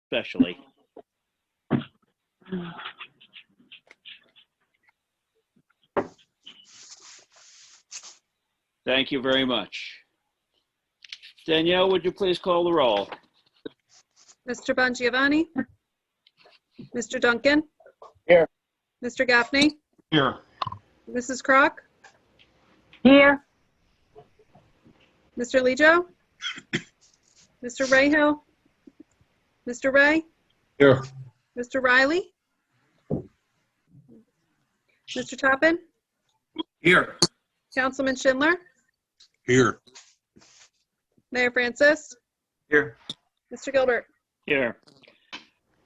especially. Thank you very much. Danielle, would you please call the roll? Mr. Bongiovanni? Mr. Duncan? Here. Mr. Gaffney? Here. Mrs. Crock? Here. Mr. Lejo? Mr. Rayhill? Mr. Ray? Here. Mr. Riley? Mr. Toppin? Here. Councilman Schindler? Here. Mayor Francis? Here. Mr. Gilbert? Here.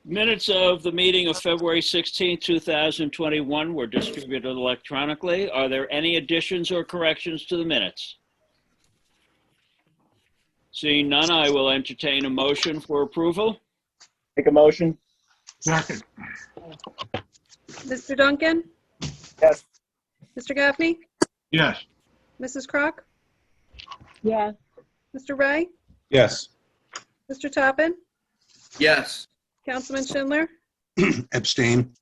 Minutes of the meeting of February 16, 2021 were distributed electronically. Are there any additions or corrections to the minutes? Seeing none, I will entertain a motion for approval. Make a motion. Second. Mr. Duncan? Yes. Mr. Gaffney? Yes. Mrs. Crock? Yes. Mr. Ray? Yes. Mr. Toppin? Yes. Councilman Schindler? Abstain.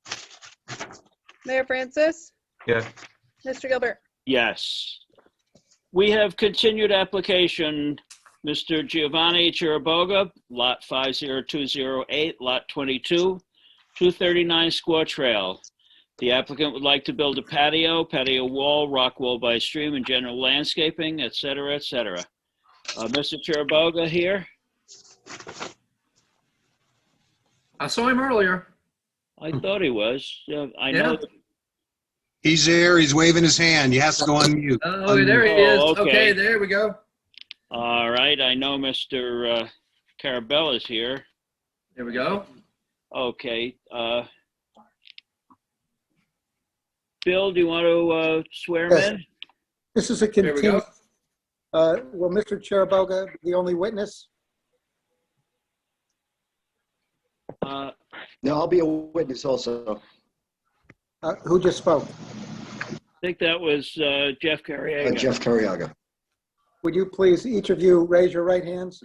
Mayor Francis? Yes. Mr. Gilbert? Yes. We have continued application, Mr. Giovanni Chiriboga, lot 50208, lot 22, 239 Squaw Trail. The applicant would like to build a patio wall, rock wall by stream, and general landscaping, et cetera, et cetera. Mr. Chiriboga here? I saw him earlier. I thought he was. I know. Yeah. He's there. He's waving his hand. You have to go on mute. Oh, there he is. Oh, okay. Okay, there we go. All right. I know Mr. Carabell is here. There we go. Okay. Bill, do you want to swear him Yes. in? This is a There we go. will Mr. Chiriboga be the only witness? No, I'll be a witness also. Who just spoke? I think that was Jeff Carriaga. Jeff Carriaga. Would you please, each of you, raise your right hands?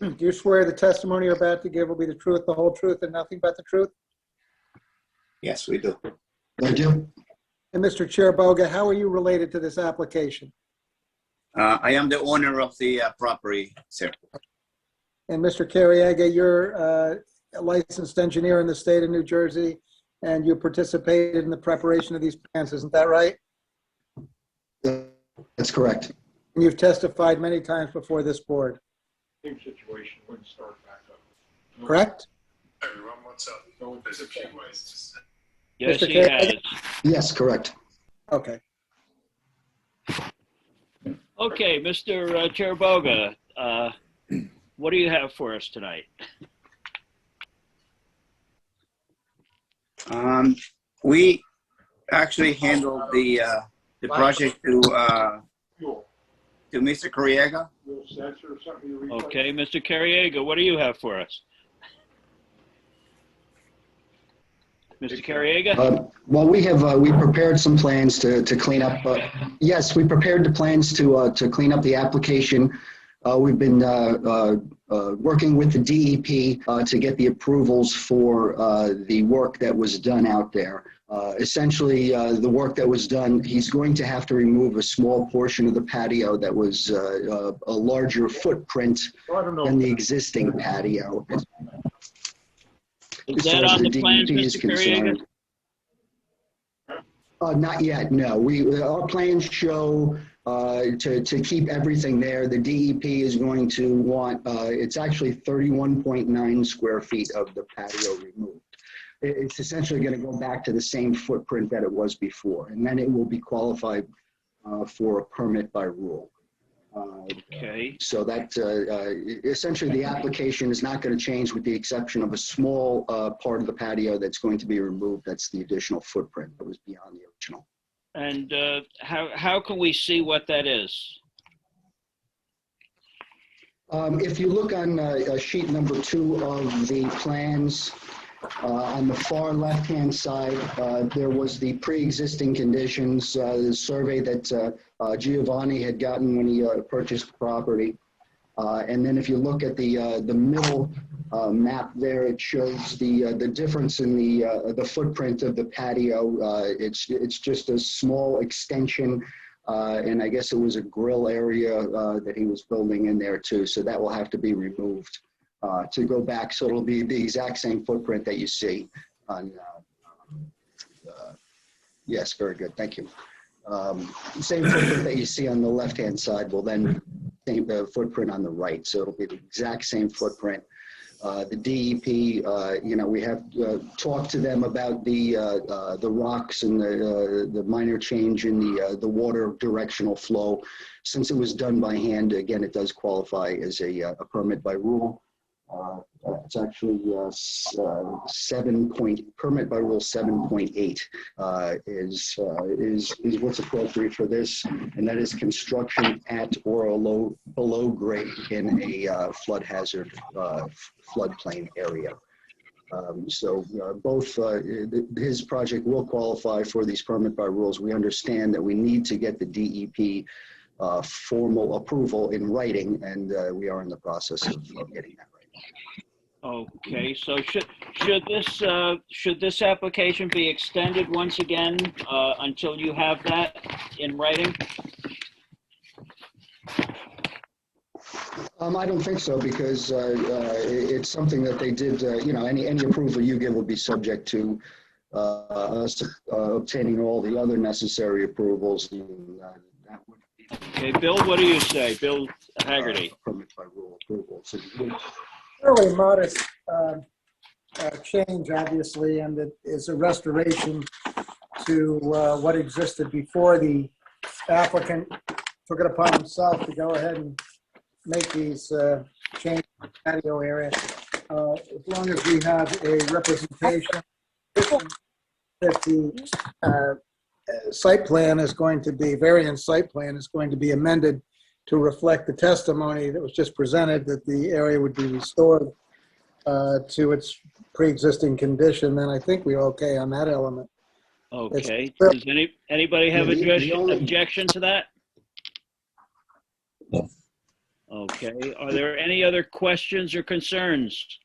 Do you swear the testimony you're about to give will be the truth, the whole truth, and nothing but the truth? Yes, we do. I do. And Mr. Chiriboga, how are you related to this application? I am the owner of the property, sir. And Mr. Carriaga, you're a licensed engineer in the state of New Jersey, and you participated in the preparation of these plans, isn't that right? That's correct. And you've testified many times before this board, Same situation wouldn't start back up. correct? Everyone wants up. So there's a few ways to say. Yes, Mr. he Carriaga? has. Yes, correct. Okay. Okay, Mr. Chiriboga, what do you have for us tonight? We actually handled the project to Mr. Carriaga. Okay, Mr. Carriaga, what do you have for us? Mr. Carriaga? Well, we prepared some plans to clean up. Yes, we prepared the plans to clean up the application. We've been working with the DEP to get the approvals for the work that was done out there. Essentially, the work that was done, he's going to have to remove a small portion of the patio that was a larger footprint than the existing patio. Is that on the plans, Mr. Carriaga? Not yet, no. Our plans show to keep everything there. The DEP is going to want, it's actually 31.9 square feet of the patio removed. It's essentially going to go back to the same footprint that it was before, and then it will be qualified for a permit by rule. Okay. So that essentially the application is not going to change with the exception of a small part of the patio that's going to be removed. That's the additional footprint that was beyond the original. And how can we see what that is? If you look on sheet number 2 of the plans, on the far left-hand side, there was the pre-existing conditions, the survey that Giovanni had gotten when he purchased the property. And then if you look at the middle map there, it shows the difference in the footprint of the patio. It's just a small extension, and I guess it was a grill area that he was building in there too. So that will have to be removed to go back. So it'll be the exact same footprint that you see on. Yes, very good. Thank you. Same footprint that you see on the left-hand side will then same footprint on the right. So it'll be the exact same footprint. The DEP, we have talked to them about the rocks and the minor change in the water directional flow. Since it was done by hand, again, it does qualify as a permit by rule. It's actually permit by rule 7.8 is what's appropriate for this, and that is construction at or below grade in a flood hazard floodplain area. So both his project will qualify for these permit by rules. We understand that we need to get the DEP formal approval in writing, and we are in the process of getting that. Okay, so should this application be extended once again until you have that in writing? I don't think so, because it's something that they did. Any approval you give will be subject to us obtaining all the other necessary approvals. And, that would be, Okay, Bill, what do you say, Bill Haggerty? Permit by rule approval. So, Fairly modest change, obviously, and it is a restoration to what existed before the applicant took it upon himself to go ahead and make these changes in the patio area. As long as we have a representation that the site plan is going to be, variance site plan is going to be amended to reflect the testimony that was just presented, that the area would be restored to its pre-existing condition, then I think we're okay on that element. Okay, does anybody have the only- objection to that? Okay, are there any other questions or concerns?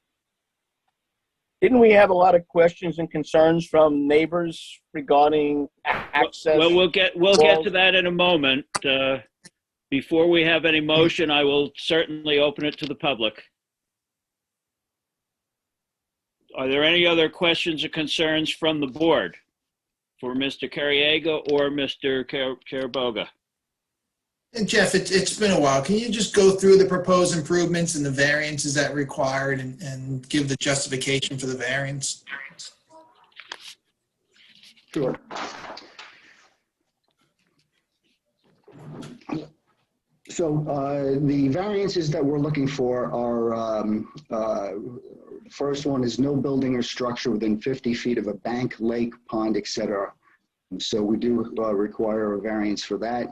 Didn't we have a lot of questions and concerns from neighbors regarding access? Well, we'll get to that in a moment. Before we have any motion, I will certainly open it to the public. Are there any other questions or concerns from the board for Mr. Carriega or Mr. Caraboga? And Jeff, it's been a while. Can you just go through the proposed improvements and the variances that required and give the justification for the variance? Sure. So the variances that we're looking for are, first one is no building or structure within 50 feet of a bank, lake, pond, etc. So we do require a variance for that.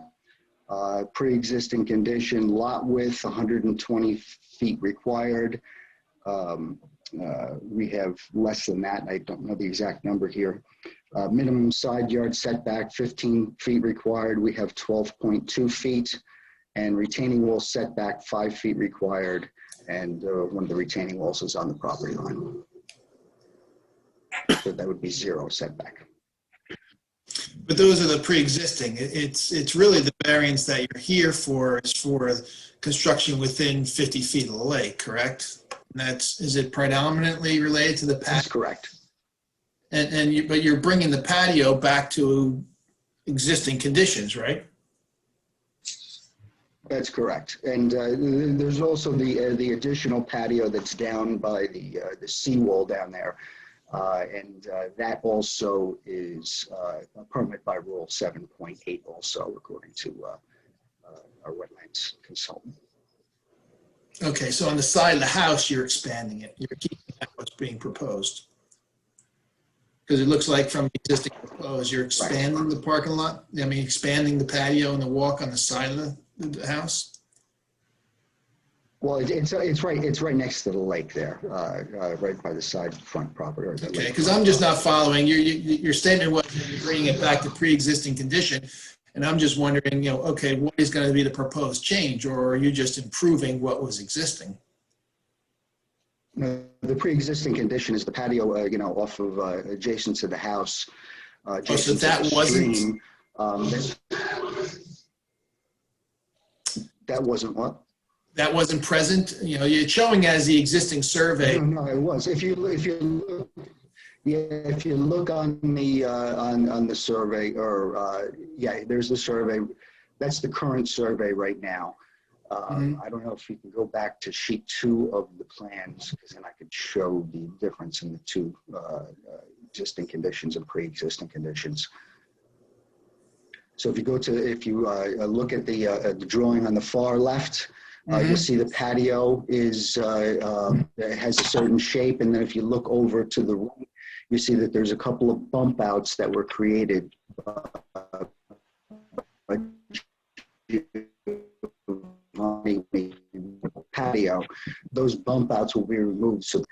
Pre-existing condition, lot width 120 feet required. We have less than that. I don't know the exact number here. Minimum side yard setback 15 feet required. We have 12.2 feet. And retaining wall setback 5 feet required, and one of the retaining walls is on the property line. So that would be 0 setback. But those are the pre-existing. It's really the variance that you're here for is for construction within 50 feet of the lake, correct? And is it predominantly related to the patio? That's correct. But you're bringing the patio back to existing conditions, right? That's correct. And there's also the additional patio that's down by the seawall down there. That also is a permit by rule 7.8 also, according to our wetlands consultant. Okay, so on the side of the house, you're expanding it. You're keeping that what's being proposed. Because it looks like from the existing proposed, you're expanding the parking lot. I mean, expanding the patio and the walk on the side of the house. Well, it's right next to the lake there, right by the side front property. Okay, because I'm just not following your statement was you're bringing it back to pre-existing condition, And I'm just wondering, you know, okay, what is going to be the proposed change, or are you just improving what was existing? The pre-existing condition is the patio, you know, off of adjacent to the house. Adjacent to that the wasn't- stream. That wasn't what? That wasn't present? You know, you're showing as the existing survey. No, it was. If you look on the on the survey, or yeah, there's the survey. That's the current survey right now. I don't know if you can go back to sheet 2 of the plans, because then I could show the difference in the two existing conditions and pre-existing conditions. So if you go to, look at the drawing on the far left, you'll see the patio is has a certain shape, and then if you look over to the right, you see that there's a couple of bump outs that were created patio. Those bump outs will be removed so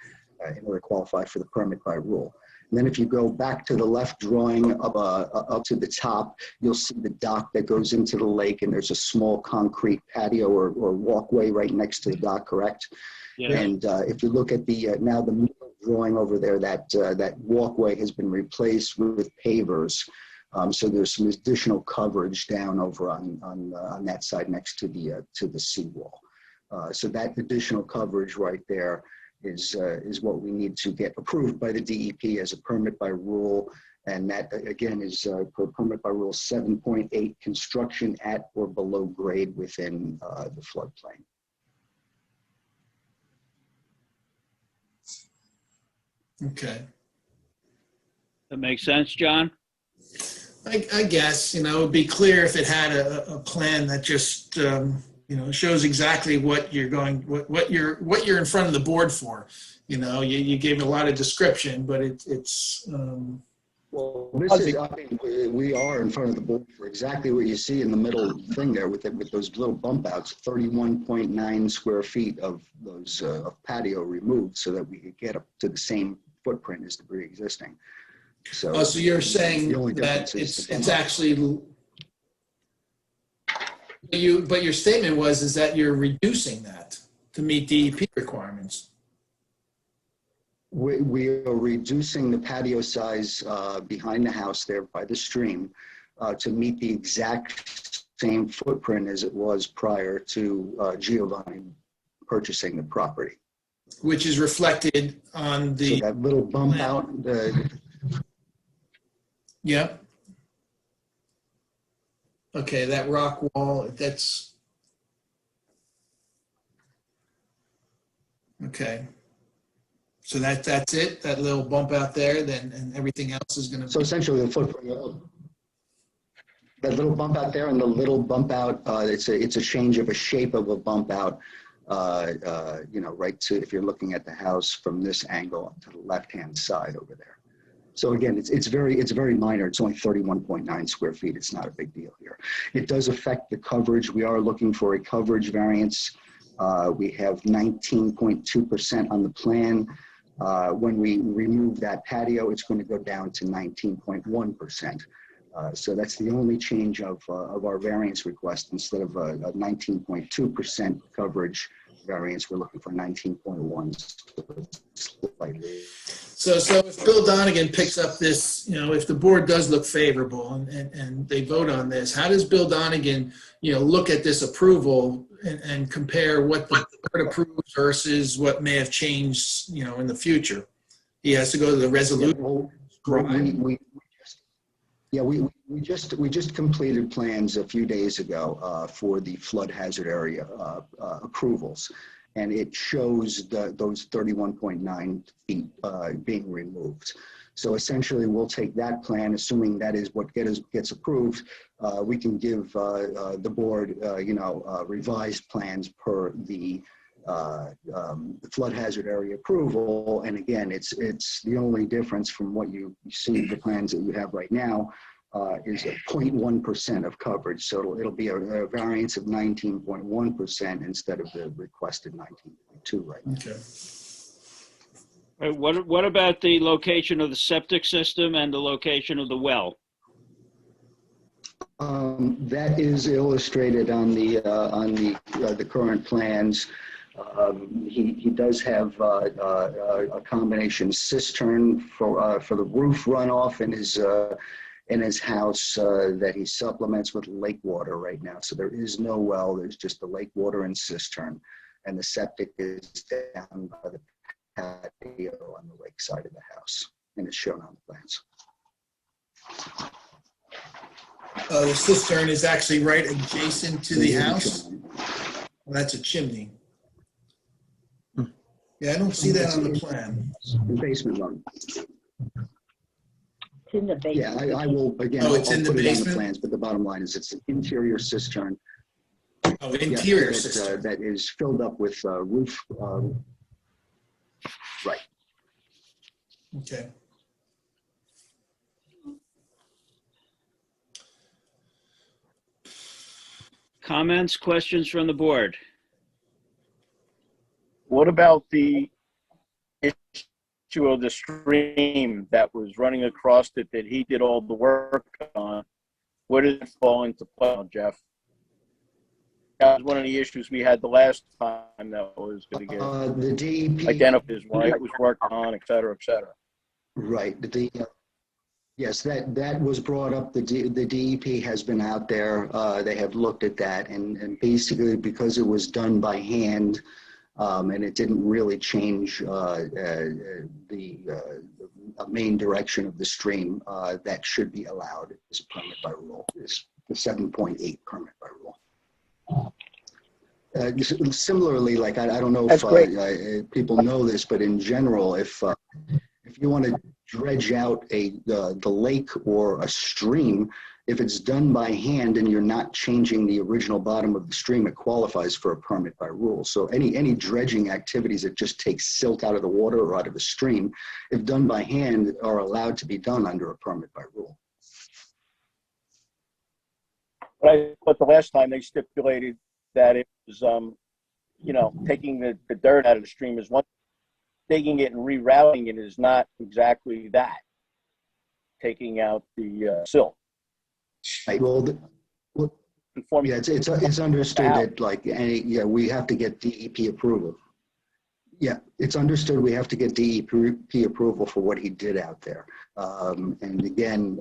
in order to qualify for the permit by rule. And then if you go back to the left drawing up to the top, you'll see the dock that goes into the lake, and there's a small concrete patio or walkway right next to the dock, correct? Yeah. And if you look at the now the middle drawing over there, that walkway has been replaced with pavers. So there's some additional coverage down over on that side next to the seawall. So that additional coverage right there is what we need to get approved by the DEP as a permit by rule. And that again is per permit by rule 7.8, construction at or below grade within the floodplain. Okay. That makes sense, John? I guess, you know, it'd be clear if it had a plan that just, you know, shows exactly what you're what you're in front of the board for. You know, you gave a lot of description, but it's. Well, this is, I mean, we are in front of the board for exactly what you see in the middle thing there with those little bump outs, 31.9 square feet of those of patio removed so that we could get up to the same footprint as the pre-existing. So, So you're saying the only that difference is it's actually, but your statement is that you're reducing that to meet DEP requirements. We are reducing the patio size behind the house there by the stream to meet the exact same footprint as it was prior to Giovanni purchasing the property. Which is reflected on the. So that little bump out. Yep. Okay, that rock wall, that's. Okay. So that's it, that little bump out there, then, and everything else is gonna. So essentially the footprint, that little bump out there and the little bump out, it's a change of a shape of a bump out, you know, right to, if you're looking at the house from this angle to the left-hand side over there. So again, it's very minor. It's only 31.9 square feet. It's not a big deal here. It does affect the coverage. We are looking for a coverage variance. We have 19.2% on the plan. When we remove that patio, it's going to go down to 19.1%. So that's the only change of our variance request. Instead of a 19.2% coverage variance, we're looking for 19.1. Slightly. So if Bill Donegan picks up this, you know, if the board does look favorable and they vote on this, how does Bill Donegan, you know, look at this approval and compare what the board approves versus what may have changed, you know, in the future? He has to go to the resolution. We just completed plans a few days ago for the flood hazard area approvals, and it shows those 31.9 feet being removed. So essentially, we'll take that plan, assuming that is what gets approved. We can give the board, you know, revised plans per the flood hazard area approval. And again, it's the only difference from what you see the plans that you have right now is a 0.1% of coverage. So it'll be a variance of 19.1% instead of the requested 19.2 right now. Okay. What about the location of the septic system and the location of the well? That is illustrated on the current plans. He does have a combination cistern for the roof runoff in his house that he supplements with lake water right now. So there is no well, there's just the lake water and cistern, and the septic is down by the patio on the lake side of the house, and it's shown on the plans. The cistern is actually right adjacent to the house. Well, that's a chimney. Yeah, I don't see that on the plan. The basement one. It's in the basement. Yeah, I will, again, Oh, it's I'll in the put it on the basement? plans, but the bottom line is it's an interior cistern. Oh, Yeah, interior that, cistern. that is filled up with roof, right. Okay. Comments, questions from the board? What about the issue of the stream that was running across it that he did all the work on? Where did it fall into play, Jeff? That was one of the issues we had the last time that was going to get The DEP. identified as why it was worked on, et cetera, et cetera. Right, yes, that was brought up. The DEP has been out there. They have looked at that, and basically because it was done by hand, and it didn't really change the main direction of the stream, that should be allowed as a permit by rule, is the 7.8 permit by rule. Similarly, like I don't know if people know this, but in general, if you want to dredge out the lake or a stream, if it's done by hand and you're not changing the original bottom of the stream, it qualifies for a permit by rule. So any dredging activities that just take silt out of the water or out of the stream, if done by hand, are allowed to be done under a permit by rule. But the last time they stipulated that it was, taking the dirt out of the stream is one, digging it and rerouting it is not exactly that. Taking out the silt. Right. Well, yeah, it's understood that we have to get DEP approval. Yeah, it's understood we have to get DEP approval for what he did out there. And again,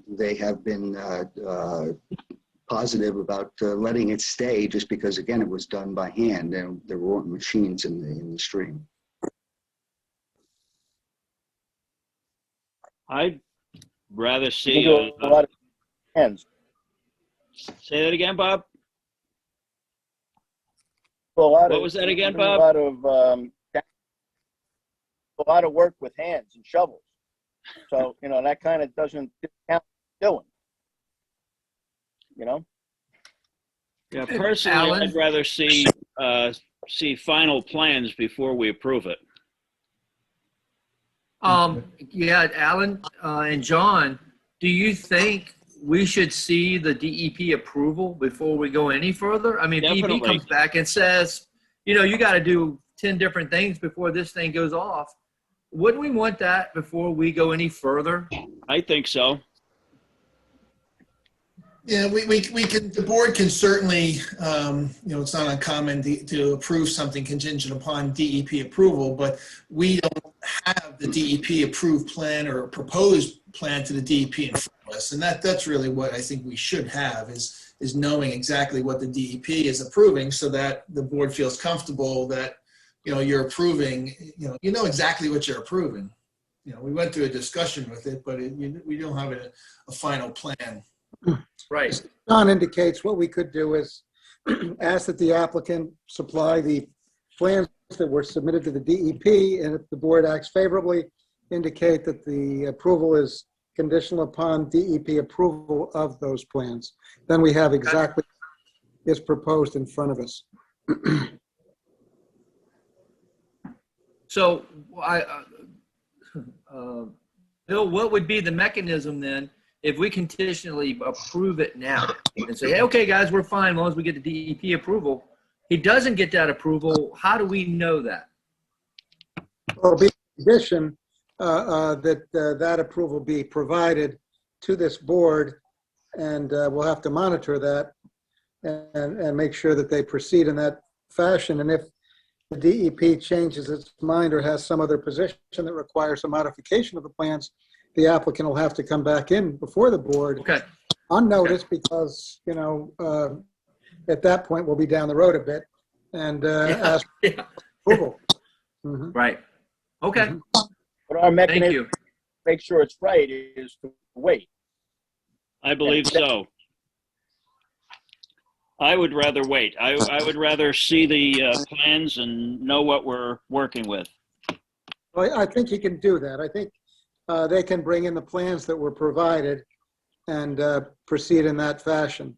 they have been positive about letting it stay, just because again it was done by hand and there weren't machines in the stream. I'd rather see a lot of hands. Say that again, Bob. What was that again, Bob? A lot of work with hands and shovels. So that kind of doesn't count doing. Yeah, personally, Alan? I'd rather see final plans before we approve it. Yeah, Alan and John, do you think we should see the DEP approval before we go any further? I mean, if Definitely. DEP comes back and says, you got to do 10 different things before this thing goes off, wouldn't we want that before we go any further? I think so. Yeah, we can, the board can certainly, it's not uncommon to approve something contingent upon DEP approval, but we don't have the DEP approved plan or proposed plan to the DEP in front of us. And that's really what I think we should have is knowing exactly what the DEP is approving so that the board feels comfortable that, you're approving, you know exactly what you're approving. We went through a discussion with it, but we don't have a final plan. Right. John indicates what we could do is ask that the applicant supply the plans that were submitted to the DEP, and if the board acts favorably, indicate that the approval is conditional upon DEP approval of those plans. Then we have exactly as proposed in front of us. So, Bill, what would be the mechanism then if we conditionally approve it now and say, hey, okay, guys, we're fine as long as we get the DEP approval? He doesn't get that approval. How do we know that? Well, be a condition that approval be provided to this board and we'll have to monitor that and make sure that they proceed in that fashion. And if the DEP changes its mind or has some other position that requires a modification of the plans, the applicant will have to come back in before the board Okay. on notice because, you know, at that point, we'll be down the road a bit and ask Yeah. approval. Mhm. Right. Okay. But our Thank mechanism you. to make sure it's right is to wait. I believe so. I would rather wait. I would rather see the plans and know what we're working with. Well, I think you can do that. I think they can bring in the plans that were provided and proceed in that fashion.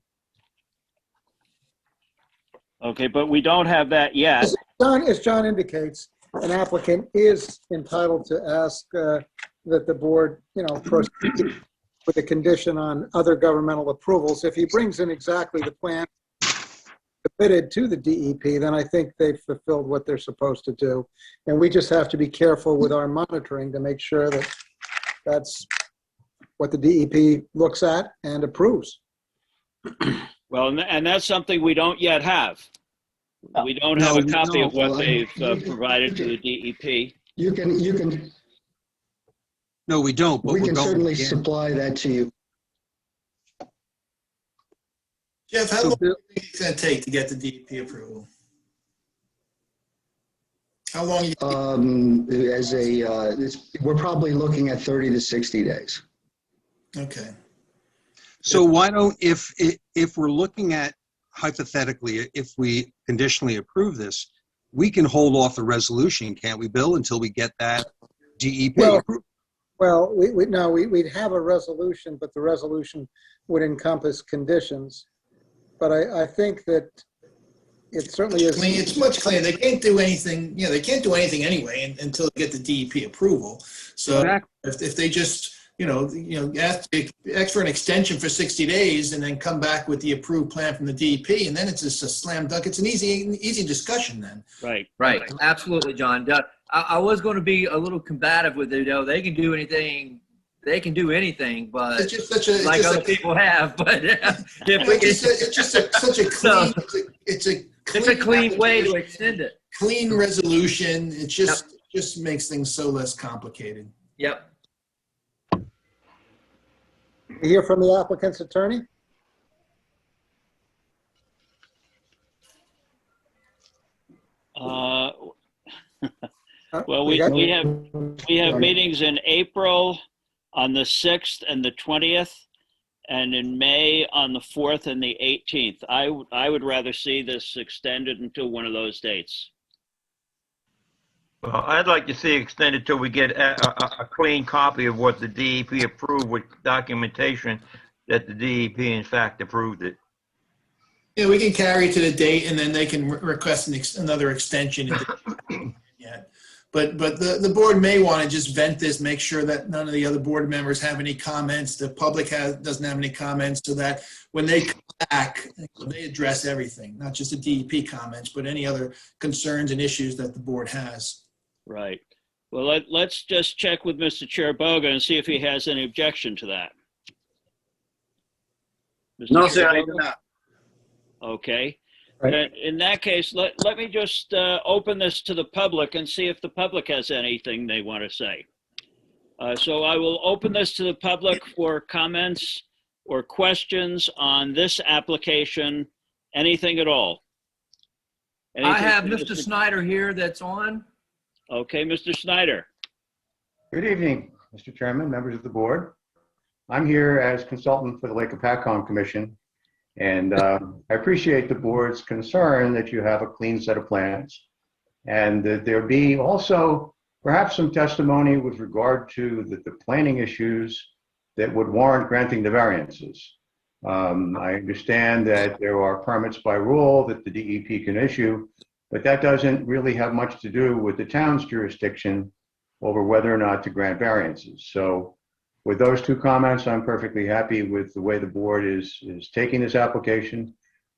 Okay, but we don't have that yet. As John indicates, an applicant is entitled to ask that the board, you know, proceed with a condition on other governmental approvals. If he brings in exactly the plan submitted to the DEP, then I think they've fulfilled what they're supposed to do. And we just have to be careful with our monitoring to make sure that that's what the DEP looks at and approves. Well, and that's something we don't yet have. We don't have a No, copy of what no, they've provided to the DEP. You can, No, we don't, but we we're can going certainly again. supply that to you. Jeff, how So long do Bill- you think it's going to take to get the DEP approval? How long? We're probably looking at 30 to 60 days. Okay. So why don't, if we're looking at hypothetically, if we conditionally approve this, we can hold off the resolution, can't we, Bill, until we get that DEP Well, approved? Well, we'd have a resolution, but the resolution would encompass conditions. But I think that it certainly is. Clean, it's much cleaner. They can't do anything, they can't do anything anyway until they get the DEP approval. So Exactly. if they just, ask for an extension for 60 days and then come back with the approved plan from the DEP, and then it's just a slam dunk. It's an easy discussion then. Right. Right. Absolutely, John. I was going to be a little combative with it, though. They can do anything. They can do anything, but It's just such a, like other people have. But if we it's just such a clean, it's a clean way to application, extend it. clean resolution. It just makes things so less complicated. Yep. You hear from the applicant's attorney? Well, we have meetings in April on the 6th and the 20th, and in May on the 4th and the 18th. I would rather see this extended until one of those dates. Well, I'd like to see extended till we get a clean copy of what the DEP approved with documentation that the DEP in fact approved it. Yeah, we can carry to the date, and then they can request another extension. Yet. But the board may want to just vent this, make sure that none of the other board members have any comments, the public doesn't have any comments, so that when they come back, they address everything, not just the DEP comments, but any other concerns and issues that the board has. Right. Well, let's just check with Mr. Chair Boga and see if he has any objection to that. Mr. No, Chair sir, I Boga? do not. Okay. Right. In that case, let me just open this to the public and see if the public has anything they want to say. So I will open this to the public for comments or questions on this application, anything at all. I have Anything, Mr. Snyder here that's on. Okay, Mr. Snyder. Good evening, Mr. Chairman, members of the board. I'm here as consultant for the Lake Hopatcong Commission, and I appreciate the board's concern that you have a clean set of plans, and that there be also perhaps some testimony with regard to the planning issues that would warrant granting the variances. I understand that there are permits by rule that the DEP can issue, but that doesn't really have much to do with the town's jurisdiction over whether or not to grant variances. So with those two comments, I'm perfectly happy with the way the board is taking this application,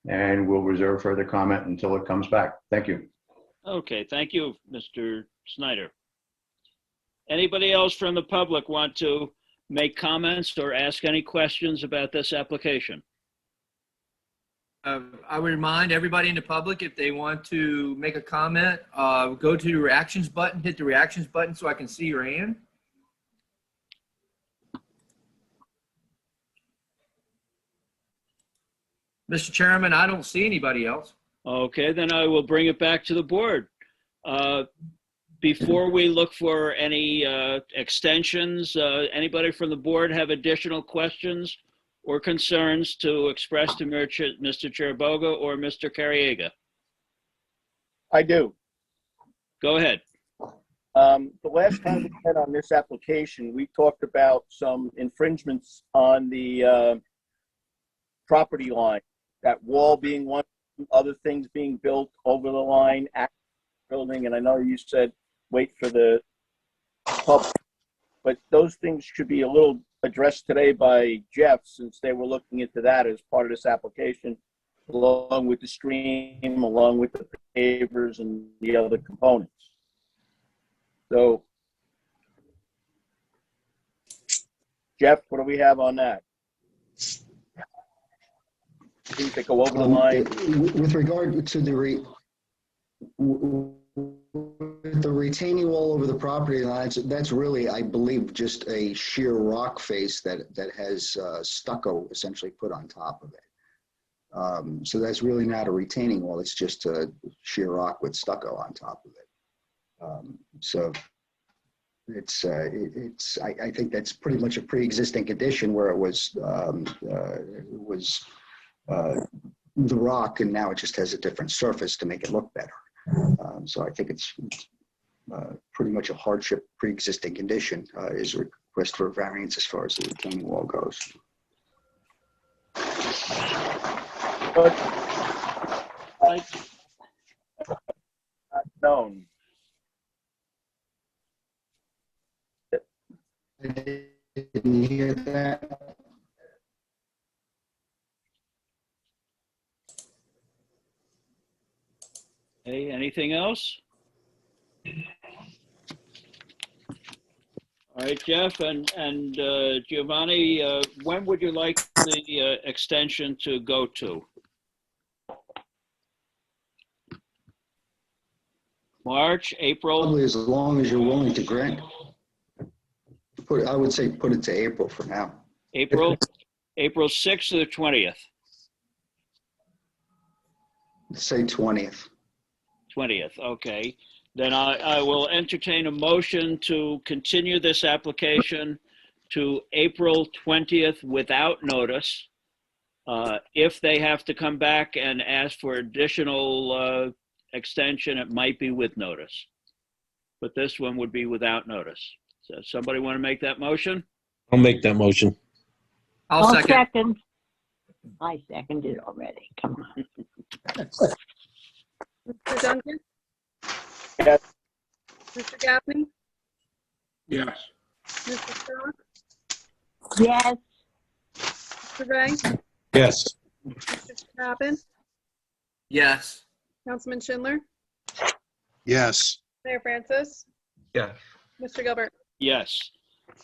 and we'll reserve further comment until it comes back. Thank you. Okay, thank you, Mr. Snyder. Anybody else from the public want to make comments or ask any questions about this application? I would remind everybody in the public, if they want to make a comment, go to the reactions button, hit the reactions button so I can see your hand. Mr. Chairman, I don't see anybody else. Okay, then I will bring it back to the board. Before we look for any extensions, anybody from the board have additional questions or concerns to express to Mr. Chiriboga or Mr. Carriega? I do. Go ahead. The last time we met on this application, we talked about some infringements on the property line, that wall being one, other things being built over the line, building, and I know you said wait for the public, but those things should be a little addressed today by Jeff, since they were looking into that as part of this application, along with the stream, along with the pavers and the other components. So, Jeff, what do we have on that? Things that go over the line. With regard to the retaining wall over the property lines, that's really, I believe, just a sheer rock face that has stucco essentially put on top of it. So that's really not a retaining wall. It's just a sheer rock with stucco on top of it. So I think that's pretty much a pre-existing condition where it was the rock, and now it just has a different surface to make it look better. So I think it's pretty much a hardship pre-existing condition is a request for a variance as far as the retaining wall goes. But not known. I didn't hear that. Hey, anything else? All right, Jeff and Giovanni, when would you like the extension to go to? March, April? Probably as long as you're willing to grant. I would say put it to April for now. April 6th or the 20th? Say 20th. 20th, okay. Then I will entertain a motion to continue this application to April 20th without notice. If they have to come back and ask for additional extension, it might be with notice. But this one would be without notice. So somebody want to make that motion? I'll make that motion. I'll second. I seconded it already. Come on. Mr. Duncan? Yes. Mr. Gaffney? Yes. Mr. Strong? Yes. Mr. Ray? Yes. Mr. Toppin? Yes. Councilman Schindler? Yes. Mayor Francis? Yeah. Mr. Gilbert? Yes.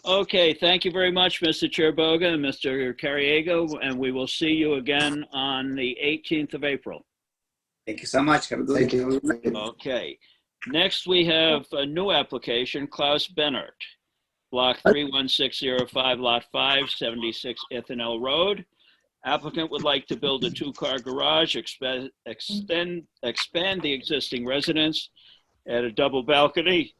Okay, thank you very much, Mr. Chiriboga and Mr. Carriego, and we will see you again on the 18th of April. Thank you so much. Have a good Thank you. Okay. Next, we have a new application, Klaus Bennert, Block 31605, Lot 5, 76 Ithanel Road. Applicant would like to build a two-car garage, expand the existing residence, add a double balcony,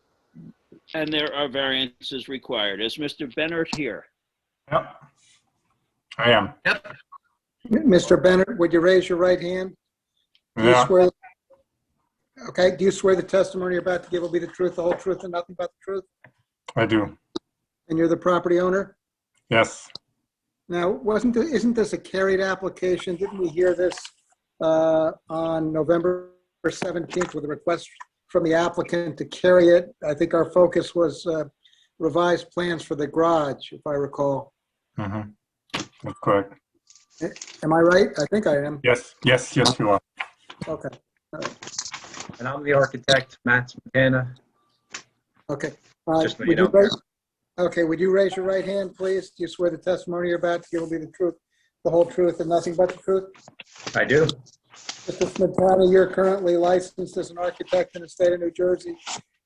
and there are variances required. Is Mr. Bennert here? Yep. I am. Yep. Mr. Bennett, would you raise your right hand? Do you Yeah. swear? Okay, do you swear the testimony you're about to give will be the truth, the whole truth, and nothing but the truth? I do. And you're the property owner? Yes. Now, isn't this a carried application? Didn't we hear this on November 17th with a request from the applicant to carry it? I think our focus was revised plans for the garage, if I recall. Mm-hmm. That's correct. Am I right? I think I am. Yes, you are. Okay. And I'm the architect, Matt McKenna. Okay. Just so you Would know. Okay, would you raise your right hand, please? Do you swear the testimony you're about to give will be the truth, the whole truth, and nothing but the truth? I do. Mr. Smetana, you're currently licensed as an architect in the state of New Jersey.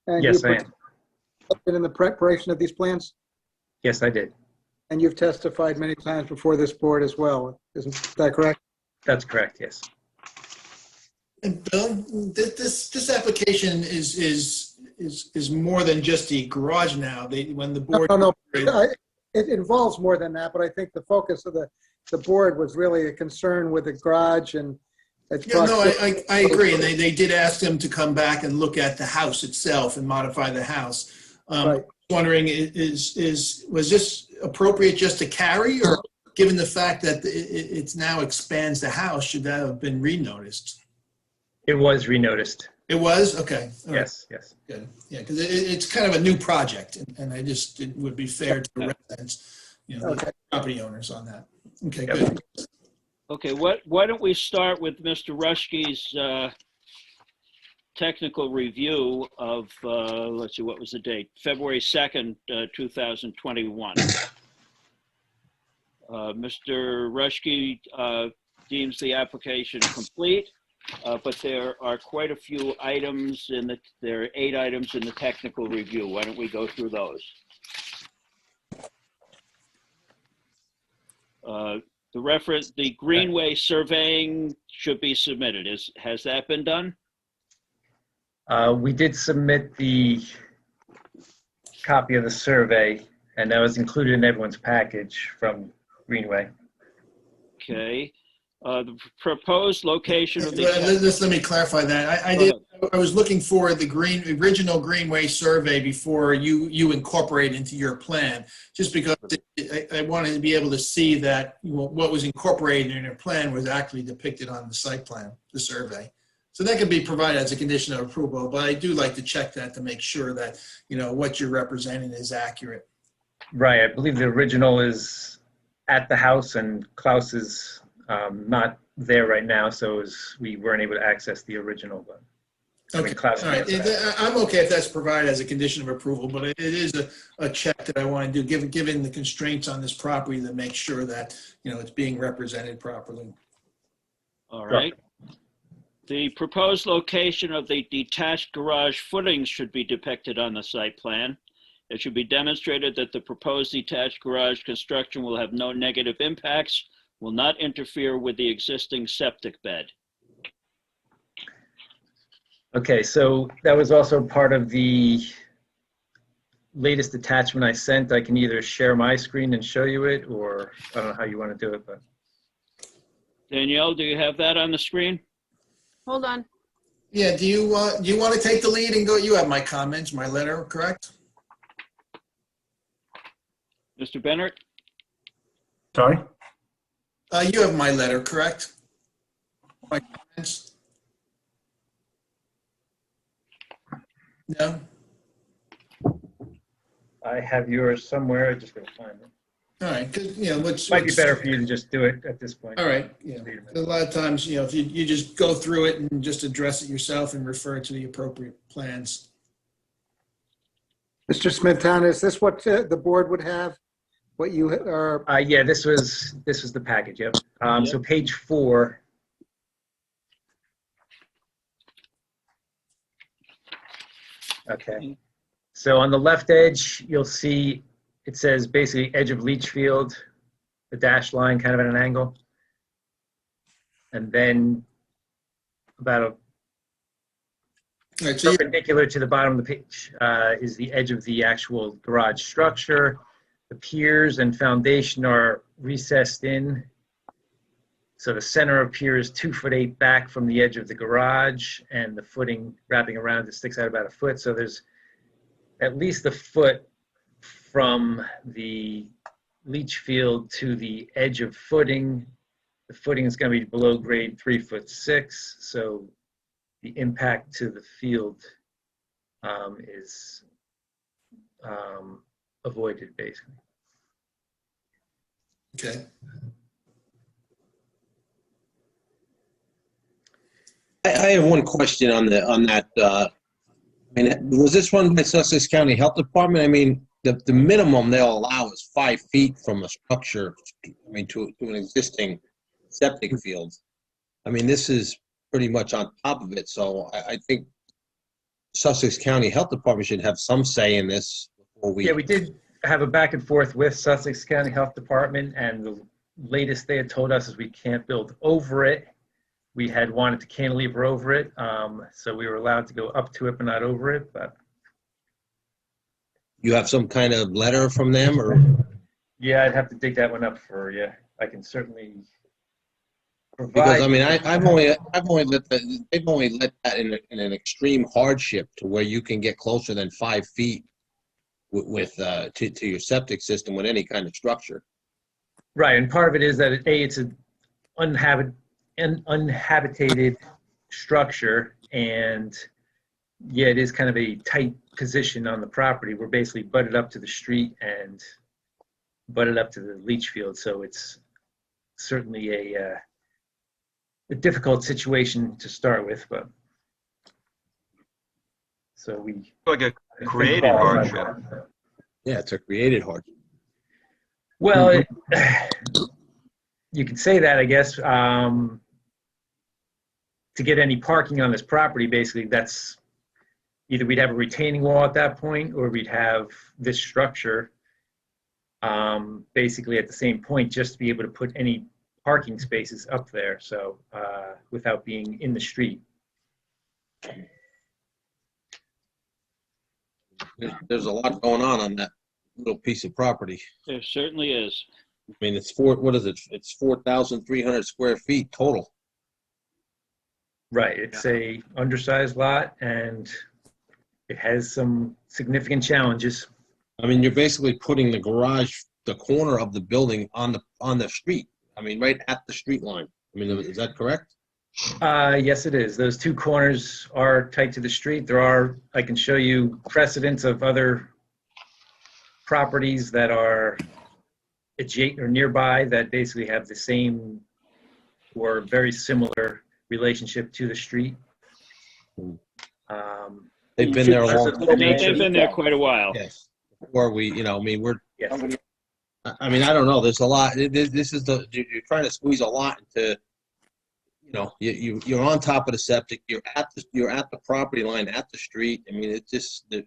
And Yes, you I am. participated in the preparation of these plans? Yes, I did. And you've testified many times before this board as well. Isn't that correct? That's correct, yes. And Bill, this application is more than just the garage now. When the board. No. It involves more than that, but I think the focus of the board was really a concern with the garage and. Yeah, no, I agree. And they did ask them to come back and look at the house itself and modify the house. Right. Wondering, was this appropriate just to carry, or given the fact that it's now expands the house, should that have been renoticed? It was renoticed. It was? Okay. All right. Yes. Good. Yeah, because it's kind of a new project, and it would be fair to the residents, the property owners on that. Okay, good. Okay, why don't we start with Mr. Rushke's technical review of, let's see, what was the date? February 2nd, 2021. Mr. Rushke deems the application complete, but there are quite a few items there are 8 items in the technical review. Why don't we go through those? The Greenway surveying should be submitted. Has that been done? We did submit the copy of the survey, and that was included in everyone's package from Greenway. Okay. The proposed location of the. Let me clarify that. I was looking for the original Greenway survey before you incorporate into your plan, just because I wanted to be able to see that what was incorporated in your plan was actually depicted on the site plan, the survey. So that can be provided as a condition of approval, but I do like to check that to make sure that what you're representing is accurate. Right. I believe the original is at the house, and Klaus is not there right now, so we weren't able to access the original. But okay. All right. I'm okay if that's provided as a condition of approval, but it is a check that I want to do, given the constraints on this property, to make sure that it's being represented properly. All right. The proposed location of the detached garage footings should be depicted on the site plan. It should be demonstrated that the proposed detached garage construction will have no negative impacts, will not interfere with the existing septic bed. Okay, so that was also part of the latest attachment I sent. I can either share my screen and show you it, or I don't know how you want to do it. But Danielle, do you have that on the screen? Hold on. Yeah, do you want to take the lead and go? You have my comments, my letter, correct? Mr. Bennett? Sorry? You have my letter, correct? My comments? No? I have yours somewhere. I just gotta find it. All right, because might be better for you to just do it at this point. All right, yeah. A lot of times, if you just go through it and just address it yourself and refer to the appropriate plans. Mr. Smetana, is this what the board would have? What you are? Yeah, this was the package. Yep. So page 4. Okay. So on the left edge, you'll see it says basically edge of leach field, the dashed line kind of at an angle. And then about perpendicular to the bottom of the page is the edge of the actual garage structure. The piers and foundation are recessed in. So the center of pier is 2'8" back from the edge of the garage, and the footing wrapping around it sticks out about a foot. So there's at least a foot from the leach field to the edge of footing. The footing is going to be below grade 3'6". So the impact to the field is avoided, basically. Okay. I have one question on that. Was this run by Sussex County Health Department? I mean, the minimum they'll allow is 5 feet from a structure, I mean, to an existing septic field. I mean, this is pretty much on top of it, so I think Sussex County Health Department should have some say in this before we. Yeah, we did have a back and forth with Sussex County Health Department, and the latest they had told us is we can't build over it. We had wanted to cantilever over it, so we were allowed to go up to it but not over it. But You have some kind of letter from them, or? yeah, I'd have to dig that one up for you. I can certainly provide. Because I mean, I've only let that, they've only let that in an extreme hardship to where you can get closer than 5 feet with to your septic system with any kind of structure. Right, and part of it is that it's an unhabitated structure, and yeah, it is kind of a tight position on the property. We're basically butted up to the street and butted up to the leach field, so it's certainly a difficult situation to start with. But so we Like a created hardship. Yeah, it's a created hardship. Well, you could say that, I guess. To get any parking on this property, basically, that's either we'd have a retaining wall at that point, or we'd have this structure basically at the same point, just to be able to put any parking spaces up there, so without being in the street. There's a lot going on that little piece of property. There certainly is. I mean, it's what is it? It's 4,300 square feet total. Right, it's a undersized lot, and it has some significant challenges. I mean, you're basically putting the garage, the corner of the building on the street. I mean, right at the street line. I mean, is that correct? Yes, it is. Those two corners are tight to the street. There are, I can show you precedents of other properties that are adjacent or nearby that basically have the same or very similar relationship to the street. They've been there a long time. They've been there quite a while. Yes. Or we, I mean, we're. Yes. I mean, I don't know. There's a lot. This is you're trying to squeeze a lot into. You're on top of the septic. You're at the property line, at the street. I mean, it's just. I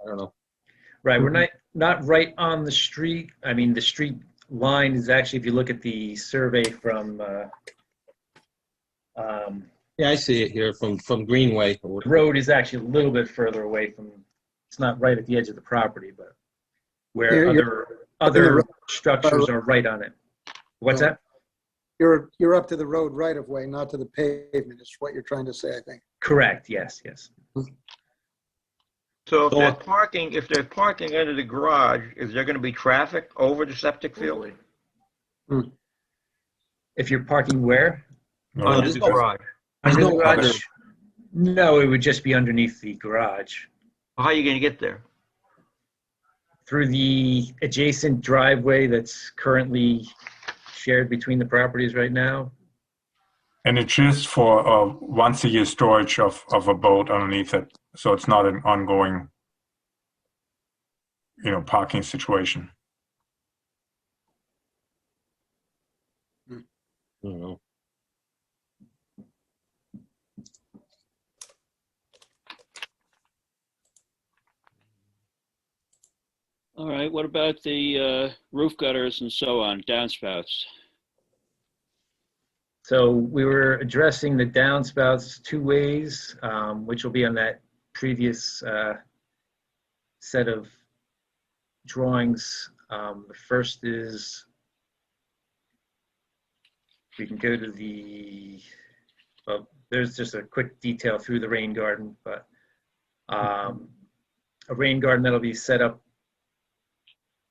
don't know. Right, we're not right on the street. I mean, the street line is actually, if you look at the survey from. Yeah, I see it here from Greenway. The road is actually a little bit further away from. It's not right at the edge of the property, but where other structures are right on it. What's that? You're up to the road right of way, not to the pavement, is what you're trying to say, I think. Correct, yes. So if they're parking under the garage, is there going to be traffic over the septic field? If you're parking where? Under the garage. Under the garage? No, it would just be underneath the garage. How are you going to get there? Through the adjacent driveway that's currently shared between the properties right now. And it's just for once a year storage of a boat underneath it. So it's not an ongoing, parking situation. I don't know. All right, what about the roof gutters and so on, downspouts? So we were addressing the downspouts two ways, which will be on that previous set of drawings. The first is, we can go to there's just a quick detail through the rain garden, but a rain garden that'll be set up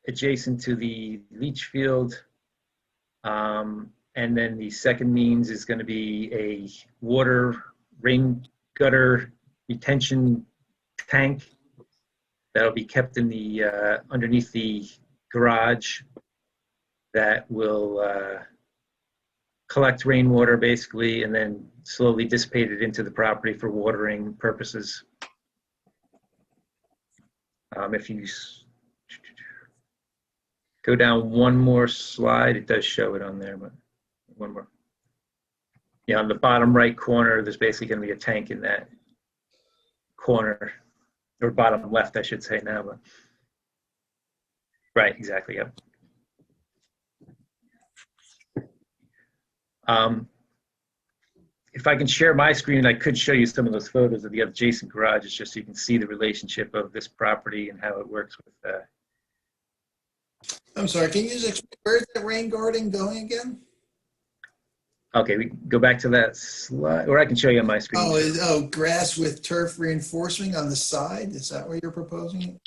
adjacent to the leach field. And then the second means is going to be a water rain gutter retention tank that'll be kept in the underneath the garage that will collect rainwater basically and then slowly dissipate it into the property for watering purposes. If you Go down one more slide. It does show it on there, but one more. Yeah, on the bottom right corner, there's basically going to be a tank in that corner, or bottom left, I should say now. But right, exactly. Yep. If I can share my screen, I could show you some of those photos of the adjacent garages, just so you can see the relationship of this property and how it works with. I'm sorry, can you just explain, where's that rain garden going again? Okay, we go back to that slide, or I can show you on my screen. Oh, grass with turf reinforcement on the side? Is that what you're proposing?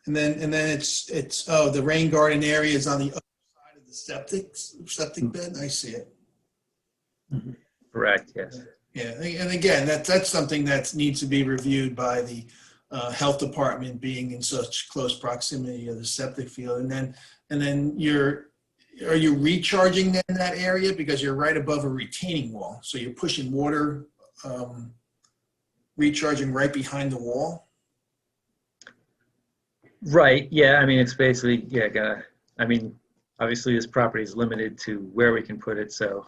And then it's the rain garden area is on the other side of the septic bed? I see it. Correct, yes. Yeah, and again, that's something that needs to be reviewed by the health department, being in such close proximity of the septic field. And then are you recharging then that area, because you're right above a retaining wall? So you're pushing water, recharging right behind the wall? Right, yeah, I mean, it's basically, yeah, I mean, obviously this property is limited to where we can put it, so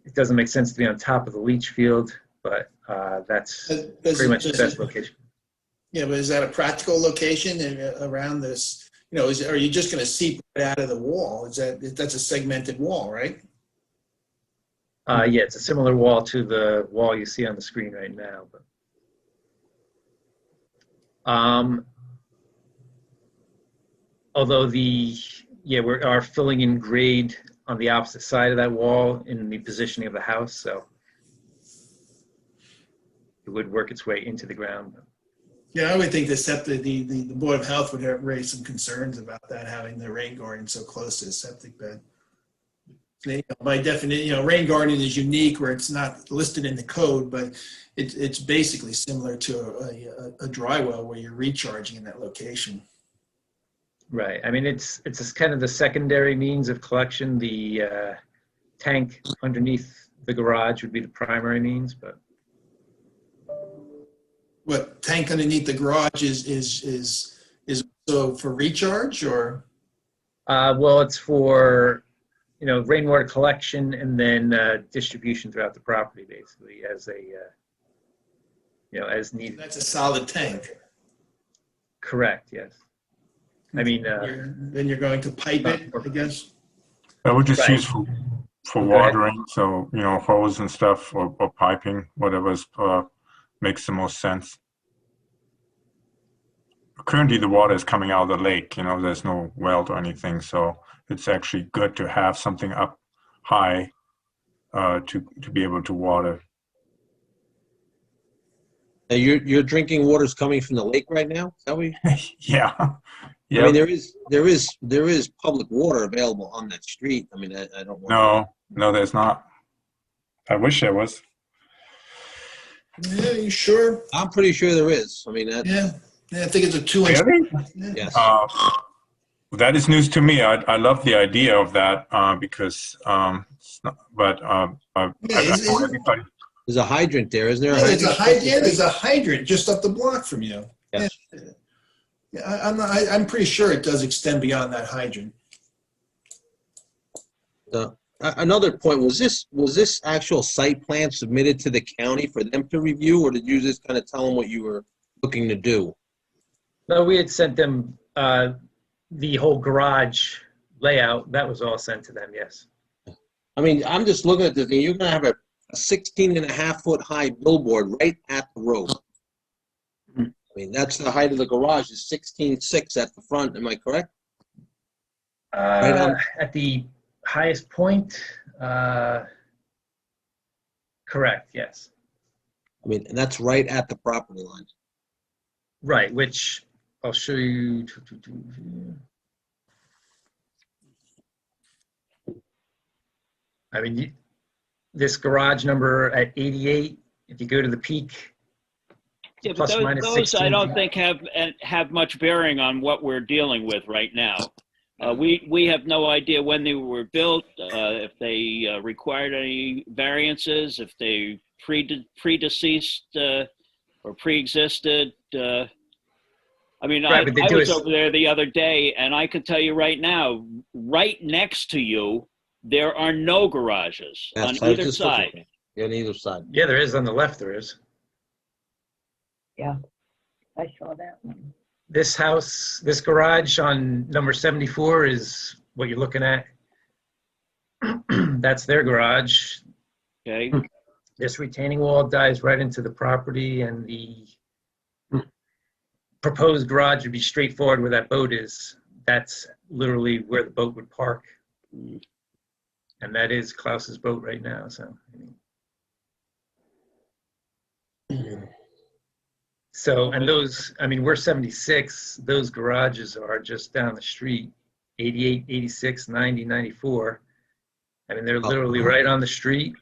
it doesn't make sense to be on top of the leach field, but that's pretty much the best location. Yeah, but is that a practical location around this? You know, are you just going to seep right out of the wall? That's a segmented wall, right? Yeah, it's a similar wall to the wall you see on the screen right now. But, although we are filling in grade on the opposite side of that wall in the positioning of the house, so it would work its way into the ground. Yeah, I would think the Board of Health would have raised some concerns about that, having the rain garden so close to the septic bed. By definition, rain garden is unique where it's not listed in the code, but it's basically similar to a dry well where you're recharging in that location. Right. I mean, it's kind of the secondary means of collection. The tank underneath the garage would be the primary means, but. What, tank underneath the garage is so for recharge, or? Well, it's for, rainwater collection and then distribution throughout the property, basically, as as needed. That's a solid tank. Correct. Yes. I mean, then you're going to pipe it, I guess. I would just Right. use for watering, so hose and stuff, or piping, whatever makes the most sense. Currently, the water is coming out of the lake. There's no well or anything, so it's actually good to have something up high to be able to water. Now, your drinking water is coming from the lake right now? Is that what you? Yeah. I mean, there is public water available on that street. I mean, I don't know. No, there's not. I wish there was. Yeah, you sure? I'm pretty sure there is. I mean, Yeah, I think it's a 2-inch. Really? Yes. That is news to me. I love the idea of that because, it's not, but everybody. There's a hydrant there, isn't there? There's a hydrant just up the block from you. Yes. Yeah, I'm pretty sure it does extend beyond that hydrant. Another point, was this actual site plan submitted to the county for them to review, or did you just kind of tell them what you were looking to do? No, we had sent them the whole garage layout. That was all sent to them, yes. I mean, I'm just looking at the thing. You're going to have a 16.5-foot high billboard right at the road. I mean, that's the height of the garage, is 16.6 at the front. Am I correct? Right on. At the highest point, correct, yes. I mean, and that's right at the property line. Right, which I'll show you. I mean, this garage number at 88, if you go to the peak, Yeah, but those 16. I don't think have much bearing on what we're dealing with right now. We have no idea when they were built, if they required any variances, if they predeceased or pre-existed. I mean, Right, but they I do was is- over there the other day, and I can tell you right now, right next to you, there are no garages on Yes, I was either just looking side. at it. On either side. Yeah, there is on the left, there is. Yeah, I saw that one. This house, this garage on number 74 is what you're looking at. That's their garage. Okay. This retaining wall dives right into the property, and the proposed garage would be straightforward where that boat is. That's literally where the boat would park. And that is Klaus's boat right now, so. So, and those, I mean, we're 76, those garages are just down the street, 88, 86, 90, 94. I mean, they're literally right on the street,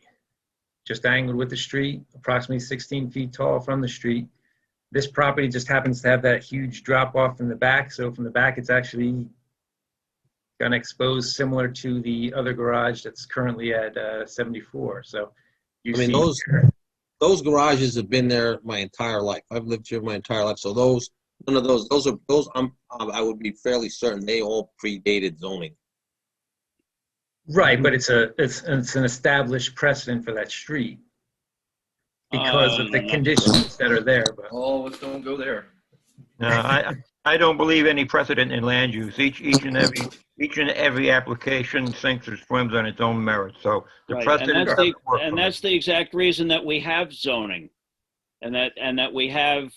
just angled with the street, approximately 16 feet tall from the street. This property just happens to have that huge drop off in the back. So from the back, it's actually going to expose similar to the other garage that's currently at 74. So you I mean, see those garages have been there my entire life. I've lived here my entire life. So none of those I would be fairly certain they all predated zoning. right, but it's an established precedent for that street because of the conditions that are there. But Oh, let's don't go there. No, I don't believe any precedent in land use. Each and every application sinks or swims on its own merit. So the Right, precedent. and that's the exact reason that we have zoning, and that we have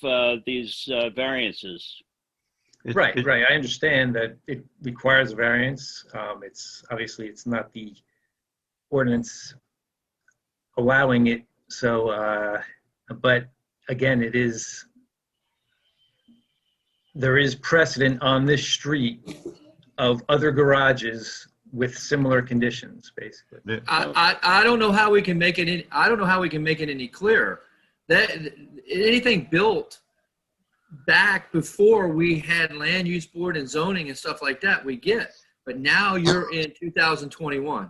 these variances. right. I understand that it requires a variance. It's obviously it's not the ordinance allowing it. So, but again, there is precedent on this street of other garages with similar conditions, basically. I don't know how we can make it. I don't know how we can make it any clearer. That anything built back before we had land use board and zoning and stuff like that, we get. But now you're in 2021.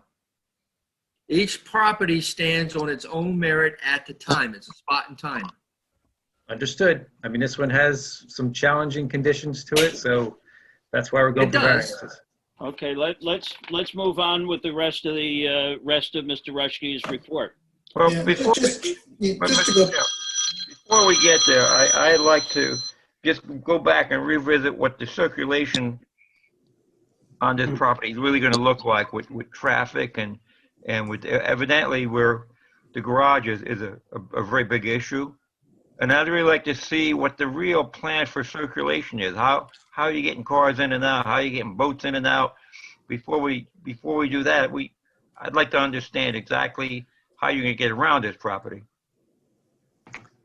Each property stands on its own merit at the time. It's a spot in time. Understood. I mean, this one has some challenging conditions to it, so that's why we're going It for does. variances. Okay, let's move on with the rest of Mr. Rushke's report. Well, Yeah, before just to go, before we get there, I'd like to just go back and revisit what the circulation on this property is really going to look like with traffic and with evidently where the garage is a very big issue. And I'd really like to see what the real plan for circulation is. How are you getting cars in and out? How are you getting boats in and out? Before we do that, I'd like to understand exactly how you're going to get around this property.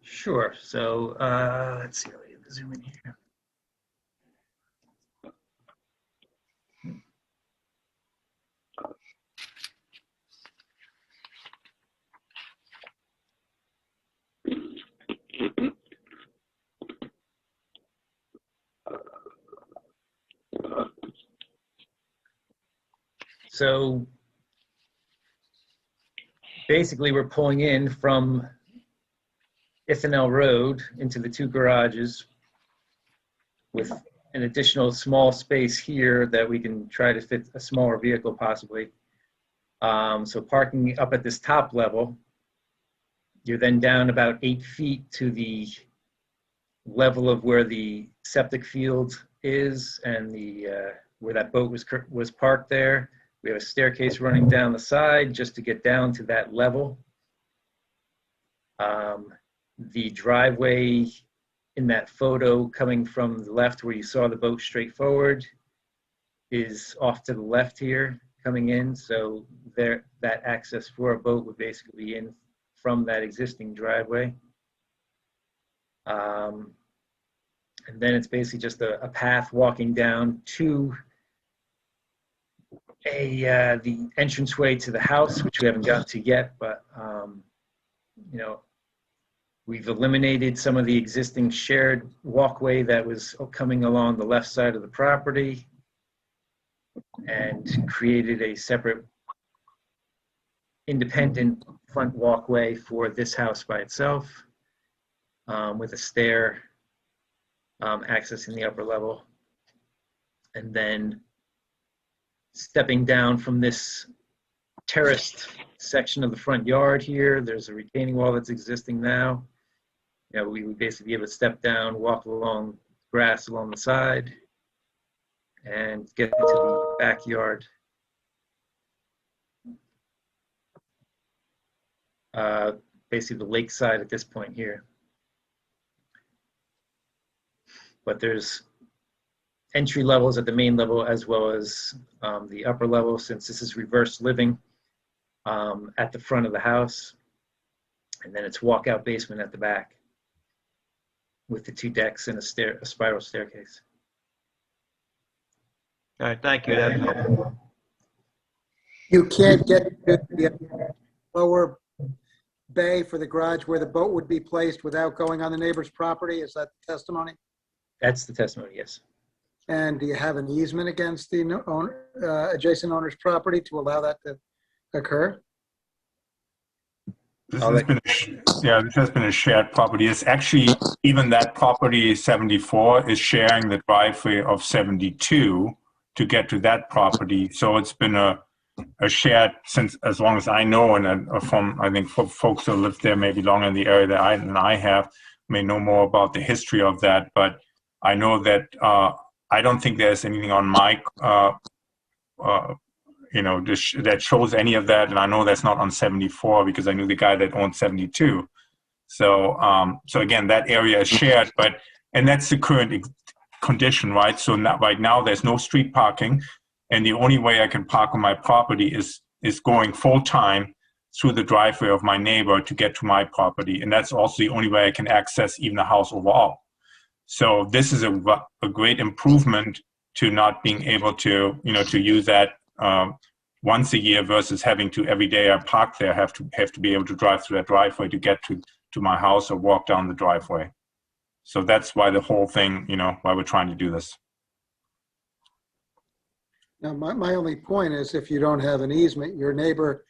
Sure. So let's see. Let me zoom in here. So basically, we're pulling in from Ithanel Road into the two garages with an additional small space here that we can try to fit a smaller vehicle possibly. So parking up at this top level, you're then down about 8 feet to the level of where the septic field is and where that boat was parked there. We have a staircase running down the side just to get down to that level. The driveway in that photo coming from the left where you saw the boat straight forward is off to the left here coming in. So that access for a boat would basically be in from that existing driveway. And then it's basically just a path walking down to the entranceway to the house, which we haven't gotten to yet, but we've eliminated some of the existing shared walkway that was coming along the left side of the property and created a separate independent front walkway for this house by itself with a stair accessing the upper level. And then stepping down from this terraced section of the front yard here, there's a retaining wall that's existing now. You know, we would basically be able to step down, walk along grass along the side, and get into the backyard. Basically the lake side at this point here. But there's entry levels at the main level as well as the upper level, since this is reverse living at the front of the house. And then it's walkout basement at the back with the 2 decks and a spiral staircase. All right, thank you. That's helpful. You can't get to the lower bay for the garage where the boat would be placed without going on the neighbor's property? Is that the testimony? That's the testimony, yes. And do you have an easement against the adjacent owner's property to allow that to occur? This has been this has been a shared property. It's actually, even that property 74 is sharing the driveway of 72 to get to that property. So it's been a shared since as long as I know, and from I think folks who live there maybe longer in the area than I have may know more about the history of that. But I know that I don't think there's anything on my that shows any of that, and I know that's not on 74 because I knew the guy that owned 72. So so again, that area is shared, and that's the current condition, right? So right now there's no street parking, and the only way I can park on my property is going full time through the driveway of my neighbor to get to my property, and that's also the only way I can access even the house overall. So this is a great improvement to not being able to to use that once a year versus having to every day I park there have to be able to drive through that driveway to get to my house or walk down the driveway. So that's why the whole thing, why we're trying to do this. Now, my only point is if you don't have an easement, your neighbor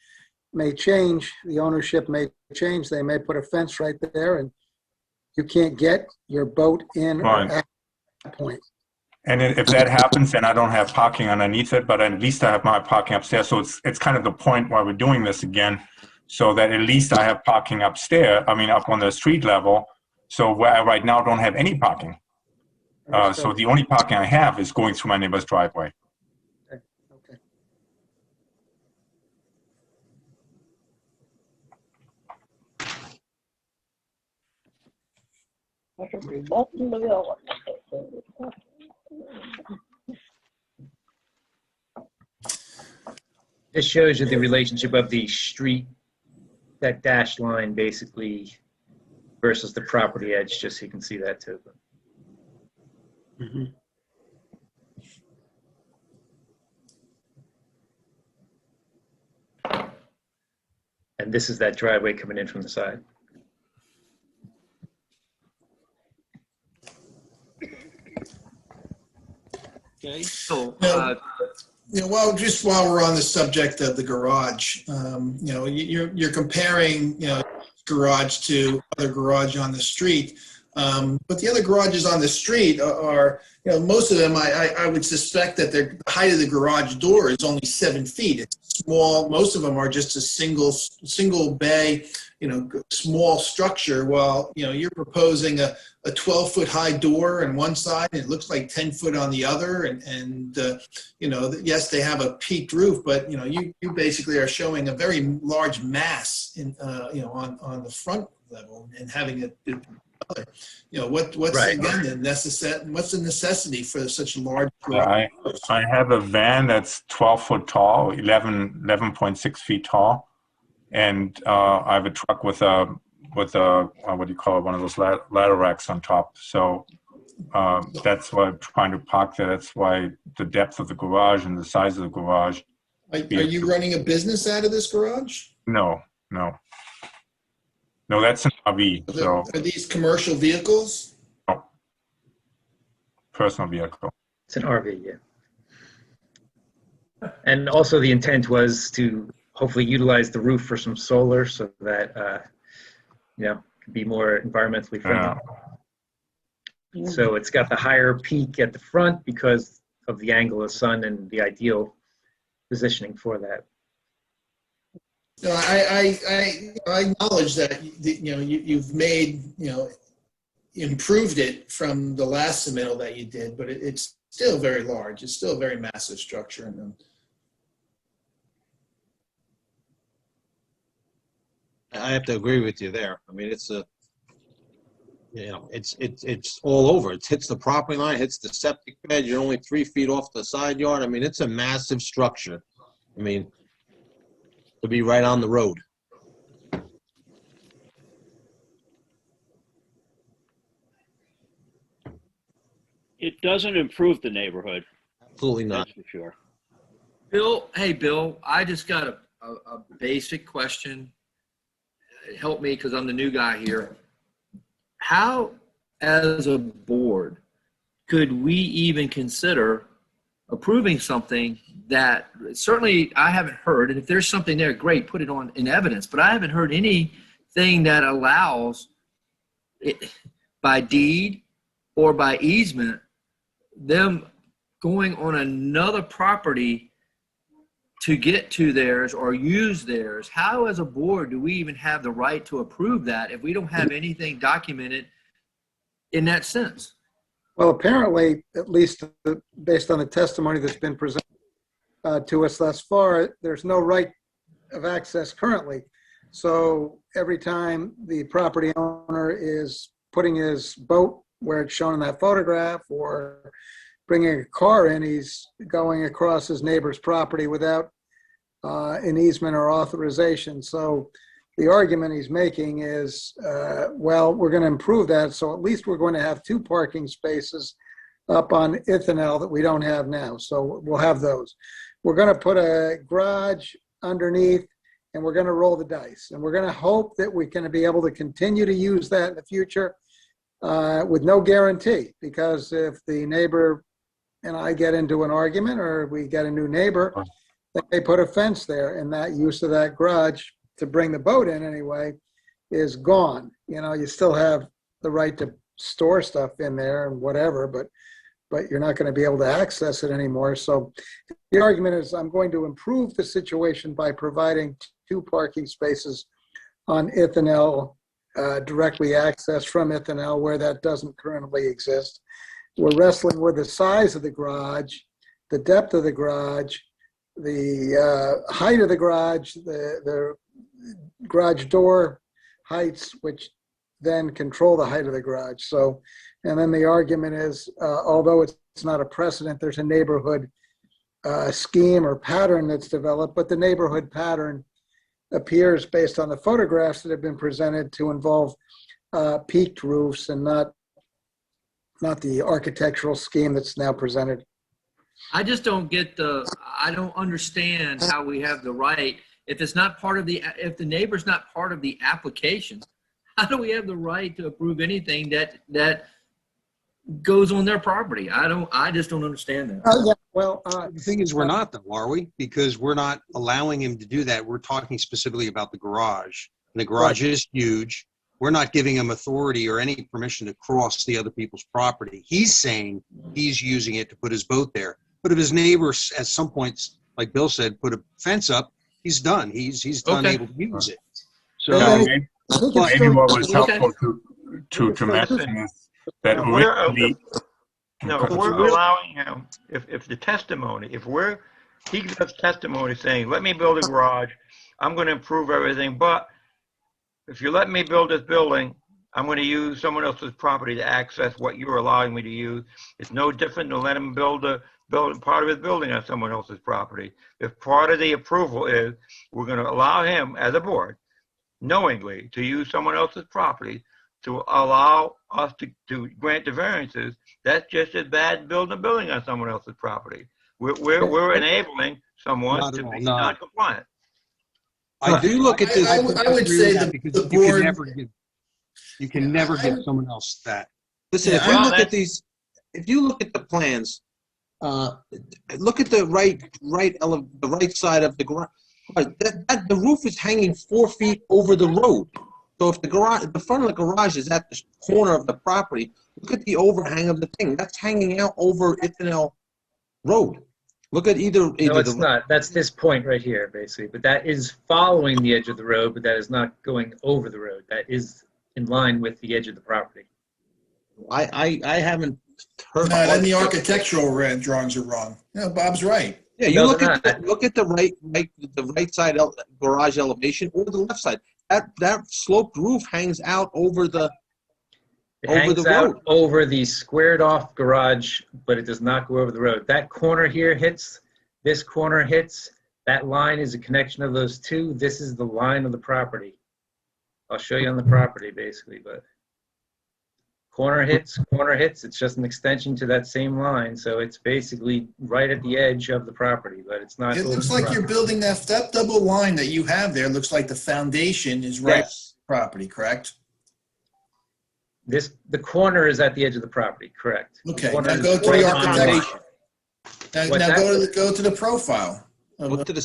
may change, the ownership may change, they may put a fence right there and you can't get your boat in Right. at that point. And if that happens, then I don't have parking underneath it, but at least I have my parking upstairs. So it's kind of the point why we're doing this again, so that at least I have parking upstairs, up on the street level, so where I right now don't have any parking. So the only parking I have is going through my neighbor's driveway. Okay. This shows you the relationship of the street, that dashed line basically, versus the property edge, just so you can see that too. Mhm. And this is that driveway coming in from the side. Okay. So, just while we're on the subject of the garage, you're comparing, garage to other garage on the street. But the other garages on the street are, most of them, I would suspect that the height of the garage door is only 7 feet. It's small. Most of them are just a single bay, small structure, while, you're proposing a 12-foot high door on one side, and it looks like 10 foot on the other. And yes, they have a peaked roof, but, you basically are showing a very large mass in, on the front level and having it. What's right. Again what's the necessity for such a large I have a van that's 12 foot tall, 11.6 feet tall, and I have a truck with a what do you call it, one of those ladder racks on top. So that's why I'm trying to park there. That's why the depth of the garage and the size of the garage. Are you running a business out of this garage? No, that's an RV. So Are these commercial vehicles? no, personal vehicle. It's an RV, yeah. And also the intent was to hopefully utilize the roof for some solar so that, can be more environmentally friendly. So it's got the higher peak at the front because of the angle of the sun and the ideal positioning for that. No, I acknowledge that, you've made, improved it from the last submittal that you did, but it's still very large. It's still a very massive structure. And I have to agree with you there. I mean, it's it's all over. It hits the property line, hits the septic bed. You're only 3 feet off the side yard. I mean, it's a massive structure. I mean, to be right on the road. It doesn't improve the neighborhood. Absolutely not. That's for sure. Bill, hey, Bill, I just got a basic question. Help me because I'm the new guy here. How, as a board, could we even consider approving something that certainly I haven't heard, and if there's something there, great, put it on in evidence, but I haven't heard anything that allows it by deed or by easement them going on another property to get to theirs or use theirs. How, as a board, do we even have the right to approve that if we don't have anything documented in that sense? Well, apparently, at least based on the testimony that's been presented to us thus far, there's no right of access currently. So every time the property owner is putting his boat where it's shown in that photograph or bringing a car in, he's going across his neighbor's property without an easement or authorization. So the argument he's making is, well, we're going to improve that, so at least we're going to have 2 parking spaces up on Ithanel that we don't have now. So we'll have those. We're going to put a garage underneath, and we're going to roll the dice. And we're going to hope that we can be able to continue to use that in the future with no guarantee, because if the neighbor and I get into an argument or we get a new neighbor, they put a fence there, and that use of that garage to bring the boat in anyway is gone. You still have the right to store stuff in there and whatever, but you're not going to be able to access it anymore. So the argument is I'm going to improve the situation by providing 2 parking spaces on Ithanel, directly accessed from Ithanel where that doesn't currently exist. We're wrestling with the size of the garage, the depth of the garage, the height of the garage, the garage door heights, which then control the height of the garage. So, and then the argument is, although it's not a precedent, there's a neighborhood scheme or pattern that's developed, but the neighborhood pattern appears based on the photographs that have been presented to involve peaked roofs and not the architectural scheme that's now presented. I just don't get I don't understand how we have the right, if it's not part of if the neighbor's not part of the application, how do we have the right to approve anything that goes on their property? I just don't understand that. Yeah, well, the thing is, we're not though, are we? Because we're not allowing him to do that. We're talking specifically about the garage. And the garage is huge. We're not giving him authority or any permission to cross the other people's property. He's saying he's using it to put his boat there. But if his neighbors at some points, like Bill said, put a fence up, he's done. He's done able to use it. So maybe what was helpful to mention is that if we're allowing him, if the testimony, he gives testimony saying, let me build a garage, I'm going to improve everything, but if you let me build this building, I'm going to use someone else's property to access what you're allowing me to use. It's no different than let him build part of his building on someone else's property. If part of the approval is we're going to allow him as a board knowingly to use someone else's property to allow us to grant the variances, that's just as bad as building a building on someone else's property. We're enabling someone to be non-compliant. I do look at this. I would say that the board, you can never give someone else that. Listen, if you look at the plans, look at the right side of the garage. The roof is hanging 4 feet over the road. So if the front of the garage is at the corner of the property, look at the overhang of the thing. That's hanging out over Ithanel Road. Look at either No, it's the, not. That's this point right here, basically. But that is following the edge of the road, but that is not going over the road. That is in line with the edge of the property. I haven't heard. No, then the architectural drawings are wrong. No, Bob's right. Yeah, you No, look they're at the right side garage elevation or the left side. That sloped roof hangs out over the It over hangs the out road. over the squared off garage, but it does not go over the road. That corner here hits, this corner hits, that line is a connection of those two. This is the line of the property. I'll show you on the property basically, but corner hits, it's just an extension to that same line. So it's basically right at the edge of the property, but it's not. It over looks the like property. you're building that double line that you have there. Looks like the foundation is right Yes. property, correct? The corner is at the edge of the property, correct. Okay, corner now is go to right the on architecture. line. Now What's go to the profile. Look to the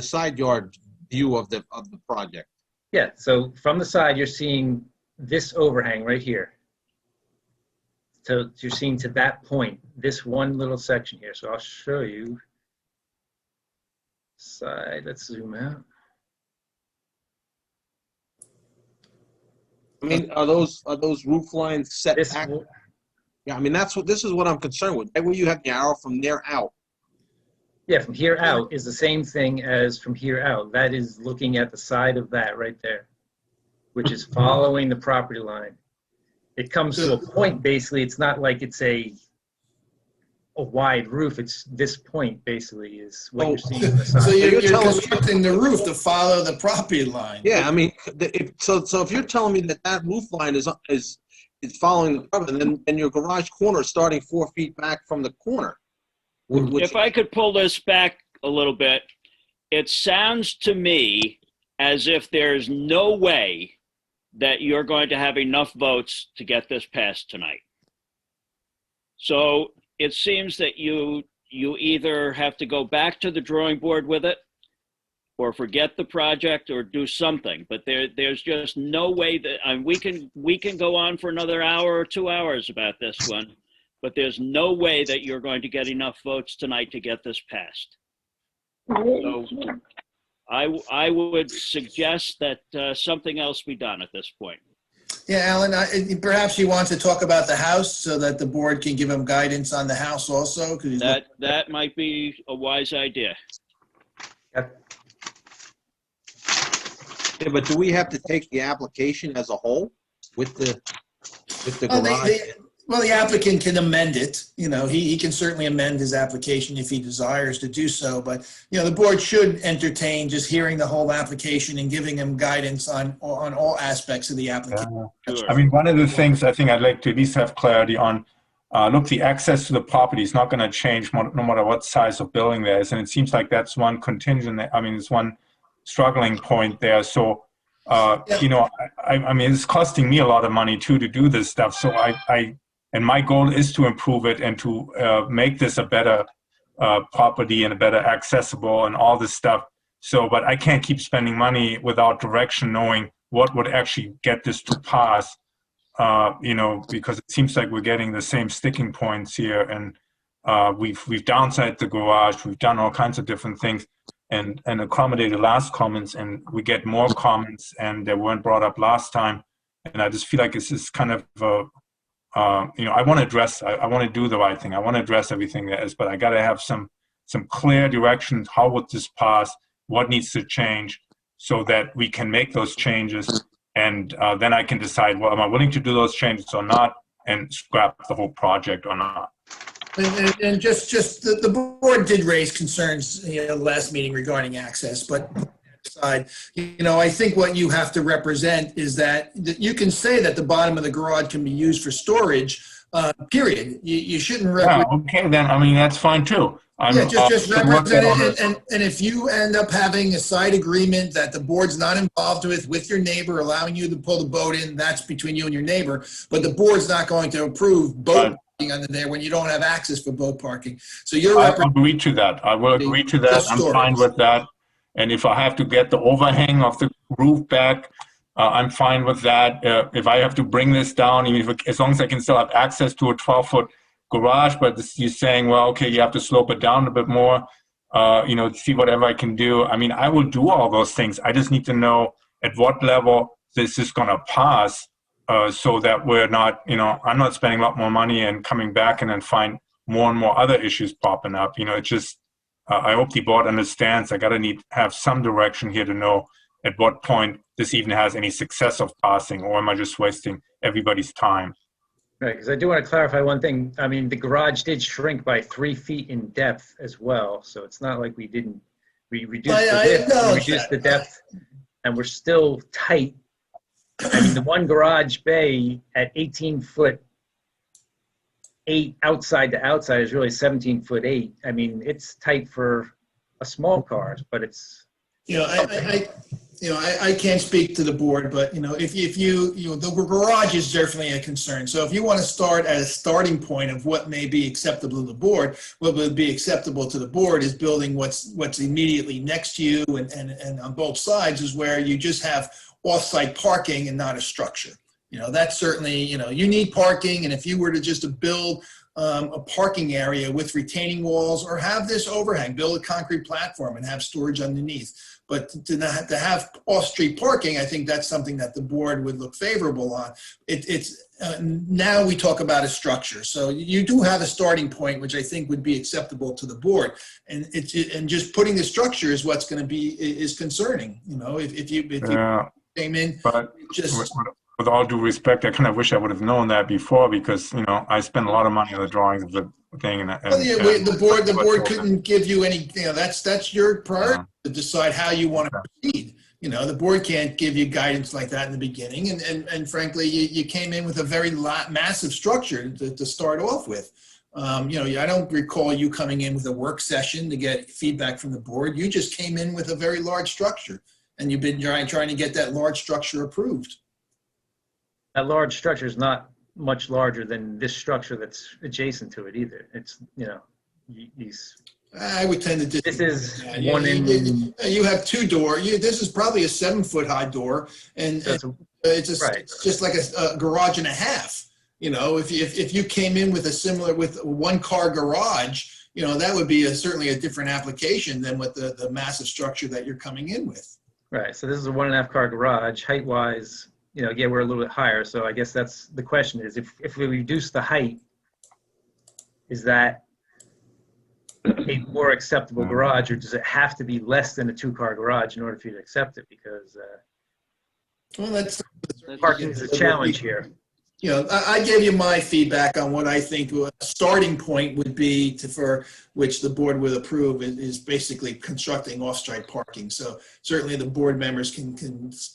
side yard view of the project. Yeah, so from the side, you're seeing this overhang right here. So you're seeing to that point, this one little section here. So I'll show you. Side, let's zoom out. I mean, are those roof lines set This back? will- Yeah, I mean this is what I'm concerned with. Right where you have the arrow from there out. Yeah, from here out is the same thing as from here out. That is looking at the side of that right there, which is following the property line. It comes to a point, basically. It's not like it's a wide roof. It's this point, basically, is what you're seeing on the side. So you're telling me- constructing the roof to follow the property line. Yeah, I mean, so if you're telling me that roof line is following the property, then your garage corner is starting 4 feet back from the corner. Which, If I could pull this back a little bit, it sounds to me as if there's no way that you're going to have enough votes to get this passed tonight. So it seems that you either have to go back to the drawing board with it or forget the project or do something. But there's just no way that, we can go on for another hour or 2 hours about this one, but there's no way that you're going to get enough votes tonight to get this passed. So I would suggest that something else be done at this point. Yeah, Alan, perhaps you want to talk about the house so that the board can give him guidance on the house also? 'Cause he's That might be a wise idea. yeah, but do we have to take the application as a whole with the Well, garage? the applicant can amend it. You know, he can certainly amend his application if he desires to do so. But, you know, the board should entertain just hearing the whole application and giving him guidance on all aspects of the application. Sure. I mean, one of the things I think I'd like to at least have clarity on, look, the access to the property is not going to change no matter what size of building there is. And it seems like that's one contingent, it's one struggling point there. So, you know, I mean, it's costing me a lot of money too to do this stuff. So and my goal is to improve it and to make this a better property and a better accessible and all this stuff. So, but I can't keep spending money without direction, knowing what would actually get this to pass, you know, because it seems like we're getting the same sticking points here. And we've downsized the garage, we've done all kinds of different things and accommodated last comments, and we get more comments and they weren't brought up last time. And I just feel like this is kind of you know, I want to do the right thing. I want to address everything there is, but I got to have some clear directions. How would this pass? What needs to change so that we can make those changes? And then I can decide, well, am I willing to do those changes or not, and scrap the whole project or not? And just the board did raise concerns, you know, last meeting regarding access, but side, you know, I think what you have to represent is that you can say that the bottom of the garage can be used for storage, period. You shouldn't Yeah, okay, then, I mean, that's fine too. Yeah, just represent it, and if you end up having a side agreement that the board's not involved with your neighbor, allowing you to pull the boat in, that's between you and your neighbor, but the board's not going to approve boat parking under there when you don't have access for boat parking. So you're I agree to that. I will agree to that. I'm fine with that. And if I have to get the overhang of the roof back I'm fine with that. If I have to bring this down, even if, as long as I can still have access to a 12-foot garage, but you're saying, well, okay, you have to slope it down a bit more, see whatever I can do. I mean, I will do all those things. I just need to know at what level this is going to pass, so that we're not, I'm not spending a lot more money and coming back and then find more and more other issues popping up. It's just, I hope the board understands I got to have some direction here to know at what point this even has any success of passing, or am I just wasting everybody's time? Right, because I do want to clarify one thing. I mean, the garage did shrink by 3 feet in depth as well, so it's not like we reduced the width, we reduced the depth, and we're still tight. I mean, the one garage bay at 18'8" outside to outside is really 17'8". I mean, it's tight for a small car, but it's. I can't speak to the board, but if the garage is definitely a concern. So if you want to start at a starting point of what may be acceptable to the board, what would be acceptable to the board is building what's immediately next to you, and on both sides is where you just have off-site parking and not a structure. That's certainly, you need parking, and if you were to just build a parking area with retaining walls, or have this overhang, build a concrete platform and have storage underneath. But to have off-street parking, I think that's something that the board would look favorable on. Now we talk about a structure. So you do have a starting point, which I think would be acceptable to the board. And just putting the structure is what's going to be is concerning. If you came in, but with all due respect, I kind of wish I would have known that before, because I spent a lot of money on the drawings of the thing. The board couldn't give you any. That's your priority to decide how you want to proceed. The board can't give you guidance like that in the beginning. And frankly, you came in with a very massive structure to start off with. I don't recall you coming in with a work session to get feedback from the board. You just came in with a very large structure, and you've been trying to get that large structure approved. That large structure is not much larger than this structure that's adjacent to it either. It's, I would tend to disagree. This is one in. You have two doors. This is probably a 7-foot high door, and it's just like a garage and a half. If you came in with with a 1-car garage, that would be certainly a different application than with the massive structure that you're coming in with. Right. So this is a 1.5-car garage. Height-wise, again, we're a little bit higher. So I guess that's the question: is if we reduce the height, is that a more acceptable garage, or does it have to be less than a 2-car garage in order for you to accept it? Because that's parking is a challenge here. I gave you my feedback on what I think a starting point would be for which the board would approve is basically constructing off-street parking. So certainly the board members can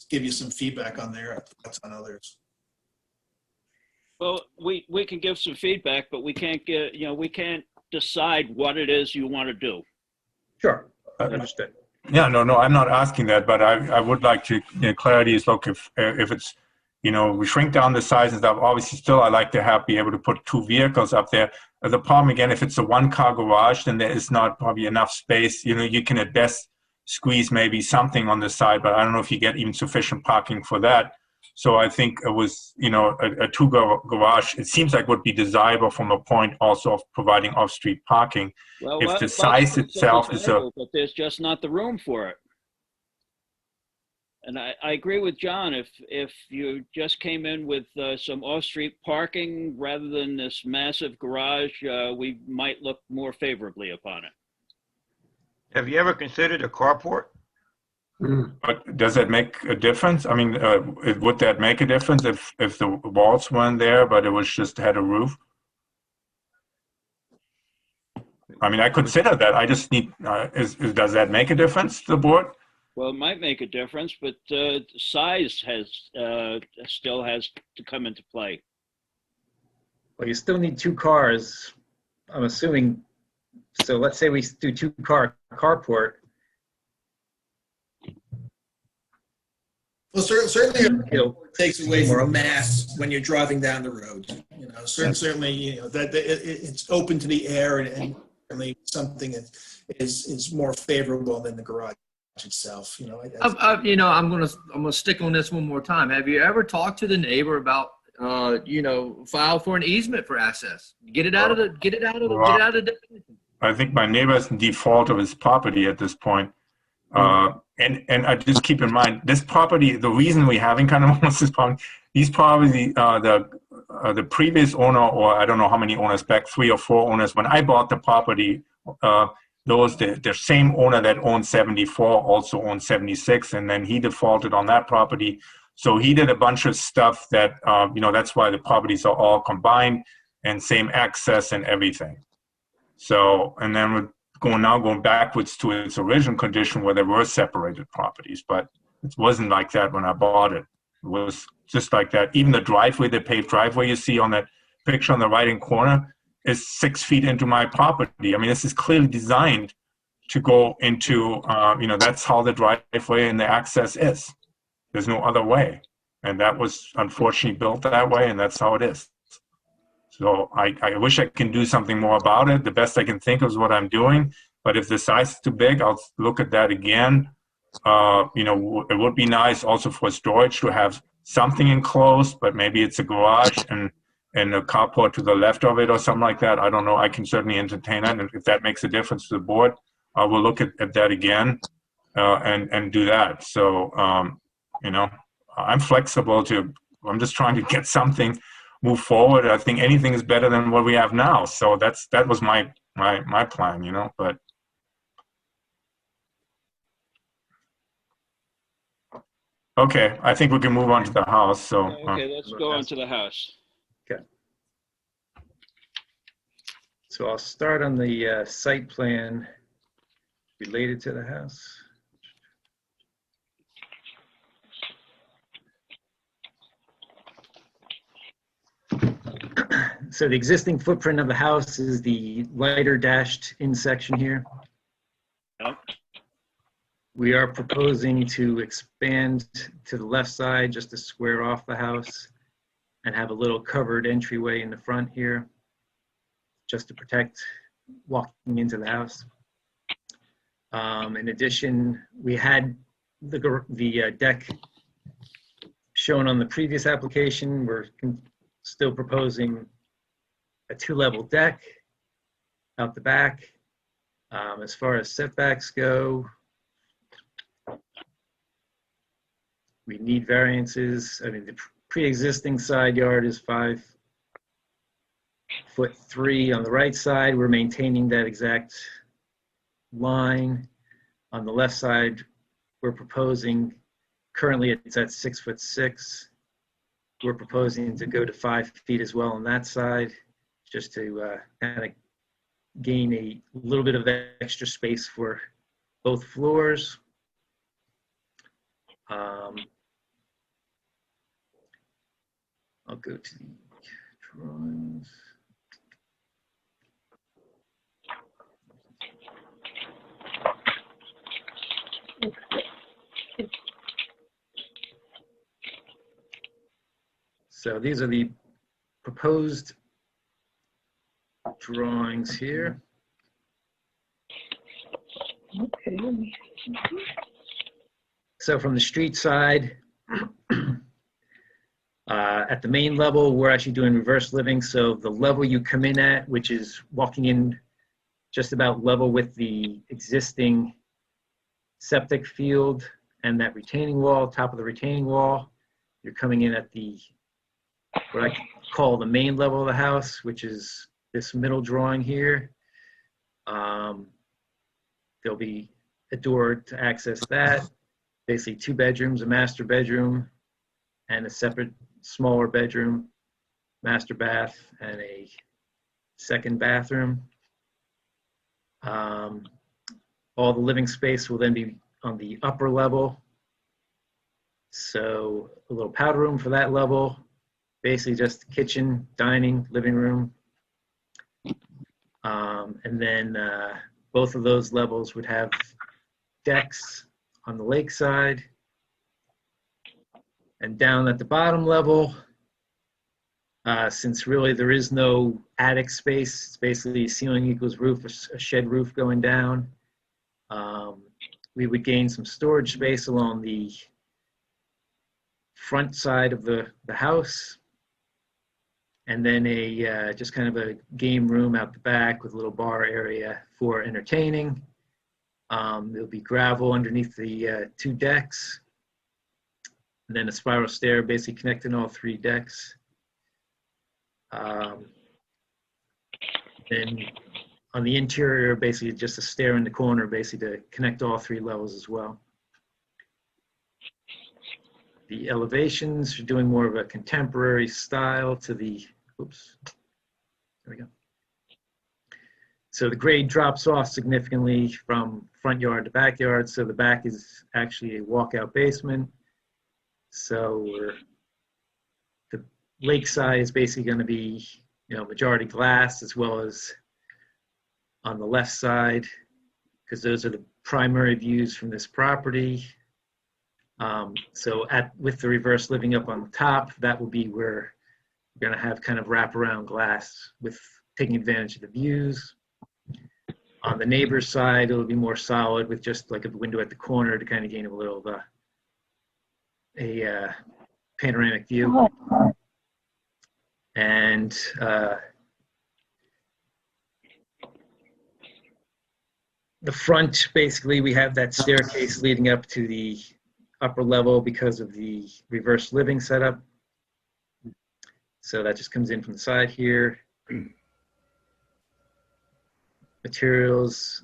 give you some feedback on their thoughts on others. Well, we can give some feedback, but we can't we can't decide what it is you want to do. Sure, understood. Yeah, no, I'm not asking that, but I would like to, clarity is, look, if it's, we shrink down the size and stuff, obviously still I like to be able to put 2 vehicles up there. The problem, again, if it's a 1-car garage, then there is not probably enough space. You can at best squeeze maybe something on the side, but I don't know if you get even sufficient parking for that. So I think it was, a 2-car garage, it seems like would be desirable from a point also of providing off-street parking. Well, if the size itself is but there's just not the room for it. And I agree with John. If you just came in with some off-street parking rather than this massive garage, we might look more favorably upon it. Have you ever considered a carport? But does that make a difference? I mean, would that make a difference if the walls weren't there, but it was just had a roof? I mean, I consider that. I just need, does that make a difference to the board? Well, it might make a difference, but size still has to come into play. Well, you still need 2 cars, I'm assuming. So let's say we do 2-car carport. Well, certainly it takes away from mass when you're driving down the road. Certainly, that it's open to the air, and certainly something that is more favorable than the garage. itself, you know. I'm gonna stick on this one more time. Have you ever talked to the neighbor about, file for an easement for access? Get it out of the definition. I think my neighbor's in default of his property at this point. And I just keep in mind, this property, the reason we having kind of almost this problem, he's probably the previous owner, or I don't know how many owners back, 3 or 4 owners. When I bought the property, the same owner that owned 74 also owned 76, and then he defaulted on that property. So he did a bunch of stuff that, that's why the properties are all combined and same access and everything. So, and then we're going backwards to its original condition where there were separated properties, but it wasn't like that when I bought it. It was just like that. Even the driveway, the paved driveway you see on that picture on the right-hand corner is 6 feet into my property. I mean, this is clearly designed to go into, that's how the driveway and the access is. There's no other way. And that was unfortunately built that way, and that's how it is. So I wish I can do something more about it. The best I can think of is what I'm doing. But if the size is too big, I'll look at that again. It would be nice also for storage to have something enclosed, but maybe it's a garage and a carport to the left of it or something like that. I don't know. I can certainly entertain that. And if that makes a difference to the board, I will look at that again and do that. So, I'm flexible I'm just trying to get something move forward. I think anything is better than what we have now. So that was my plan, but. Okay, I think we can move on to the house. So. Okay, let's go on to the house. Okay. So I'll start on the site plan related to the house. So the existing footprint of the house is the lighter dashed in section here. Yep. We are proposing to expand to the left side just to square off the house and have a little covered entryway in the front here just to protect walking into the house. In addition, we had the deck shown on the previous application. We're still proposing a 2-level deck out the back. As far as setbacks go, we need variances. I mean, the pre-existing side yard is 5'3" on the right side. We're maintaining that exact line. On the left side, we're proposing, currently it's at 6'6". We're proposing to go to 5 feet as well on that side, just to kind of gain a little bit of extra space for both floors. I'll go to the drawings. So these are the proposed drawings here. Okay. So from the street side, at the main level, we're actually doing reverse living. So the level you come in at, which is walking in just about level with the existing septic field and that retaining wall, top of the retaining wall, you're coming in at what I call the main level of the house, which is this middle drawing here. There'll be a door to access that. Basically 2 bedrooms, a master bedroom, and a separate smaller bedroom, master bath, and a second bathroom. All the living space will then be on the upper level. So a little powder room for that level, basically just kitchen, dining, living room. And then both of those levels would have decks on the lake side. And down at the bottom level, since really there is no attic space, it's basically ceiling equals roof, a shed roof going down. we would gain some storage space along the front side of the house. And then just kind of a game room out the back with a little bar area for entertaining. There'll be gravel underneath the 2 decks. And then a spiral stair basically connecting all 3 decks. Then on the interior, basically just a stair in the corner, basically to connect all 3 levels as well. The elevations are doing more of a contemporary style to the, oops, there we go. So the grade drops off significantly from front yard to backyard. So the back is actually a walkout basement. So the lakeside is basically going to be, majority glass, as well as on the left side, because those are the primary views from this property. So with the reverse living up on the top, that will be where we're going to have kind of wraparound glass with taking advantage of the views. On the neighbor's side, it'll be more solid with just like a window at the corner to kind of gain a little of a panoramic view. And the front, basically, we have that staircase leading up to the upper level because of the reverse living setup. So that just comes in from the side here. Materials,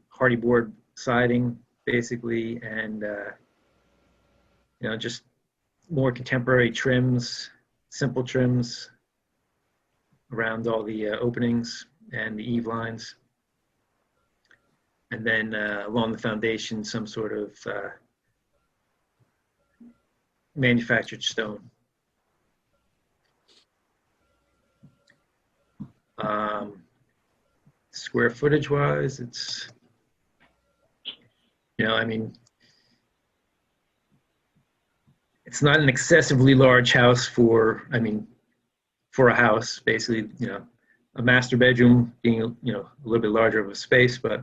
hardy board siding, basically, and just more contemporary trims, simple trims around all the openings and the eave lines. And then along the foundation, some sort of manufactured stone. Square footage wise, it's, it's not an excessively large house for a house, basically, a master bedroom being, a little bit larger of a space, but,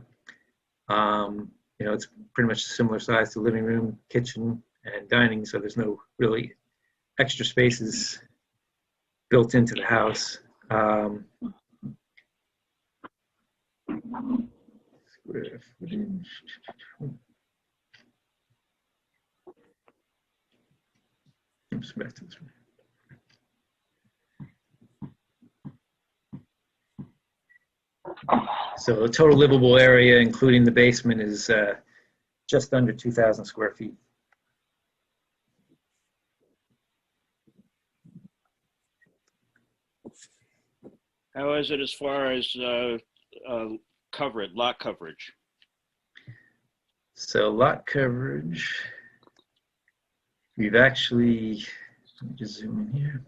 it's pretty much a similar size to living room, kitchen, and dining, so there's no really extra spaces built into the house. Square footage. Oops, back to this one. So the total livable area, including the basement, is just under 2,000 square feet. How is it as far as lot coverage? So lot coverage, we've actually, let me just zoom in here.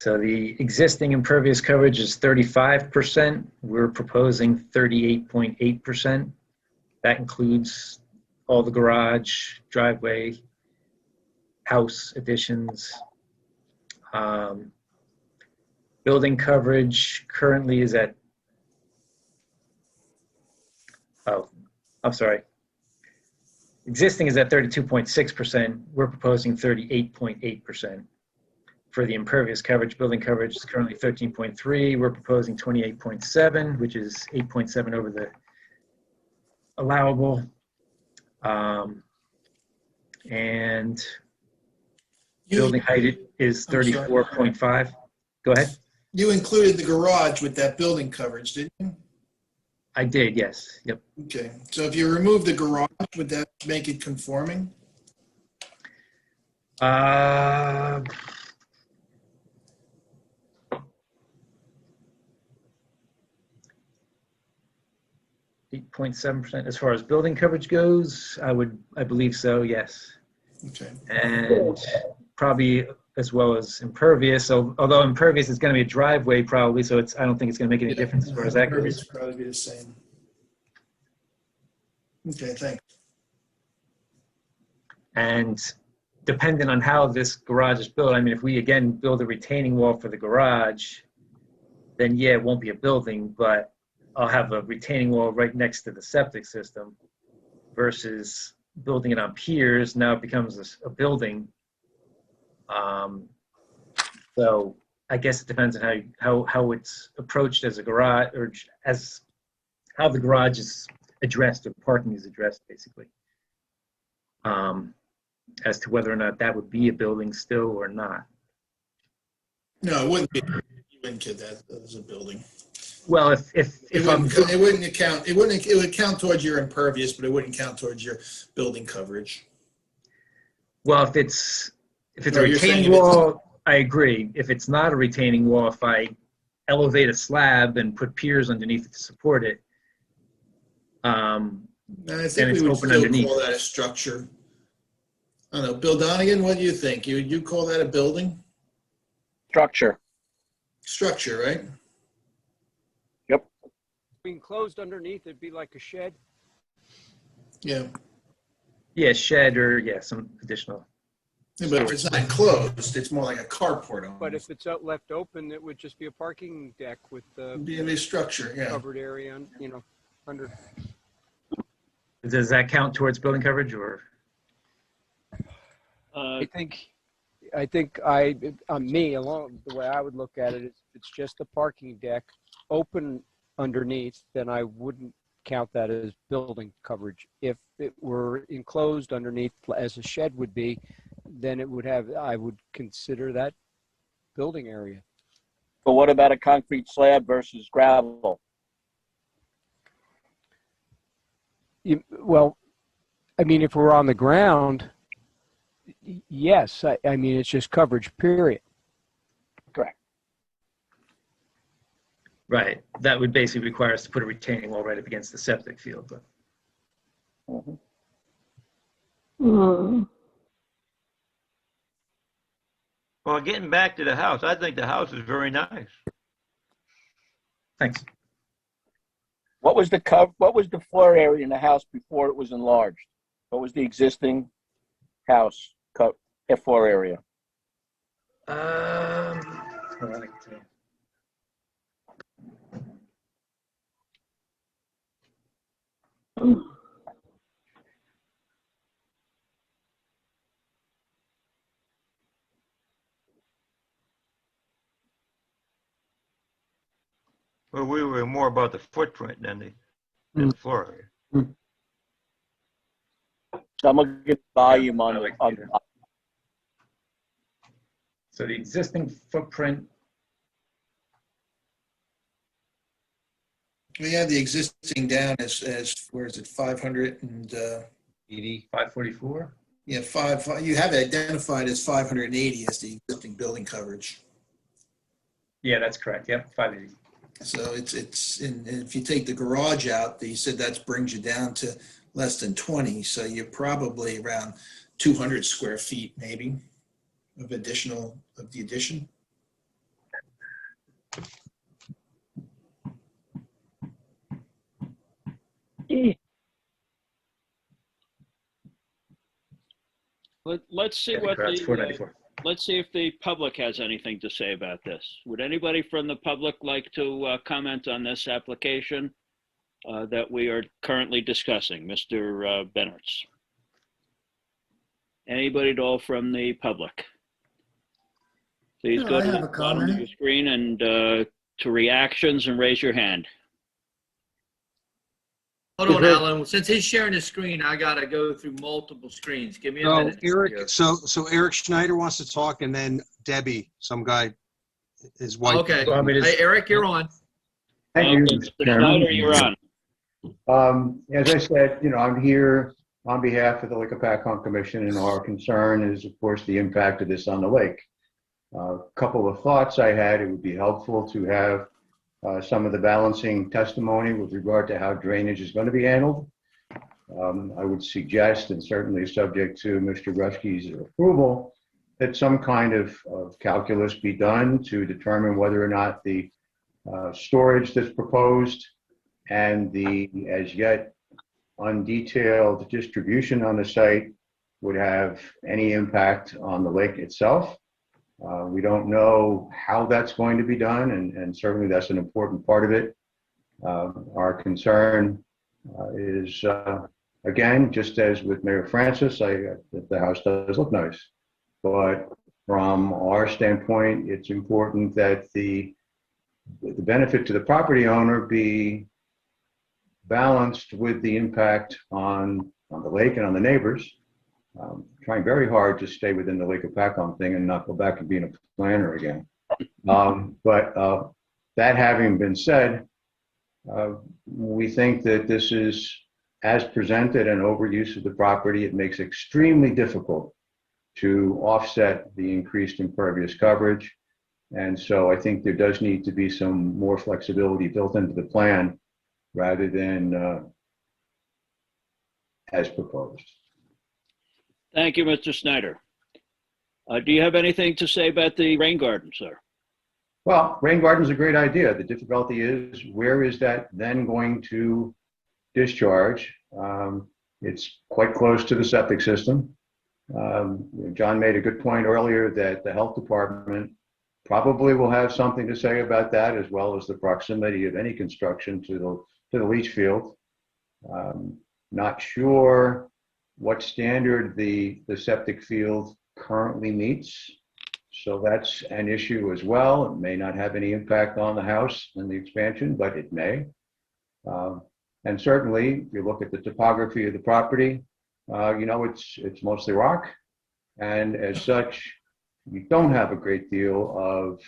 So the existing impervious coverage is 35%. We're proposing 38.8%. That includes all the garage, driveway, house additions. Building coverage currently is at, existing is at 32.6%. We're proposing 38.8%. For the impervious coverage, building coverage is currently 13.3. We're proposing 28.7, which is 8.7 over the allowable. And building height is 34.5. Go ahead. You included the garage with that building coverage, didn't you? I did, yes. Yep. Okay. So if you remove the garage, would that make it conforming? 8.7% as far as building coverage goes, I believe so, yes. Okay. And probably as well as impervious. So although impervious is going to be a driveway probably, so I don't think it's going to make any difference as far as that Impervious goes. would probably be the same. Okay, thanks. And depending on how this garage is built, I mean, if we again build a retaining wall for the garage, then yeah, it won't be a building, but I'll have a retaining wall right next to the septic system versus building it on piers. Now it becomes a building. So I guess it depends on how it's approached as a garage, or as how the garage is addressed, or parking is addressed, basically. As to whether or not that would be a building still or not. No, it wouldn't be. You wouldn't get that as a building. Well, if It would count towards your impervious, but it wouldn't count towards your building coverage. Well, if it's a No, you're saying retaining wall, I agree. If it's not a retaining wall, if I elevate a slab and put piers underneath it to support it, I then think it's we would open still underneath. call that a structure. I don't know. Bill Donegan, what do you think? You call that a building? Structure. Structure, right? Yep. Enclosed underneath, it'd be like a shed. Yeah. Yeah, shed or some additional. Yeah, but if it's not enclosed, it's more like a carport. Almost. But if it's left open, it would just be a parking deck with the be a structure, yeah. covered area, under. Does that count towards building coverage, or? I think me, along the way I would look at it, is if it's just a parking deck open underneath, then I wouldn't count that as building coverage. If it were enclosed underneath as a shed would be, then I would consider that building area. But what about a concrete slab versus gravel? Well, I mean, if we're on the ground, yes. I mean, it's just coverage, period. Correct. Right. That would basically require us to put a retaining wall right up against the septic field. But. Well, getting back to the house, I think the house is very nice. Thanks. What was the floor area in the house before it was enlarged? What was the existing house floor area? Hold on, I can tell you. Well, we were more about the footprint than the floor area. So I'm going to get volume on the. So the existing footprint. We have the existing down as where is it, 500 and 80, 544? Yeah, you have it identified as 580 as the existing building coverage. Yeah, that's correct. Yep, 580. So and if you take the garage out, you said that brings you down to less than 20. So you're probably around 200 square feet maybe of the addition. Let's see what let's see if the public has anything to say about this. Would anybody from the public like to comment on this application that we are currently discussing? Mr. Bennertz. Anybody at all from the public? Please No, go I to have the a bottom of comment. your screen and to reactions and raise your hand. Hold on, Alan. Since he's sharing his screen, I gotta go through multiple screens. Give me a minute. Eric, so Eric Schneider wants to talk, and then Debbie, some guy, his wife. Okay. Hey, Eric, you're on. Thank you, Okay, Mr. Mr. Chairman. Schneider, you're on. As I said, I'm here on behalf of the Lake Hopatcong Commission, and our concern is, of course, the impact of this on the lake. A couple of thoughts I had: it would be helpful to have some of the balancing testimony with regard to how drainage is going to be handled. I would suggest, and certainly subject to Mr. Rushke's approval, that some kind of calculus be done to determine whether or not the storage that's proposed and the as yet undetailed distribution on the site would have any impact on the lake itself. We don't know how that's going to be done, and certainly that's an important part of it. Our concern is, again, just as with Mayor Francis, that the house does look nice. But from our standpoint, it's important that the benefit to the property owner be balanced with the impact on the lake and on the neighbors. Trying very hard to stay within the Lake Hopatcong thing and not go back and being a planner again. But that having been said, we think that this is, as presented, an overuse of the property. It makes it extremely difficult to offset the increased impervious coverage. And so I think there does need to be some more flexibility built into the plan rather than as proposed. Thank you, Mr. Snyder. Do you have anything to say about the rain garden, sir? Well, rain garden is a great idea. The difficulty is, where is that then going to discharge? It's quite close to the septic system. John made a good point earlier that the health department probably will have something to say about that, as well as the proximity of any construction to the leach field. Not sure what standard the septic field currently meets. So that's an issue as well. It may not have any impact on the house and the expansion, but it may. And certainly, if you look at the topography of the property, it's mostly rock. And as such, you don't have a great deal of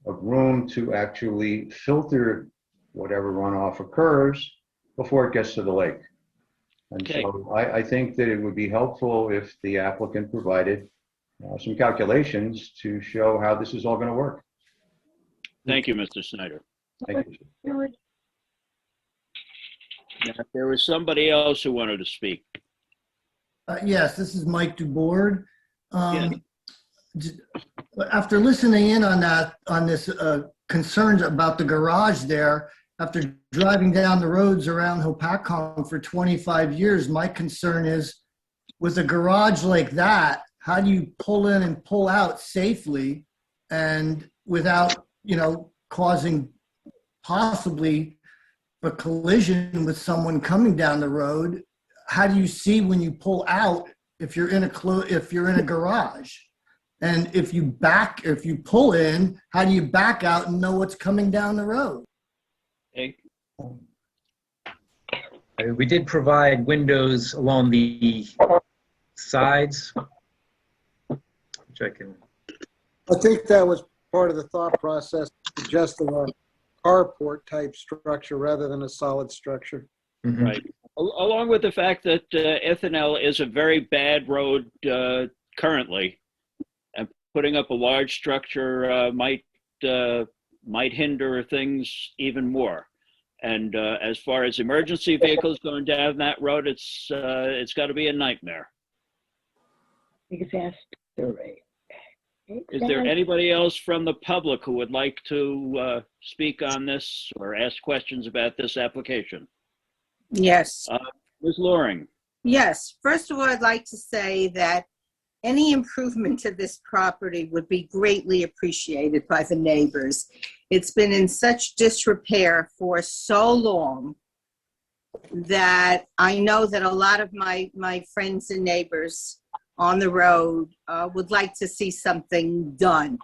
room to actually filter whatever runoff occurs before it gets to the lake. And so I think that it would be helpful if the applicant provided some calculations to show how this is all going to work. Thank you, Mr. Snyder. Thank you. Now, if there was somebody else who wanted to speak. Yes, this is Mike DuBoard. After listening in on this concerns about the garage there, after driving down the roads around Hopatcong for 25 years, my concern is, with a garage like that, how do you pull in and pull out safely and without, causing possibly a collision with someone coming down the road? How do you see when you pull out if you're in a garage? And if you pull in, how do you back out and know what's coming down the road? Okay. We did provide windows along the sides, which I can. I think that was part of the thought process, suggesting a carport type structure rather than a solid structure. Mm-hmm. Right. Along with the fact that Ethanol is a very bad road currently, and putting up a large structure might hinder things even more. And as far as emergency vehicles going down that road, it's got to be a nightmare. Exactly. Is there anybody else from the public who would like to speak on this or ask questions about this application? Yes. Ms. Loring. Yes. First of all, I'd like to say that any improvement to this property would be greatly appreciated by the neighbors. It's been in such disrepair for so long that I know that a lot of my friends and neighbors on the road would like to see something done.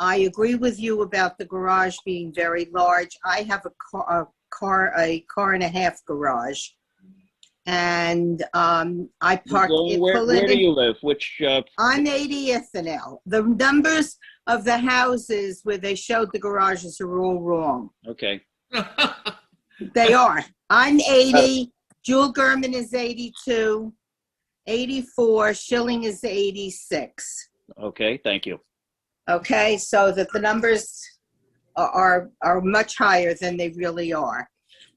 I agree with you about the garage being very large. I have a car and a half garage, and I park. Where do you live? Which? I'm 80th and L. The numbers of the houses where they showed the garages are all wrong. Okay. They are. I'm 80. Jewel Gurman is 82. 84. Schilling is 86. Okay. Thank you. Okay, so that the numbers are much higher than they really are.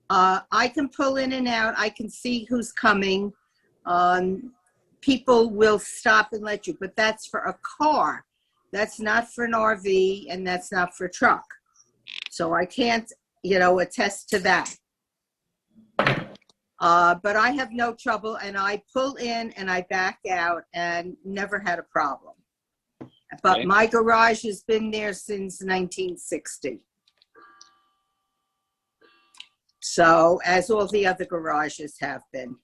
I can pull in and out. I can see who's coming. people will stop and let you, but that's for a car. That's not for an RV, and that's not for a truck. So I can't, attest to that. But I have no trouble, and I pull in and I back out and never had a problem. But Okay. my garage has been there since 1960. So, as all the other garages have been.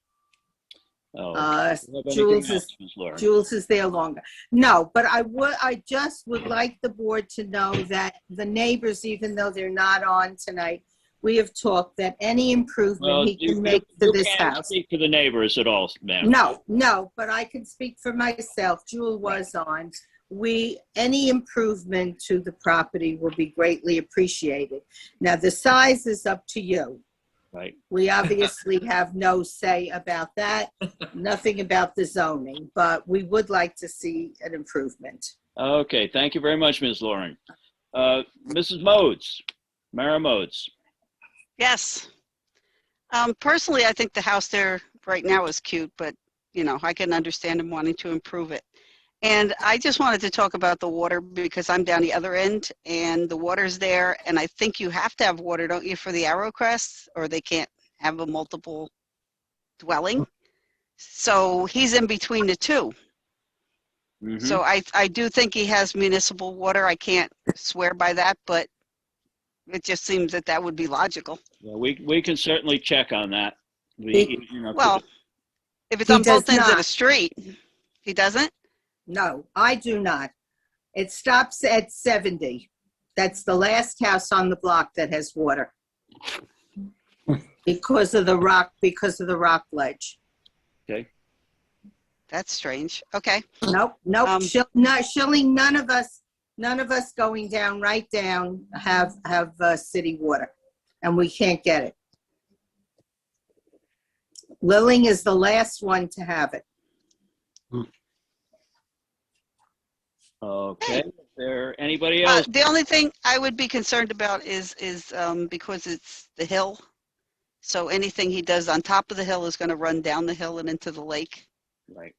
Oh, do you have anything Jules else, is Ms. Lauren? Jules is there longer. No, but I just would like the board to know that the neighbors, even though they're not on tonight, we have talked that any improvement Well, he you can make to you this can't house. speak for the neighbors at all, ma'am. No, but I can speak for myself. Jewel was on. Any improvement to the property will be greatly appreciated. Now, the size is up to you. Right. We obviously have no say about that, nothing about the zoning, but we would like to see an improvement. Okay, thank you very much, Ms. Lauren. Mrs. Modes, Mara Modes. Yes. Personally, I think the house there right now is cute, but I can understand him wanting to improve it. And I just wanted to talk about the water because I'm down the other end and the water's there. And I think you have to have water, don't you, for the arrow crests, or they can't have a multiple dwelling. So he's in between the two. Mm-hmm. So I do think he has municipal water. I can't swear by that, but it just seems that would be logical. Yeah, we can certainly check on that. Well, if it's He on both does ends of the not. street, he doesn't? No, I do not. It stops at 70. That's the last house on the block that has water. Because of the rock ledge. Okay. That's strange. Okay. Nope. Shilling, none of us going down, right down, have city water, and we can't get it. Lilling is the last one to have it. Okay. Is there anybody else? The only thing I would be concerned about is because it's the hill. So anything he does on top of the hill is going to run down the hill and into the lake. Right.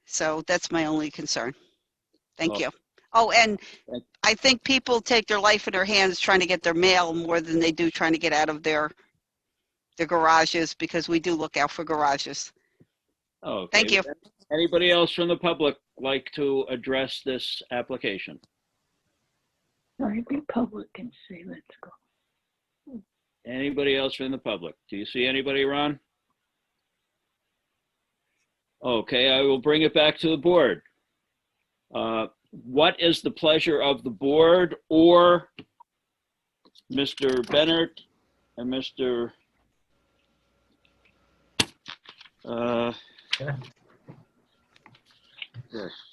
So that's my only concern. Thank Well, you. Oh, and I think people take their life in their hands trying to get their mail more than they do trying to get out of their garages, because we do look out for garages. Okay. Thank you. Anybody else from the public like to address this application? Sorry, be public and say, let's go. Anybody else from the public? Do you see anybody, Ron? Okay, I will bring it back to the board. What is the pleasure of the board or Mr. Bennett and Mr.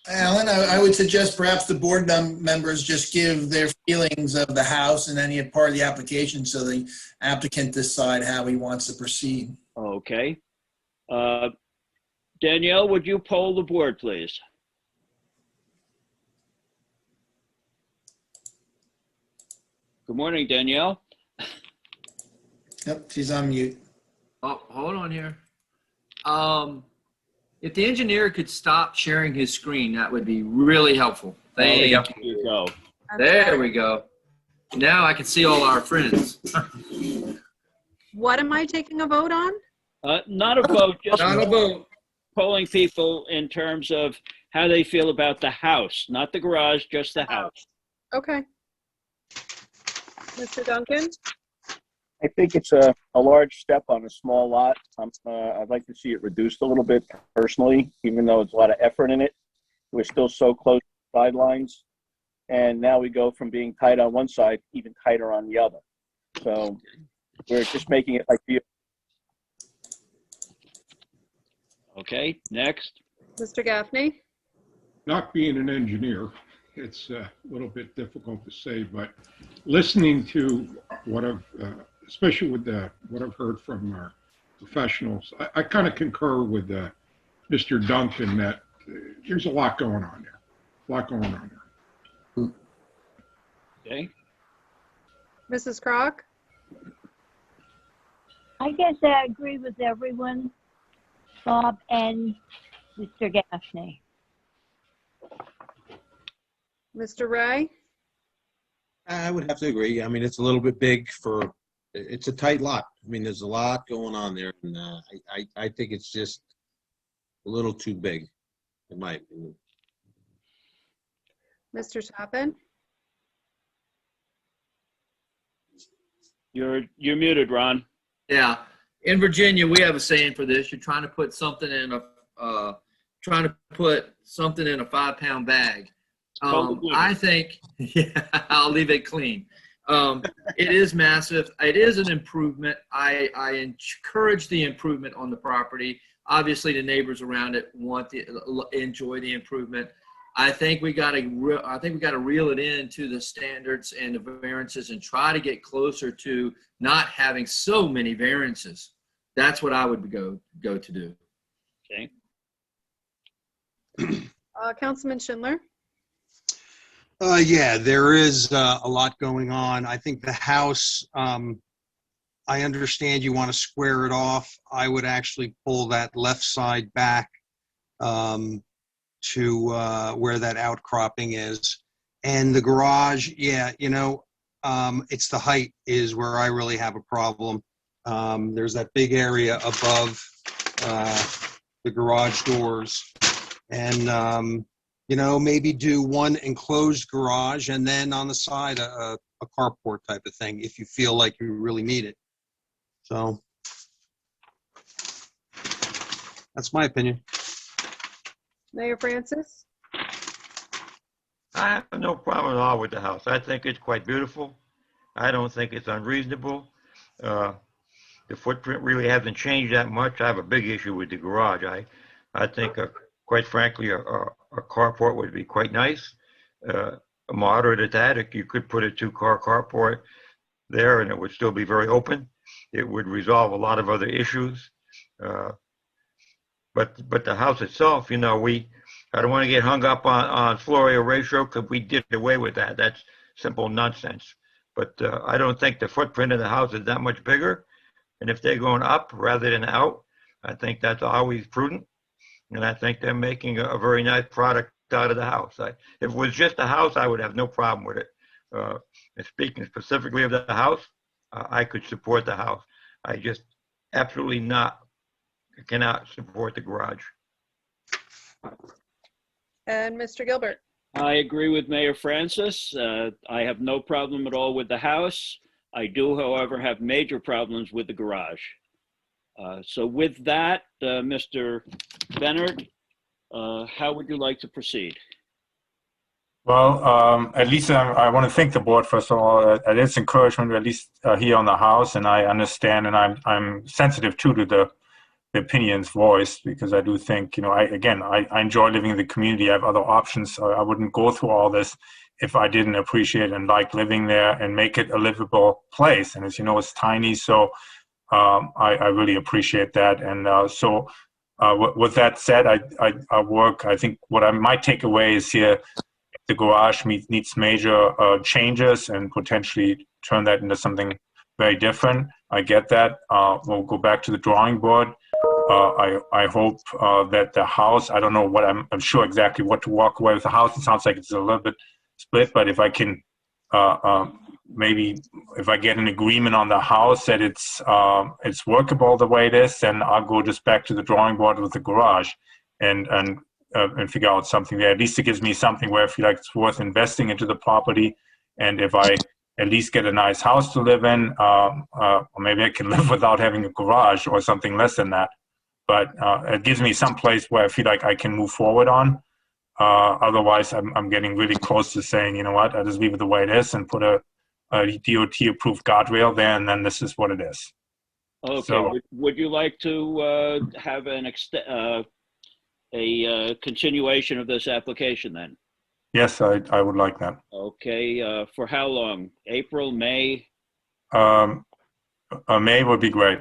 Alan, I would suggest perhaps the board members just give their feelings of the house and any part of the application so the applicant decide how he wants to proceed. Okay. Danielle, would you poll the board, please? Good morning, Danielle. Yep, she's on mute. Oh, hold on here. If the engineer could stop sharing his screen, that would be really helpful. Thank you. Go. There we go. Now I can see all our friends. What am I taking a vote on? Not a vote, just Not a vote. polling people in terms of how they feel about the house, not the garage, just the house. Okay. Mr. Duncan? I think it's a large step on a small lot. I'd like to see it reduced a little bit personally, even though it's a lot of effort in it. We're still so close to the sidelines. And now we go from being tight on one side, even tighter on the other. So we're just making it like the. Okay, next. Mr. Gaffney? Not being an engineer, it's a little bit difficult to say, but listening to what I've, especially with what I've heard from our professionals, I kind of concur with Mr. Duncan that there's a lot going on there. Okay. Mrs. Crock? I guess I agree with everyone, Bob, and Mr. Gaffney. Mr. Ray? I would have to agree. I mean, it's a little bit big for, it's a tight lot. I mean, there's a lot going on there, and I think it's just a little too big, in my opinion. Mr. Toppin? You're muted, Ron. Yeah. In Virginia, we have a saying for this. You're trying to put something in a 5-pound bag. I think, yeah, I'll leave it clean. It is massive. It is an improvement. I encourage the improvement on the property. Obviously, the neighbors around it enjoy the improvement. I think we got to reel it into the standards and the variances and try to get closer to not having so many variances. That's what I would go to do. Okay. Councilman Schindler? Yeah, there is a lot going on. I think the house, I understand you want to square it off. I would actually pull that left side back to where that outcropping is. And the garage, yeah, it's the height is where I really have a problem. There's that big area above the garage doors. And, maybe do one enclosed garage and then on the side a carport type of thing if you feel like you really need it. So that's my opinion. Mayor Francis? I have no problem at all with the house. I think it's quite beautiful. I don't think it's unreasonable. The footprint really hasn't changed that much. I have a big issue with the garage. I think, quite frankly, a carport would be quite nice. A moderate at that. You could put a 2-car carport there and it would still be very open. It would resolve a lot of other issues. But the house itself, I don't want to get hung up on floor area ratio because we did away with that. That's simple nonsense. But I don't think the footprint of the house is that much bigger. And if they're going up rather than out, I think that's always prudent. And I think they're making a very nice product out of the house. If it was just a house, I would have no problem with it. And speaking specifically of the house, I could support the house. I just absolutely cannot support the garage. And Mr. Gilbert? I agree with Mayor Francis. I have no problem at all with the house. I do, however, have major problems with the garage. So with that, Mr. Bennard, how would you like to proceed? Well, at least I want to thank the board, first of all, at its encouragement, at least here on the house, and I understand and I'm sensitive to the opinions voiced, because I do think, I enjoy living in the community. I have other options. So I wouldn't go through all this if I didn't appreciate and like living there and make it a livable place. And as you know, it's tiny, so I really appreciate that. And with that said, I think what my takeaway is here, the garage needs major changes and potentially turn that into something very different. I get that. We'll go back to the drawing board. I hope that the house, I don't know what, I'm sure exactly what to walk away with the house. It sounds like it's a little bit split, but if I can, maybe if I get an agreement on the house that it's workable the way it is, then I'll go just back to the drawing board with the garage and figure out something there. At least it gives me something where I feel like it's worth investing into the property. And if I at least get a nice house to live in, or maybe I can live without having a garage or something less than that. But it gives me some place where I feel like I can move forward on. Otherwise, I'm getting really close to saying, you know what, I'll just leave it the way it is and put a DOT-approved guardrail there, and then this is what it is. Okay. So, would you like to have a continuation of this application then? yes, I would like that. Okay. For how long? April, May? May would be great.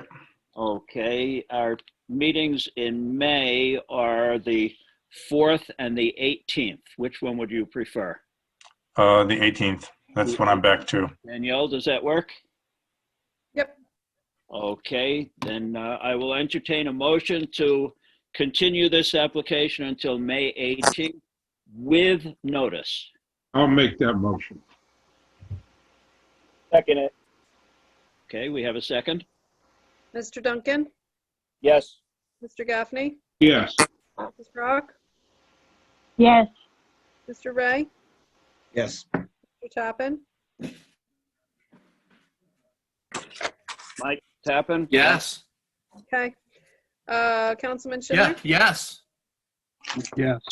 Okay. Our meetings in May are the 4th and the 18th. Which one would you prefer? The 18th. That's when I'm back to. Danielle, does that work? Yep. Okay, then I will entertain a motion to continue this application until May 18th with notice. I'll make that motion. Second it. Okay, we have a second? Mr. Duncan? Yes. Mr. Gaffney? Yes. Mrs. Rock? Yes. Mr. Ray? Yes. Mr. Tappan? Mike Tappan? Yes. Okay. Councilman Yeah, Schindler? yes. Yes.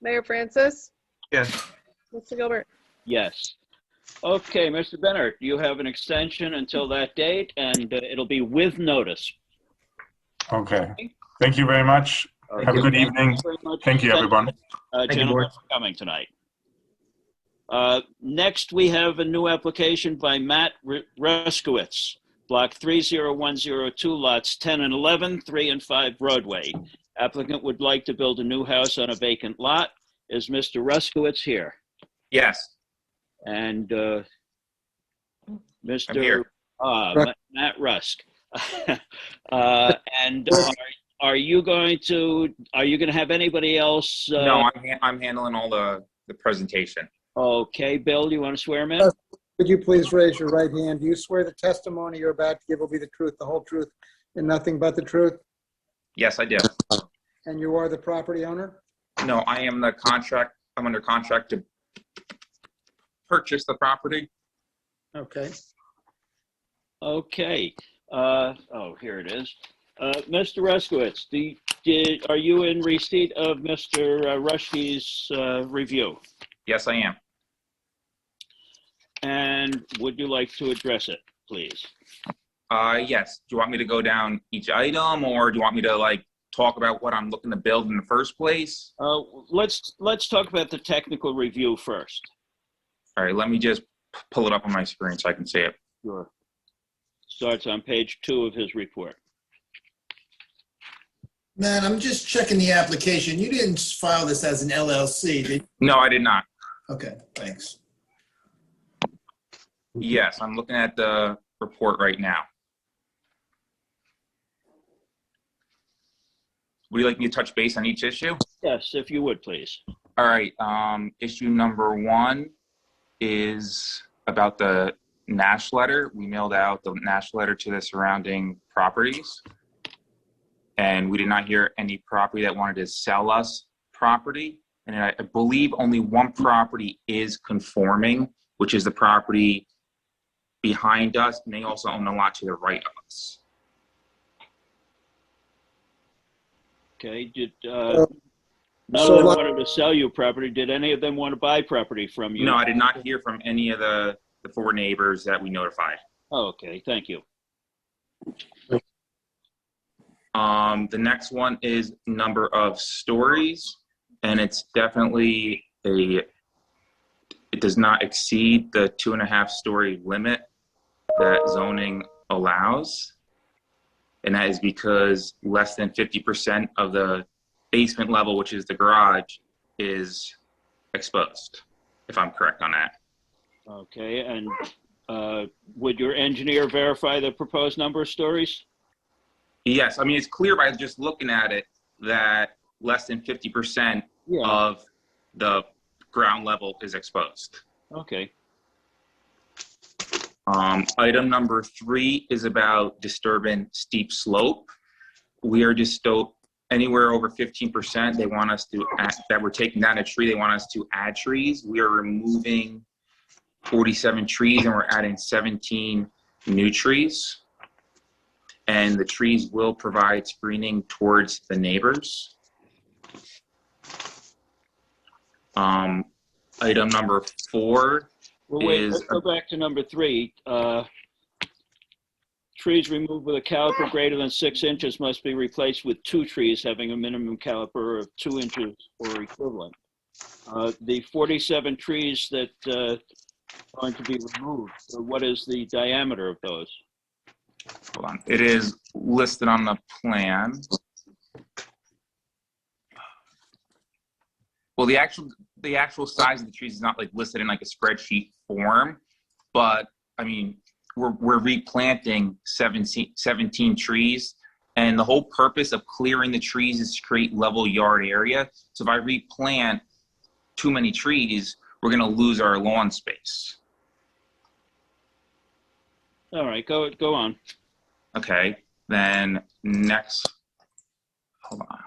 Mayor Francis? Yes. Mr. Gilbert? Yes. Okay, Mr. Bennett, you have an extension until that date, and it'll be with notice. Okay. Thank you very much. Have a good evening. Very much. Thank you, everyone. Gentlemen, Board. for coming tonight. Next, we have a new application by Matt Ruskowitz, Block 30102, lots 10 and 11, 3 and 5 Broadway. Applicant would like to build a new house on a vacant lot. Is Mr. Ruskowitz here? Yes. And Mr. I'm here. Matt Rusk. And are you going to have anybody else? No, I'm handling all the presentation. Okay, Bill, you want to swear him in? Would you please raise your right hand? Do you swear the testimony you're about to give will be the truth, the whole truth, and nothing but the truth? Yes, I do. And you are the property owner? No, I am the contract. I'm under contract to purchase the property. Okay. Okay. Oh, here it is. Mr. Ruskowitz, are you in receipt of Mr. Rushke's review? Yes, I am. And would you like to address it, please? Yes. Do you want me to go down each item, or do you want me to talk about what I'm looking to build in the first place? Let's talk about the technical review first. All right. Let me just pull it up on my screen so I can see it. Sure. Starts on page 2 of his report. Man, I'm just checking the application. You didn't file this as an LLC, did you? No, I did not. Okay, thanks. Yes, I'm looking at the report right now. Would you like me to touch base on each issue? Yes, if you would, please. All right. Issue number 1 is about the Nash letter. We mailed out the Nash letter to the surrounding properties, and we did not hear any property that wanted to sell us property. And I believe only one property is conforming, which is the property behind us, and they also own a lot to the right of us. Okay. None of them wanted to sell you property. Did any of them want to buy property from you? No, I did not hear from any of the 4 neighbors that we notified. Oh, okay, thank you. The next one is number of stories, and it's definitely it does not exceed the 2.5-story limit that zoning allows. And that is because less than 50% of the basement level, which is the garage, is exposed, if I'm correct on that. Okay, and would your engineer verify the proposed number of stories? Yes, I mean, it's clear by just looking at it that less than 50% of the ground level is exposed. Okay. Item number 3 is about disturbing steep slope. We are just anywhere over 15%. They want us to that we're taking down a tree. They want us to add trees. We are removing 47 trees and we're adding 17 new trees. And the trees will provide screening towards the neighbors. Item number 4 Well, wait, is... let's go back to number 3. Trees removed with a caliper greater than 6 inches must be replaced with 2 trees having a minimum caliper of 2 inches or equivalent. The 47 trees that are going to be removed, what is the diameter of those? Hold on. It is listed on the plan. Well, the actual size of the trees is not listed in a spreadsheet form, but I mean, we're replanting 17 trees And the whole purpose of clearing the trees is to create level yard area. So if I replant too many trees, we're going to lose our lawn space. All right, go on. Okay, then next, hold on.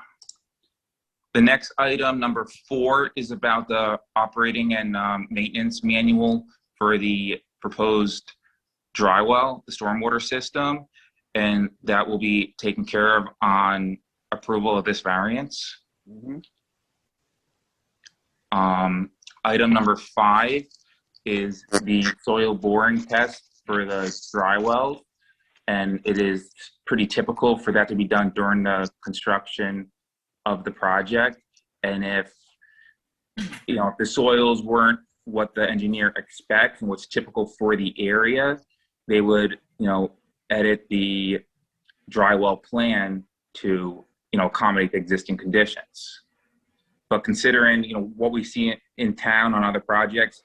The next item, number 4, is about the operating and maintenance manual for the proposed Drywell, the stormwater system, and that will be taken care of on approval of this variance. Item number 5 is the soil boring test for the Drywell, and it is pretty typical for that to be done during the construction of the project. And if if the soils weren't what the engineer expects and what's typical for the area, they would edit the Drywell plan to accommodate the existing conditions. But considering what we see in town on other projects,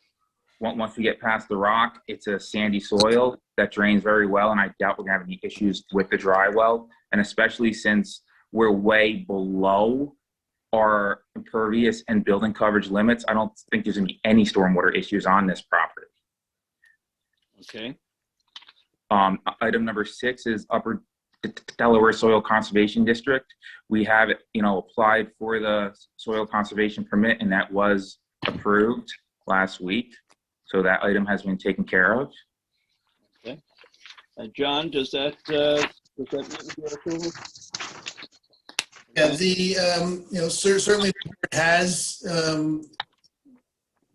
once we get past the rock, it's a sandy soil that drains very well, and I doubt we're gonna have any issues with the Drywell. And especially since we're way below our impervious and building coverage limits, I don't think there's gonna be any stormwater issues on this property. Okay. Item number 6 is Upper Delaware Soil Conservation District. We have applied for the soil conservation permit, and that was approved last week. So that item has been taken care of. Okay. John, does that meet with your approval? Yeah, certainly the board has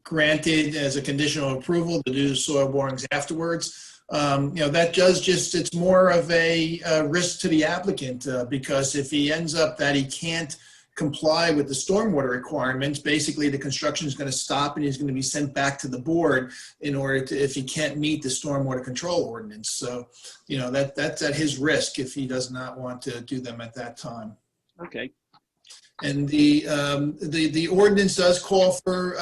granted as a conditional approval to do soil borings afterwards. That does it's more of a risk to the applicant because if he ends up that he can't comply with the stormwater requirements, basically the construction is going to stop and he's going to be sent back to the board in order to, if he can't meet the stormwater control ordinance. So, that's at his risk if he does not want to do them at that time. Okay. And the ordinance does call for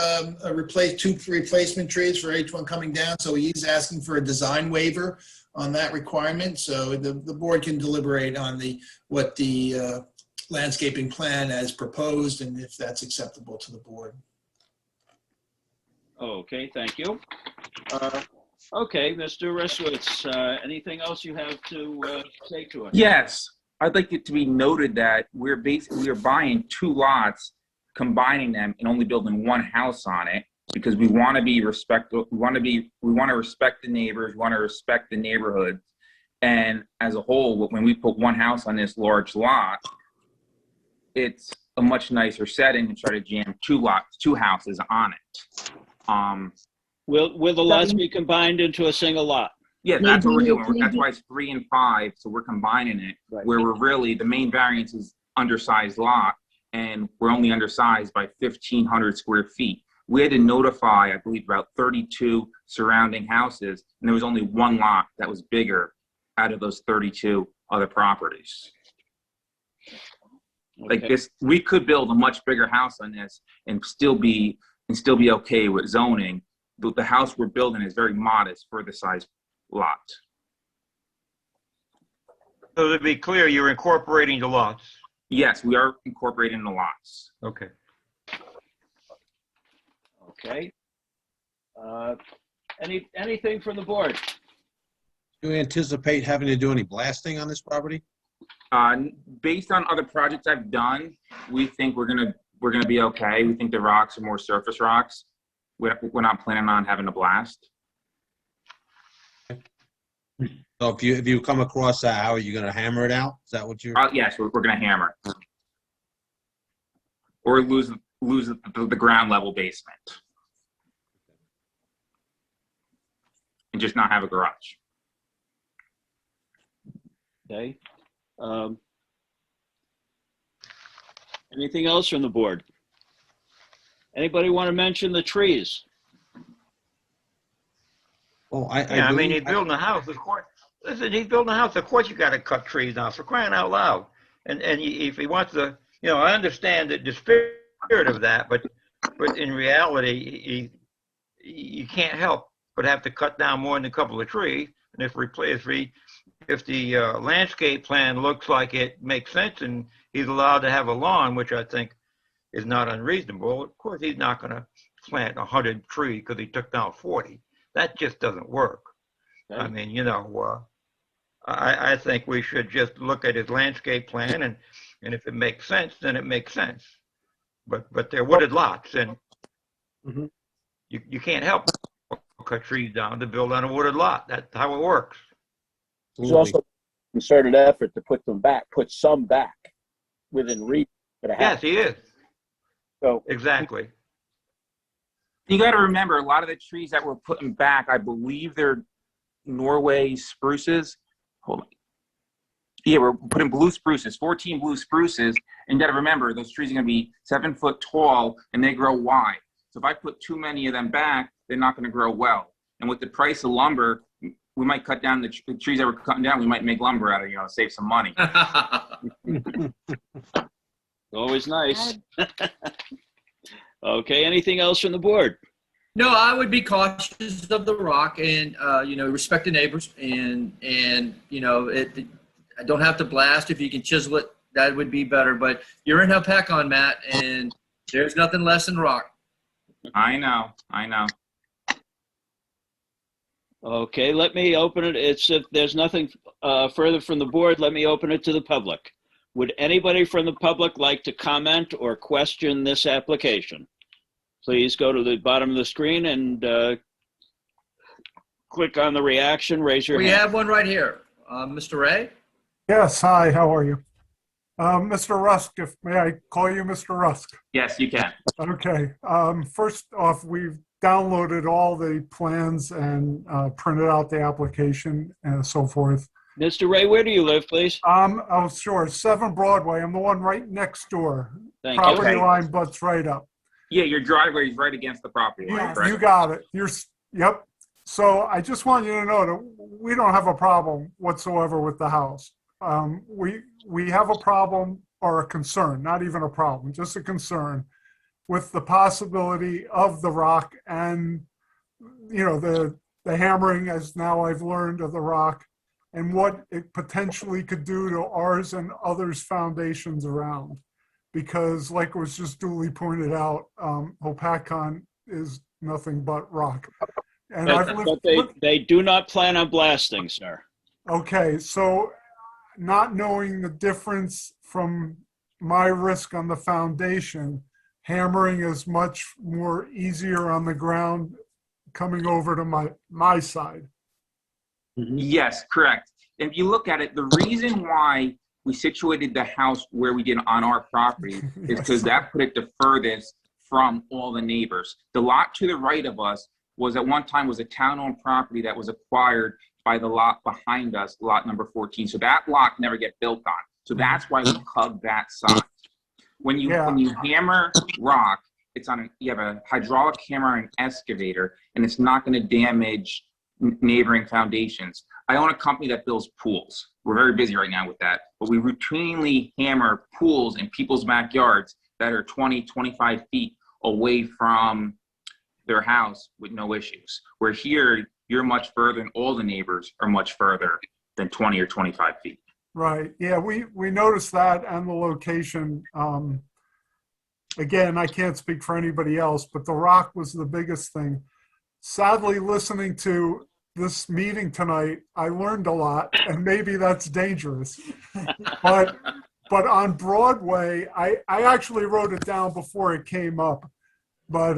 two replacement trees for each one coming down. So he's asking for a design waiver on that requirement. So the board can deliberate on what the landscaping plan as proposed and if that's acceptable to the board. Okay, thank you. Okay, Mr. Risswitz, anything else you have to say to us? Yes, I'd like it to be noted that we are buying 2 lots, combining them and only building 1 house on it because we want to be respectful. We want to respect the neighbors. We want to respect the neighborhood. And as a whole, when we put 1 house on this large lot, it's a much nicer setting to try to jam 2 houses on it. Will the lots be combined into a single lot? Yeah, that's what we're doing. That's why it's 3 and 5. So we're combining it, right, where we're really, the main variance is undersized lot, and we're only undersized by 1,500 square feet. We had to notify, I believe, about 32 surrounding houses, and there was only 1 lot that was bigger out of those 32 other properties. Okay. Like this, we could build a much bigger house on this and still be okay with zoning. But the house we're building is very modest for the size lot. So to be clear, you're incorporating the lots? Yes, we are incorporating the lots. Okay. Okay. Anything from the board? Do you anticipate having to do any blasting on this property? Based on other projects I've done, we think we're gonna be okay. We think the rocks are more surface rocks. We're not planning on having a blast. So if you come across that, how are you going to hammer it out? Is that what you're? Yes, we're going to hammer, or lose the ground level basement, and just not have a garage. Okay. Anything else from the board? Anybody want to mention the trees? Well, I mean, he's building a house, of course. Listen, he's building a house. Of course, you got to cut trees down. For crying out loud! And if he wants to, I understand the spirit of that, but in reality, you can't help but have to cut down more than a couple of trees. And if if the landscape plan looks like it makes sense and he's allowed to have a lawn, which I think is not unreasonable, of course, he's not going to plant 100 trees because he took down 40. That just doesn't work. I mean, you know, I think we should just look at his landscape plan, and if it makes sense, then it makes sense. But they're wooded lots, and you can't help but cut trees down to build on a wooded lot. That's how it works. There's also a concerted effort to put some back within reach for the house. Yes, he is. So exactly. You got to remember, a lot of the trees that we're putting back, I believe they're Norway spruces. Hold on. Yeah, we're putting blue spruces, 14 blue spruces. And you got to remember, those trees are going to be 7 foot tall and they grow wide. So if I put too many of them back, they're not going to grow well. And with the price of lumber, we might cut down the trees that we're cutting down. We might make lumber out of, save some money. Always nice. Okay, anything else from the board? No, I would be cautious of the rock and, respect the neighbors and I don't have to blast. If you can chisel it, that would be better. But you're in Hopatcong, Matt, and there's nothing less than rock. I know. Okay, let me open it. If there's nothing further from the board, let me open it to the public. Would anybody from the public like to comment or question this application? Please go to the bottom of the screen and click on the reaction, raise your hand. We have one right here. Mr. Ray? Yes, hi, how are you? Mr. Rusk, may I call you Mr. Rusk? Yes, you can. Okay, first off, we've downloaded all the plans and printed out the application and so forth. Mr. Ray, where do you live, please? Oh, sure, 7 Broadway. I'm the one right next door. Thank you. Property line butts right up. Yeah, your driveway is right against the property line. You got it. Yep. So I just want you to know that we don't have a problem whatsoever with the house. We have a problem or a concern, not even a problem, just a concern with the possibility of the rock and, the hammering, as now I've learned, of the rock and what it potentially could do to ours and others' foundations around. Because like was just duly pointed out, Hopatcong is nothing but rock. And they do not plan on blasting, sir. Okay, so not knowing the difference from my risk on the foundation, hammering is much more easier on the ground coming over to my side. Yes, correct. If you look at it, the reason why we situated the house where we did on our property is because that put it the furthest from all the neighbors. The lot to the right of us was at one time was a town-owned property that was acquired by the lot behind us, lot number 14. So that lot never get built on. So that's why we hugged that side. When you hammer rock, you have a hydraulic hammer and excavator, and it's not going to damage neighboring foundations. I own a company that builds pools. We're very busy right now with that, but we routinely hammer pools in people's backyards that are 20, 25 feet away from their house with no issues. Where here, you're much further, and all the neighbors are much further than 20 or 25 feet. Right. Yeah, we noticed that and the location. Again, I can't speak for anybody else, but the rock was the biggest thing. Sadly, listening to this meeting tonight, I learned a lot, and maybe that's dangerous. But on Broadway, I actually wrote it down before it came up. But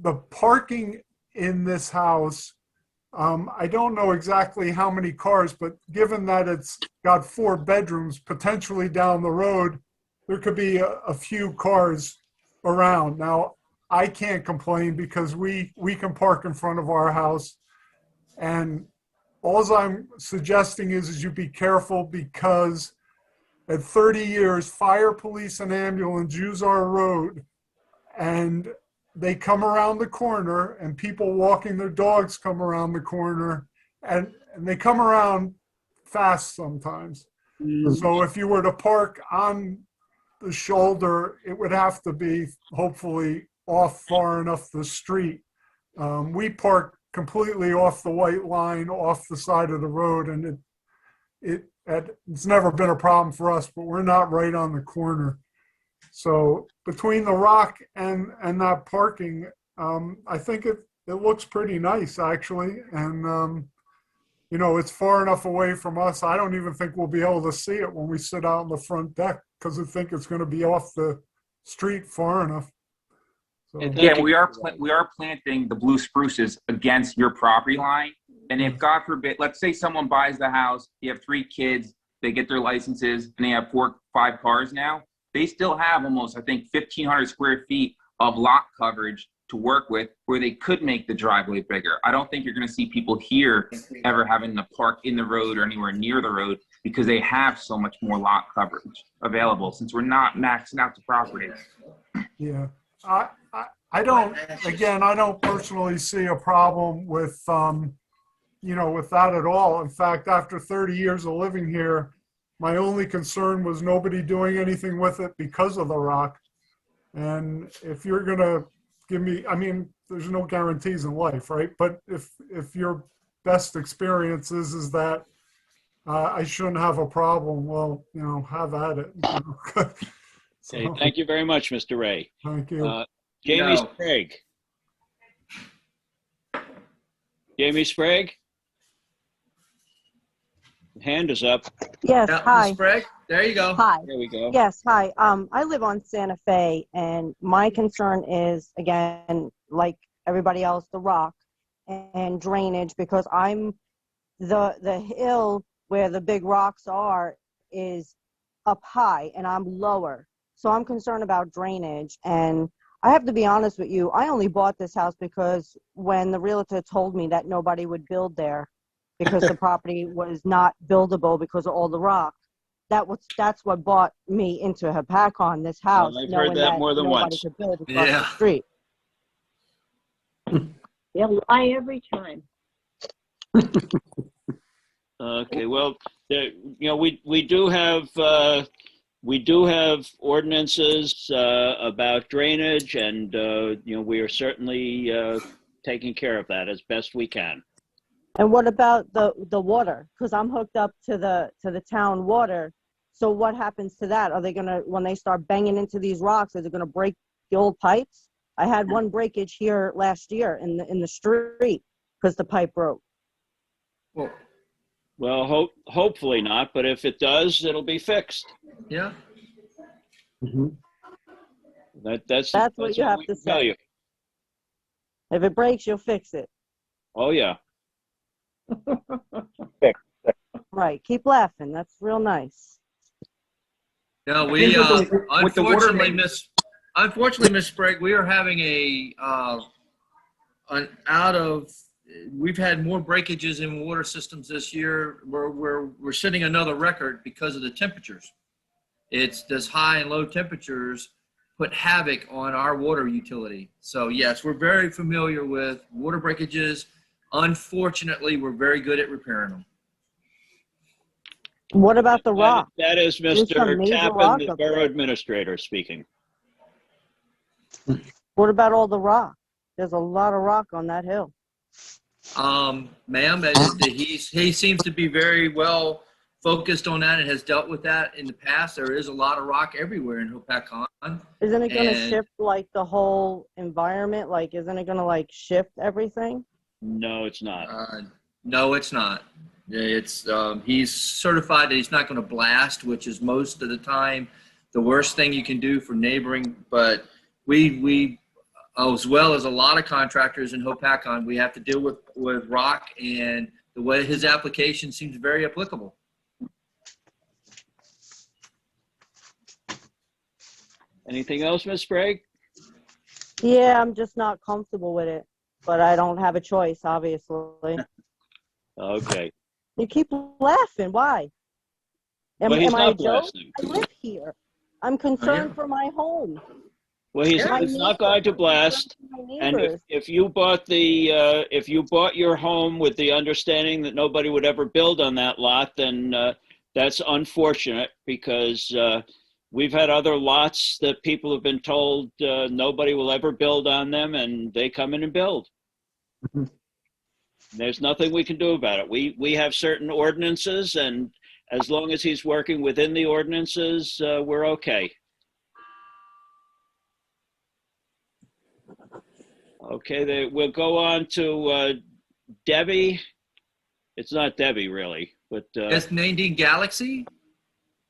the parking in this house, I don't know exactly how many cars, but given that it's got 4 bedrooms, potentially down the road, there could be a few cars around. Now, I can't complain because we can park in front of our house. And all I'm suggesting is you be careful, because at 30 years, fire, police, and ambulance use our road, and they come around the corner, and people walking their dogs come around the corner, and they come around fast sometimes. So if you were to park on the shoulder, it would have to be hopefully off far enough the street. We park completely off the white line, off the side of the road, and it's never been a problem for us, but we're not right on the corner. So between the rock and that parking, I think it looks pretty nice, actually. And, you know, it's far enough away from us. I don't even think we'll be able to see it when we sit out on the front deck because I think it's going to be off the street far enough. So, Yeah, we are planting the blue spruces against your property line. And if, God forbid, let's say someone buys the house, you have 3 kids, they get their licenses, and they have 4, 5 cars now, they still have almost, I think, 1,500 square feet of lot coverage to work with where they could make the driveway bigger. I don't think you're going to see people here ever having to park in the road or anywhere near the road because they have so much more lot coverage available since we're not maxing out the property. yeah. I don't personally see a problem with, you know, with that at all. In fact, after 30 years of living here, my only concern was nobody doing anything with it because of the rock. And if you're going to give me, I mean, there's no guarantees in life, right? But if your best experience is that I shouldn't have a problem, well, you know, have at it. You know? Okay, thank you very much, Mr. Ray. Thank you. Jamie Sprague. Jamie Sprague? Hand is up. Yes, hi. Ms. Sprague, there you go. Hi. There we go. Yes, hi. I live on Santa Fe, and my concern is, again, like everybody else, the rock and drainage, because I'm the hill where the big rocks are is up high, and I'm lower. So I'm concerned about drainage. And I have to be honest with you, I only bought this house because when the realtor told me that nobody would build there because the property was not buildable because of all the rock, that's what brought me into Hopatcong, this house. I've heard that more than nobody once. could build across the street. They'll lie every time. Okay, well, there, you know, we do have ordinances about drainage, and you know, we are certainly taking care of that as best we can. And what about the water? Because I'm hooked up to the town water. So what happens to that? Are they gonna, when they start banging into these rocks, are they gonna break the old pipes? I had one breakage here last year in the street because the pipe broke. Well, hopefully not, but if it does, it'll be fixed. Yeah. That's what you all have we to can tell say. you. If it breaks, you'll fix it. Oh yeah. Right. Keep laughing. That's real nice. No, we unfortunately, Miss Sprague, we are having we've had more breakages in water systems this year. We're setting another record because of the temperatures. It's this high and low temperatures put havoc on our water utility. So yes, we're very familiar with water breakages. Unfortunately, we're very good at repairing them. What about the rock? That is There's some Mr. major Tappan, rock the up Borough there. Administrator speaking. What about all the rock? There's a lot of rock on that hill. Ma'am, he seems to be very well focused on that and has dealt with that in the past. There is a lot of rock everywhere in Hopatcong. Isn't it going to shift like the whole environment? Like, isn't it going to like shift everything? No, it's not. No, it's not. It's he's certified that he's not going to blast, which is most of the time the worst thing you can do for neighboring. But we as well as a lot of contractors in Hopatcong, we have to deal with rock, and the way his application seems very applicable. Anything else, Ms. Sprague? Yeah, I'm just not comfortable with it, but I don't have a choice, obviously. Okay. You keep laughing. Why? Well, he's am I a not joke? blasting. I live here. I'm concerned for my home. Well, he's not going to blast. And if you bought your home with the understanding that nobody would ever build on that lot, then that's unfortunate, because we've had other lots that people have been told nobody will ever build on them, and they come in and build. There's nothing we can do about it. We have certain ordinances, and as long as he's working within the ordinances, we're okay. Okay, we'll go on to Debbie. It's not Debbie really, but That's Nadine Galaxy?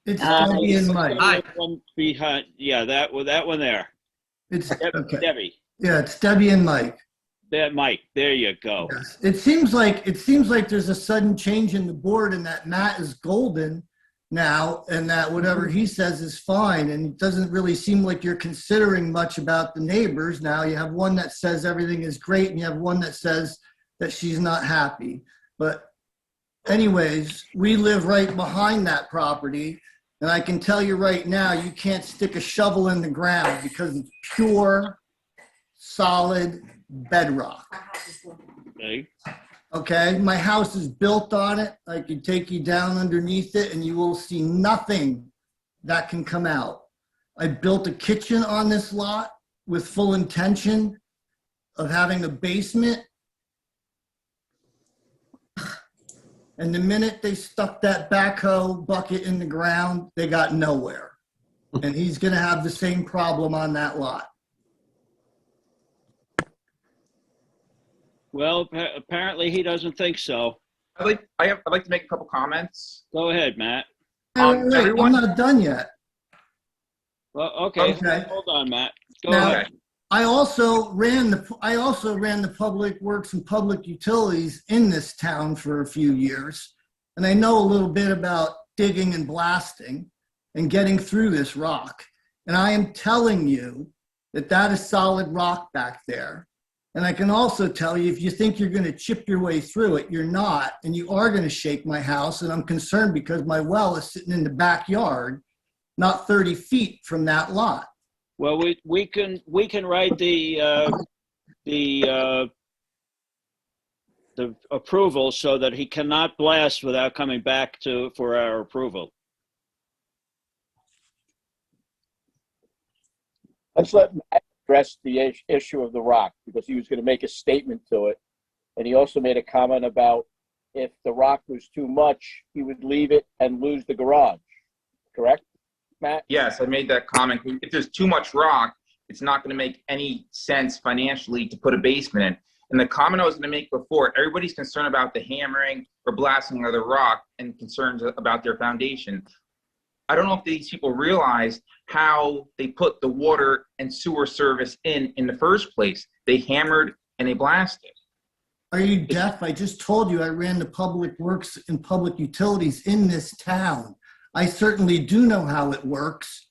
It's Debbie and it's Mike. the one behind, yeah, that one there. It's okay. Debbie. Yeah, it's Debbie and Mike. That Mike. There you go. Yes. It seems like there's a sudden change in the board, and that Matt is golden now, and that whatever he says is fine. And it doesn't really seem like you're considering much about the neighbors now. You have one that says everything is great, and you have one that says that she's not happy. But anyways, we live right behind that property, and I can tell you right now, you can't stick a shovel in the ground because it's pure, solid bedrock. Okay. Okay, my house is built on it. I can take you down underneath it and you will see nothing that can come out. I built a kitchen on this lot with full intention of having a basement. And the minute they stuck that backhoe bucket in the ground, they got nowhere. And he's gonna have the same problem on that lot. Well, apparently he doesn't think so. I'd like to make a couple comments. Go ahead, Matt. Wait, everyone- I'm not done yet. Well, okay. Okay. Hold on, Matt. Go Now, ahead. I also ran the public works and public utilities in this town for a few years, and I know a little bit about digging and blasting and getting through this rock. And I am telling you that that is solid rock back there. And I can also tell you, if you think you're going to chip your way through it, you're not, and you are going to shake my house. And I'm concerned because my well is sitting in the backyard, not 30 feet from that lot. Well, we can write the approval so that he cannot blast without coming back for our approval. Let's let Matt address the issue of the rock, because he was going to make a statement to it. And he also made a comment about if the rock was too much, he would leave it and lose the garage. Correct, Matt? Yes, I made that comment. If there's too much rock, it's not going to make any sense financially to put a basement in. And the comment I was going to make before, everybody's concerned about the hammering or blasting of the rock and concerns about their foundation. I don't know if these people realize how they put the water and sewer service in the first place. They hammered and they blasted. Are you deaf? I just told you I ran the public works and public utilities in this town. I certainly do know how it works.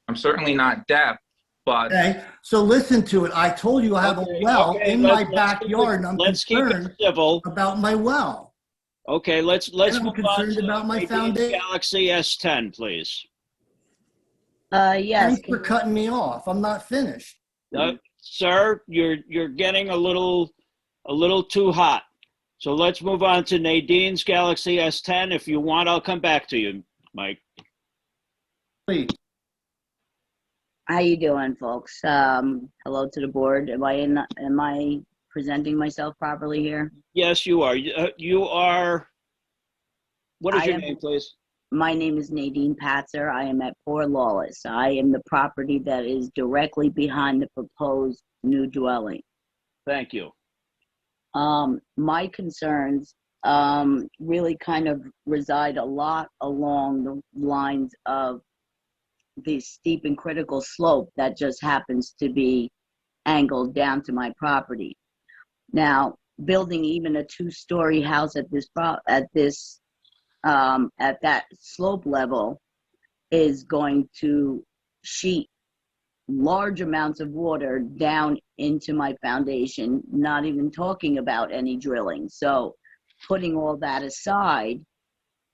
I'm certainly not deaf, but... Okay, so listen to it. I told you I have a well in my backyard, and I'm concerned about my well. Okay, let's And I'm move on concerned to about my Nadine foundation. Galaxy S10, please. Yes. Thanks for cutting me off. I'm not finished. Sir, you're getting a little too hot. So let's move on to Nadine's Galaxy S10. If you want, I'll come back to you, Mike. Please. How you doing, folks? Hello to the board. Am I presenting myself properly here? Yes, you are. You are. What is your name, please? My name is Nadine Patzer. I am at Port Lawless. I am the property that is directly behind the proposed new dwelling. Thank you. My concerns really kind of reside a lot along the lines of the steep and critical slope that just happens to be angled down to my property. Now, building even a two-story house at that slope level is going to sheet large amounts of water down into my foundation, not even talking about any drilling. So putting all that aside,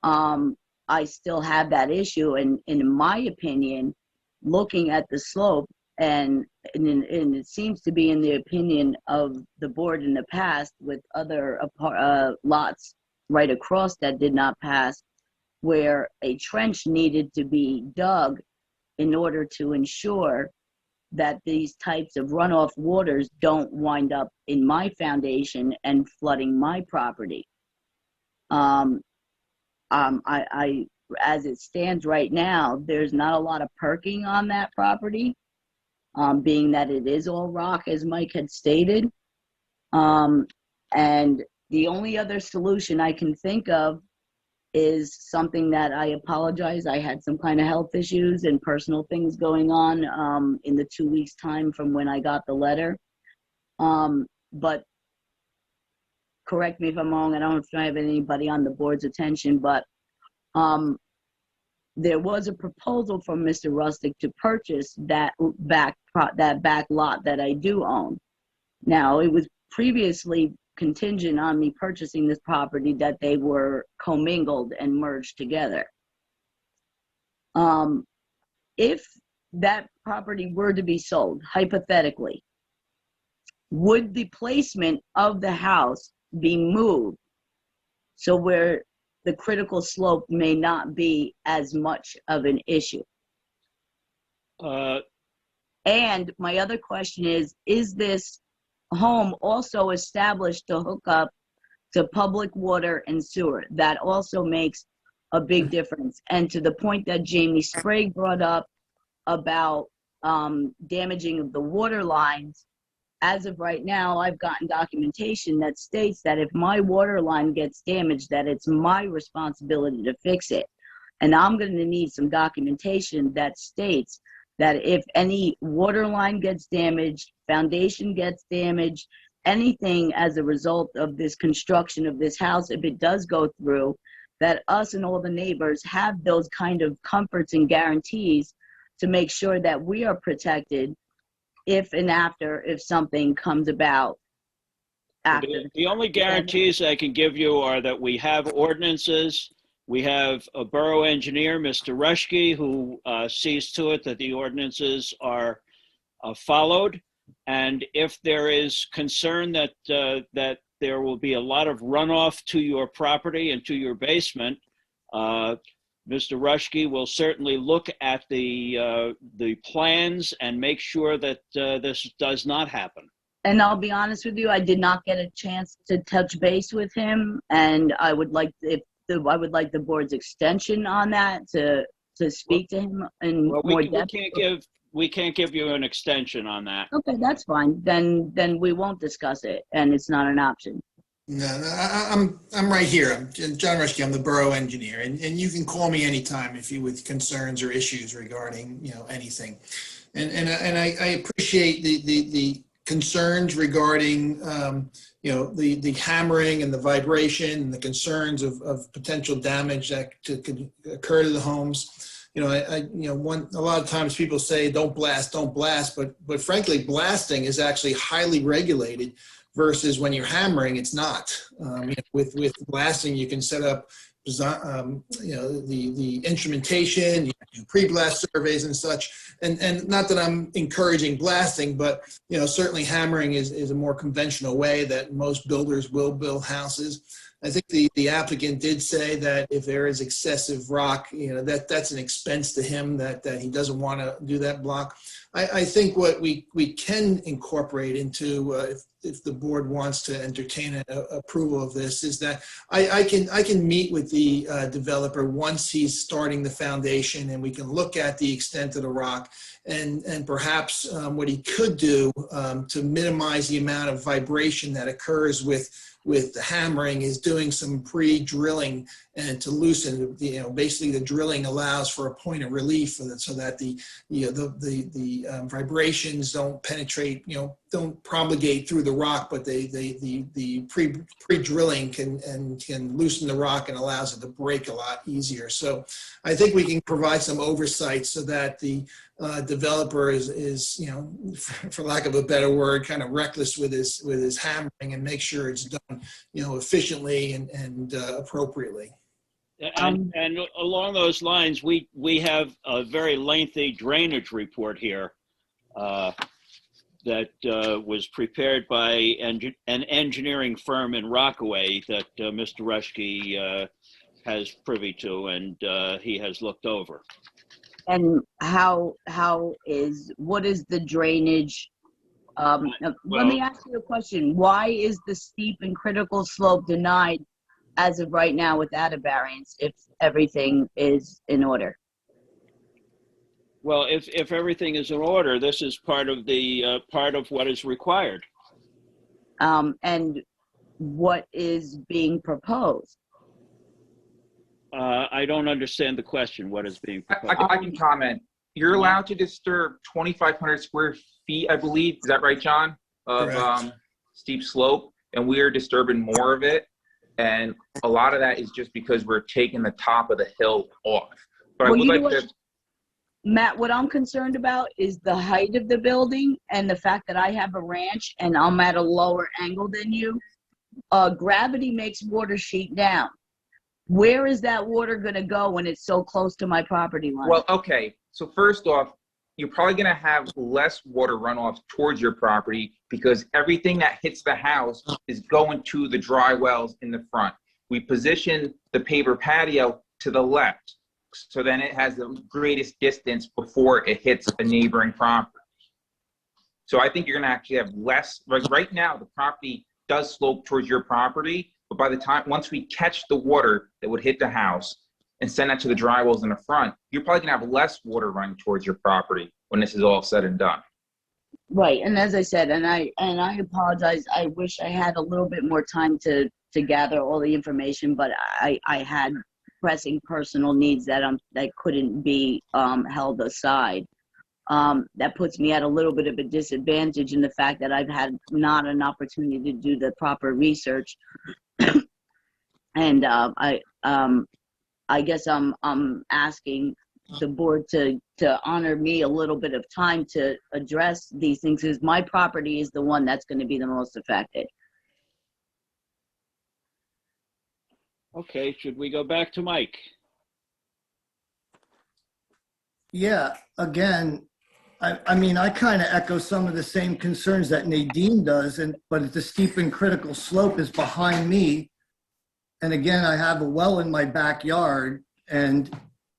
I still have that issue. And in my opinion, looking at the slope, and it seems to be in the opinion of the board in the past with other lots right across that did not pass, where a trench needed to be dug in order to ensure that these types of runoff waters don't wind up in my foundation and flooding my property. As it stands right now, there's not a lot of perking on that property, being that it is all rock, as Mike had stated. And the only other solution I can think of is something that, I apologize, I had some kind of health issues and personal things going on in the 2 weeks time from when I got the letter. But correct me if I'm wrong, I don't know if I have anybody on the board's attention, but there was a proposal from Mr. Rustic to purchase that back lot that I do own. Now, it was previously contingent on me purchasing this property that they were commingled and merged together. If that property were to be sold, hypothetically, would the placement of the house be moved so where the critical slope may not be as much of an issue? And my other question is this home also established to hook up to public water and sewer? That also makes a big difference. And to the point that Jamie Sprague brought up about damaging of the water lines, as of right now, I've gotten documentation that states that if my water line gets damaged, that it's my responsibility to fix it. And I'm going to need some documentation that states that if any water line gets damaged, foundation gets damaged, anything as a result of this construction of this house, if it does go through, that us and all the neighbors have those kind of comforts and guarantees to make sure that we are protected if and after, if something comes about after. The only guarantees I can give you are that we have ordinances. We have a borough engineer, Mr. Rushke, who sees to it that the ordinances are followed. And if there is concern that that there will be a lot of runoff to your property and to your basement, Mr. Rushke will certainly look at the plans and make sure that this does not happen. And I'll be honest with you, I did not get a chance to touch base with him, and I would like the board's extension on that to speak to him in more depth. We can't give you an extension on that. Okay, that's fine. Then we won't discuss it, and it's not an option. No, I'm right here. I'm John Rushke. I'm the borough engineer, and you can call me anytime if you with concerns or issues regarding anything. And I appreciate the concerns regarding the hammering and the vibration and the concerns of potential damage that could occur to the homes. A lot of times people say don't blast, but frankly, blasting is actually highly regulated. Versus when you're hammering, it's not. With blasting, you can set up, the instrumentation, you do pre-blast surveys and such. And not that I'm encouraging blasting, but certainly hammering is a more conventional way that most builders will build houses. I think the applicant did say that if there is excessive rock, that's an expense to him that he doesn't want to do that block. I think what we can incorporate into if the board wants to entertain an approval of this is that I can meet with the developer once he's starting the foundation, and we can look at the extent of the rock and perhaps what he could do to minimize the amount of vibration that occurs with the hammering is doing some pre-drilling and to loosen, basically the drilling allows for a point of relief so that the vibrations don't penetrate, don't propagate through the rock, but the pre-drilling can loosen the rock and allows it to break a lot easier. So I think we can provide some oversight so that the developer is for lack of a better word, kind of reckless with his hammering and make sure it's done, efficiently and appropriately. And along those lines, we have a very lengthy drainage report here that was prepared by an engineering firm in Rockaway that Mr. Rushke has privy to and he has looked over. And what is the drainage? Let me ask you a question. Why is the steep and critical slope denied as of right now without a variance if everything is in order. Well, if everything is in order, this is part of the, part of what is required. And what is being proposed? I don't understand the question. What is being proposed? I can comment. You're allowed to disturb 2,500 square feet, I believe. Is that right, John? Of steep slope, and we are disturbing more of it. And a lot of that is just because we're taking the top of the hill off. But I would like to. Matt, what I'm concerned about is the height of the building and the fact that I have a ranch and I'm at a lower angle than you. Gravity makes water sheet down. Where is that water going to go when it's so close to my property line? Well, okay. So first off, you're probably going to have less water runoff towards your property because everything that hits the house is going to the dry wells in the front. We position the paver patio to the left, so then it has the greatest distance before it hits a neighboring property. So I think you're going to actually have less. Right now, the property does slope towards your property, but by the time, once we catch the water that would hit the house and send that to the dry wells in the front, you're probably going to have less water running towards your property when this is all said and done. Right, and as I said, and I apologize. I wish I had a little bit more time to gather all the information, but I had pressing personal needs that couldn't be held aside. That puts me at a little bit of a disadvantage in the fact that I've had not an opportunity to do the proper research. And I guess I'm asking the board to honor me a little bit of time to address these things, because my property is the one that's going to be the most affected. Okay, should we go back to Mike? Yeah, again, I mean, I kind of echo some of the same concerns that Nadine does, but the steep and critical slope is behind me. And again, I have a well in my backyard, and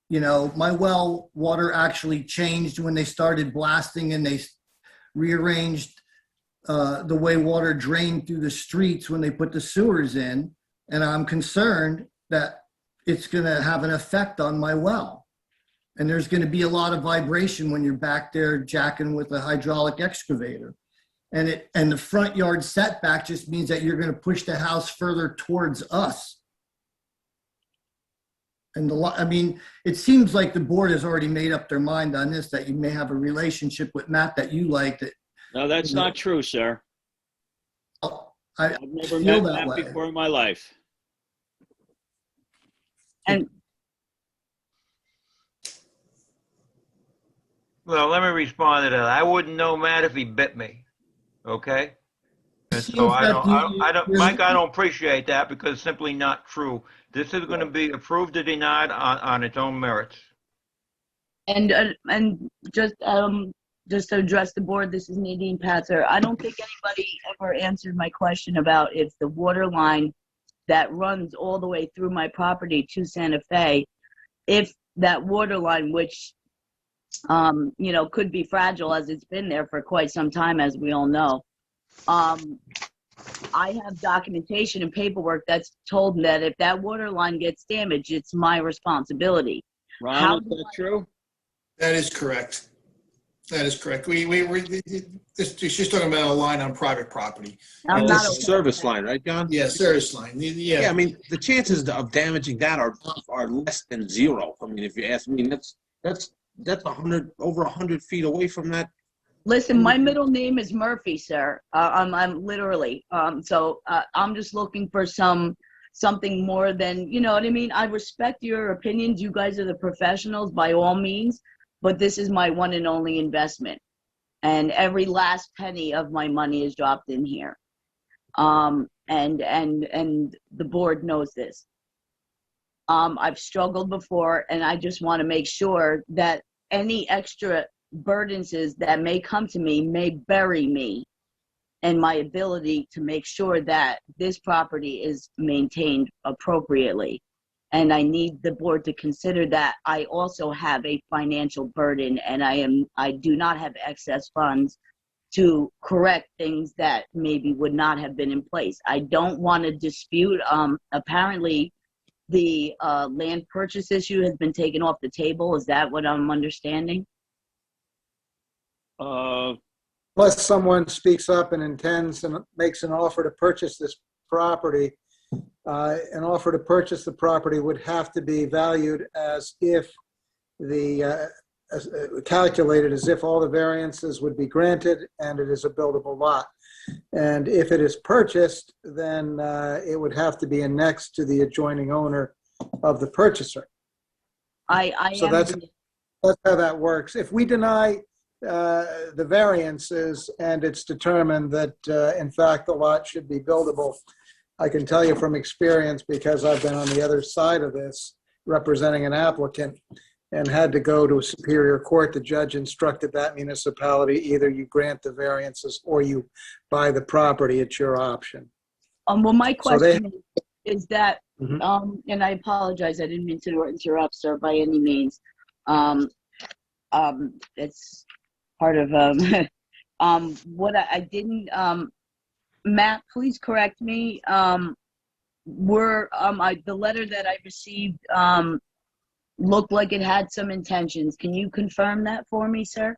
you know, my well water actually changed when they started blasting, and they rearranged the way water drained through the streets when they put the sewers in. And I'm concerned that it's going to have an effect on my well. And there's going to be a lot of vibration when you're back there jacking with a hydraulic excavator. And the front yard setback just means that you're going to push the house further towards us. And I mean, it seems like the board has already made up their mind on this, that you may have a relationship with Matt that you like. That No, that's not true, sir. I've never met Matt before in my life. And well, let me respond to that. I wouldn't know Matt if he bit me. Okay? And so Mike, I don't appreciate that because it's simply not true. This is going to be approved or denied on its own merits. And just to address the board, this is Nadine Patzer. I don't think anybody ever answered my question about if the water line that runs all the way through my property to Santa Fe, if that water line, which you know, could be fragile as it's been there for quite some time, as we all know. I have documentation and paperwork that's told me that if that water line gets damaged, it's my responsibility. Ron, is that true? That is correct. That is correct. She's talking about a line on private property. This is a service line, right, John? Yeah, service line. Yeah. I mean, the chances of damaging that are less than zero. I mean, if you ask me, that's 100 over 100 feet away from that. Listen, my middle name is Murphy, sir. I'm literally so I'm just looking for something more than, you know what I mean. I respect your opinions. You guys are the professionals by all means, but this is my one and only investment, and every last penny of my money is dropped in here. And the board knows this. I've struggled before, and I just want to make sure that any extra burdens that may come to me may bury me and my ability to make sure that this property is maintained appropriately. And I need the board to consider that I also have a financial burden, and I do not have excess funds to correct things that maybe would not have been in place. I don't want to dispute, apparently the land purchase issue has been taken off the table. Is that what I'm understanding? Unless someone speaks up and intends and makes an offer to purchase this property, an offer to purchase the property would have to be valued as if calculated as if all the variances would be granted and it is a buildable lot. And if it is purchased, then it would have to be annexed to the adjoining owner of the purchaser. So that's how that works. If we deny the variances and it's determined that in fact the lot should be buildable, I can tell you from experience, because I've been on the other side of this representing an applicant and had to go to a superior court, the judge instructed that municipality, either you grant the variances or you buy the property. It's your option. Well, my question is that, Mhm. and I apologize, I didn't mean to interrupt, sir, by any means. It's part of what I didn't. Matt, please correct me. The letter that I received looked like it had some intentions. Can you confirm that for me, sir?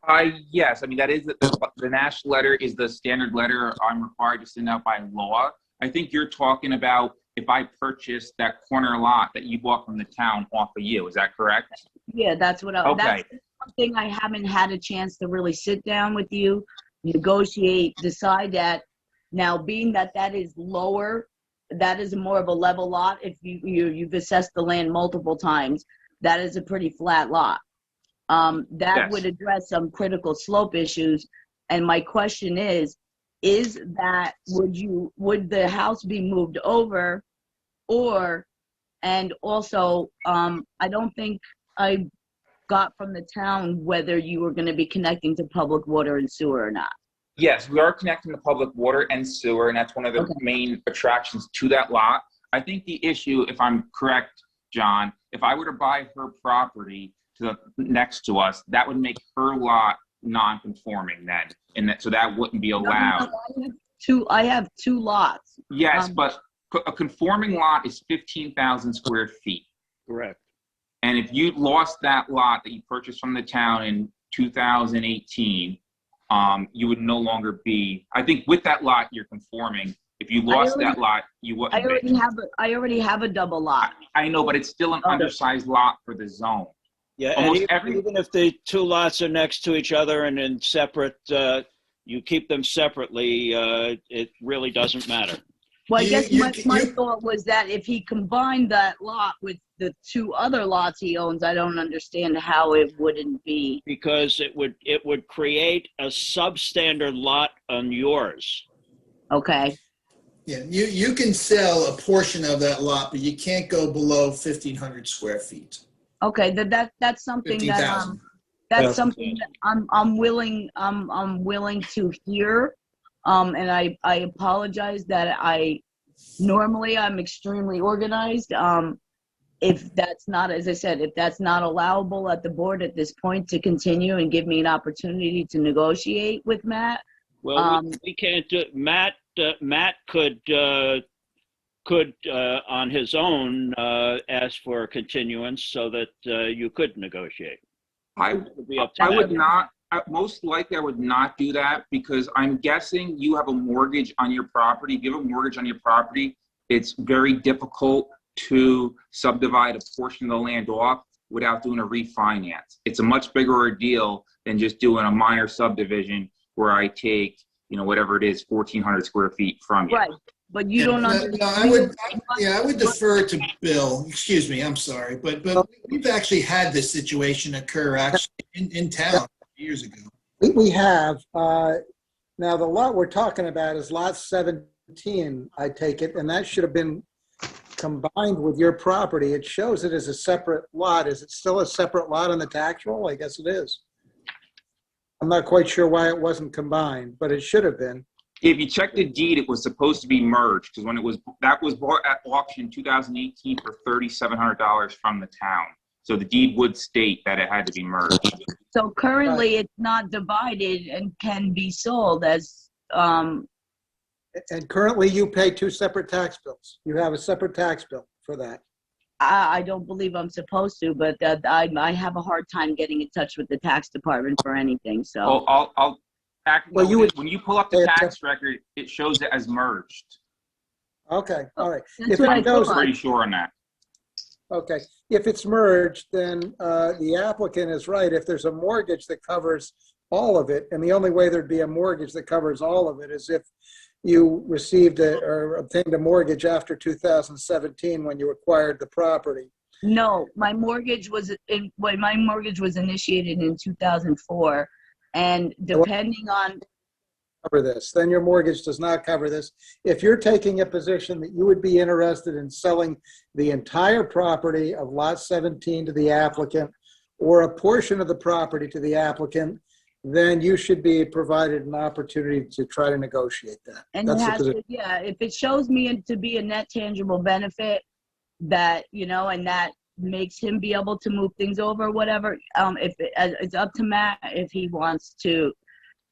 Yes, I mean, that is the national letter is the standard letter I'm required to send out by law. I think you're talking about if I purchased that corner lot that you bought from the town off of you. Is that correct? Yeah, that's what I, Okay. that's something I haven't had a chance to really sit down with you, negotiate, decide that. Now, being that that is lower, that is more of a level lot. If you've assessed the land multiple times, that is a pretty flat lot. That Yes. would address some critical slope issues. And my question is that would the house be moved over, or, and also, I don't think I got from the town whether you were going to be connecting to public water and sewer or not. Yes, we are connecting to public water and sewer, and that's one of the main attractions to that lot. I think the issue, if I'm correct, John, if I were to buy her property next to us, that would make her lot non-conforming then, and so that wouldn't be allowed. I have two lots. Yes, but a conforming lot is 15,000 square feet. Correct. And if you lost that lot that you purchased from the town in 2018, you would no longer be, I think with that lot, you're conforming. If you lost that lot, you wouldn't I already have a double lot. I know, but it's still an undersized lot for the zone. Yeah, Almost and even if the two lots are next to each other and in separate, you keep them separately, it really doesn't matter. Well, I guess my thought was that if he combined that lot with the two other lots he owns, I don't understand how it wouldn't be. Because it would create a substandard lot on yours. Okay. Yeah, you can sell a portion of that lot, but you can't go below 1,500 square feet. Okay, that's something that 15,000. that's something that I'm willing to hear. And I apologize that normally I'm extremely organized. If that's not, as I said, if that's not allowable at the board at this point to continue and give me an opportunity to negotiate with Matt. Well, we can't do Matt could on his own ask for a continuance so that you could negotiate. I would not. Most likely, I would not do that because I'm guessing you have a mortgage on your property. If you have a mortgage on your property, it's very difficult to subdivide a portion of the land off without doing a refinance. It's a much bigger ordeal than just doing a minor subdivision where I take, whatever it is, 1,400 square feet from you. Right, but you don't understand. I would defer to Bill. Excuse me, I'm sorry, but we've actually had this situation occur actually in town years ago. We have. Now, the lot we're talking about is lot 17, I take it, and that should have been combined with your property. It shows it as a separate lot. Is it still a separate lot on the tax roll? I guess it is. I'm not quite sure why it wasn't combined, but it should have been. If you check the deed, it was supposed to be merged because that was bought at auction in 2018 for $3,700 from the town. So the deed would state that it had to be merged. So currently it's not divided and can be sold as, And currently you pay two separate tax bills. You have a separate tax bill for that. I don't believe I'm supposed to, but I have a hard time getting in touch with the tax department for anything, so. Well, I'll Well, you would- when you pull up the tax record, it shows it as merged. Okay, all right. That's If what I it goes, thought. Pretty sure on that. okay, if it's merged, then the applicant is right. If there's a mortgage that covers all of it, and the only way there'd be a mortgage that covers all of it is if you received or obtained a mortgage after 2017 when you acquired the property. No, my mortgage was initiated in 2004, and depending on, Cover this, then your mortgage does not cover this. If you're taking a position that you would be interested in selling the entire property of lot 17 to the applicant or a portion of the property to the applicant, then you should be provided an opportunity to try to negotiate that. and it That's the has position. to, yeah, if it shows me to be a net tangible benefit that, you know, and that makes him be able to move things over, whatever, it's up to Matt if he wants to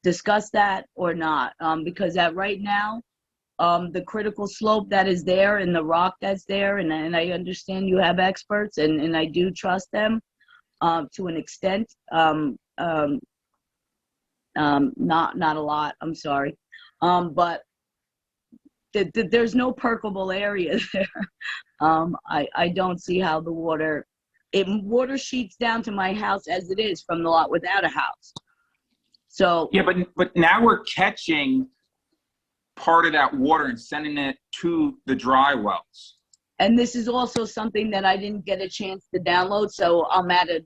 discuss that or not, because right now, the critical slope that is there and the rock that's there, and I understand you have experts, and I do trust them to an extent, not a lot, I'm sorry, but there's no percolable area there. I don't see how the water sheets down to my house as it is from the lot without a house. So Yeah, but now we're catching part of that water and sending it to the dry wells. and this is also something that I didn't get a chance to download, so I'm at a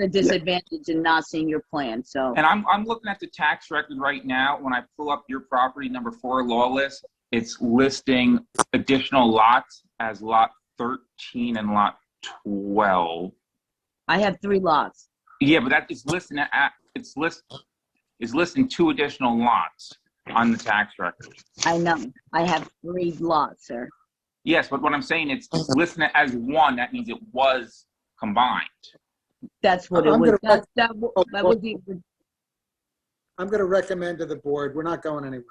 disadvantage in not seeing your plan. So And I'm looking at the tax record right now. When I pull up your property number 4 law list, it's listing additional lots as lot 13 and lot 12. I have 3 lots. Yeah, but that is listing is listing 2 additional lots on the tax record. I know. I have 3 lots, sir. Yes, but what I'm saying, it's listing it as 1. That means it was combined. That's what it I'm was. gonna That was the. I'm going to recommend to the board, we're not going anywhere.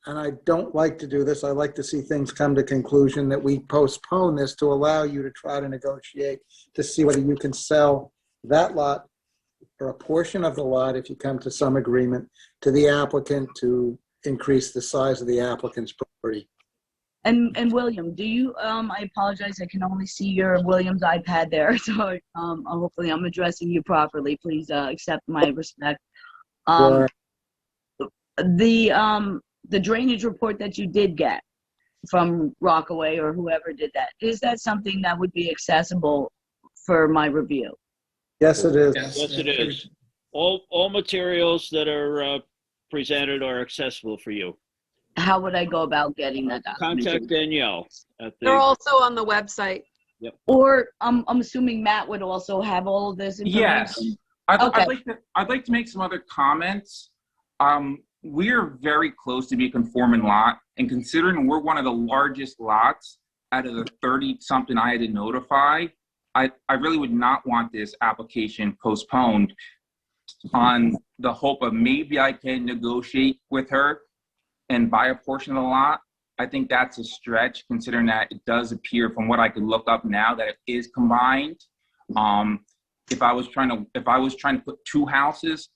And I don't like to do this, I like to see things come to conclusion, that we postpone this to allow you to try to negotiate to see whether you can sell that lot or a portion of the lot, if you come to some agreement, to the applicant to increase the size of the applicant's property. And William, do you, I apologize, I can only see your William's iPad there, so hopefully I'm addressing you properly. Please accept my respect. The drainage report that you did get from Rockaway or whoever did that, is that something that would be accessible for my review? Yes, it is. Yes, it is. All materials that are presented are accessible for you. How would I go about getting that documentation? Contact Danielle at They're the, also on the website. yep. Or I'm assuming Matt would also have all of this information? Yes. I'd like to make some other comments. We're very close to be a conforming lot, and considering we're one of the largest lots out of the 30-something I had to notify, I really would not want this application postponed on the hope of maybe I can negotiate with her and buy a portion of the lot. I think that's a stretch, considering that it does appear from what I could look up now that it is combined. If I was trying to put 2 houses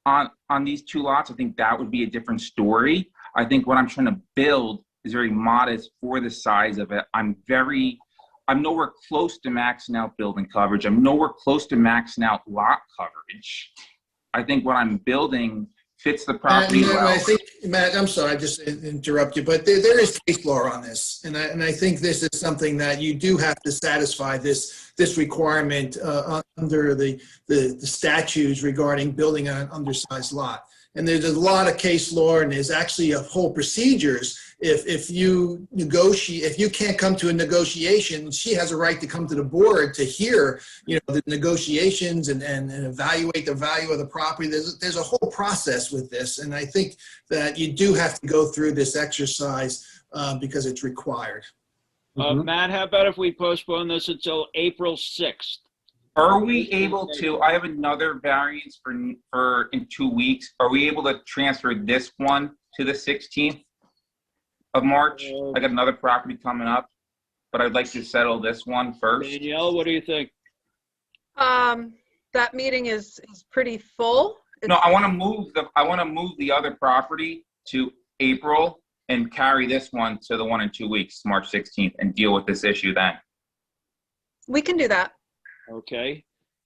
on these 2 lots, I think that would be a different story. I think what I'm trying to build is very modest for the size of it. I'm nowhere close to maxing out building coverage. I'm nowhere close to maxing out lot coverage. I think what I'm building fits the property well. I think, Matt, I'm sorry, I just interrupt you, but there is case law on this. And I think this is something that you do have to satisfy this requirement under the statutes regarding building on an undersized lot. And there's a lot of case law, and there's actually a whole procedures. If you negotiate, if you can't come to a negotiation, she has a right to come to the board to hear, the negotiations and evaluate the value of the property. There's a whole process with this, and I think that you do have to go through this exercise because it's required. Matt, how about if we postpone this until April 6th? Are we able to, I have another variance for in 2 weeks. Are we able to transfer this one to the 16th of March? I got another property coming up, but I'd like to settle this one first. Danielle, what do you think? That meeting is pretty full. No, I want to move the other property to April and carry this one to the one in 2 weeks, March 16th, and deal with this issue then. We can do that. Okay.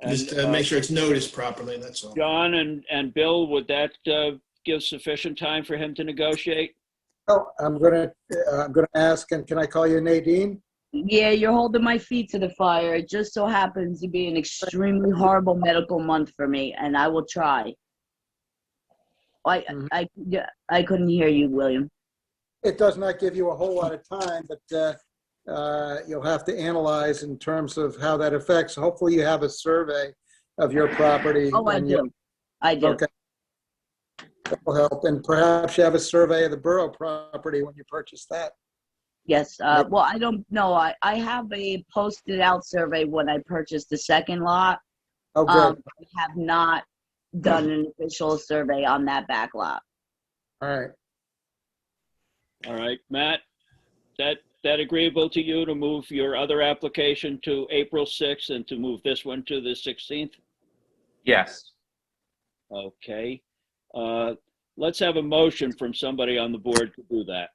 Just make sure it's noticed properly, that's all. John and Bill, would that give sufficient time for him to negotiate? Oh, I'm gonna ask, and can I call you Nadine? Yeah, you're holding my feet to the fire. It just so happens to be an extremely horrible medical month for me, and I will try. I couldn't hear you, William. It does not give you a whole lot of time, but you'll have to analyze in terms of how that affects. Hopefully you have a survey of your property. Oh, I do. I do. Okay. That will help. And perhaps you have a survey of the borough property when you purchase that. Yes. Well, I don't know. I have a posted out survey when I purchased the second lot. Oh, good. I have not done an official survey on that back lot. All right. All right, Matt, that agreeable to you to move your other application to April 6th and to move this one to the 16th? Yes. Okay. Let's have a motion from somebody on the board to do that.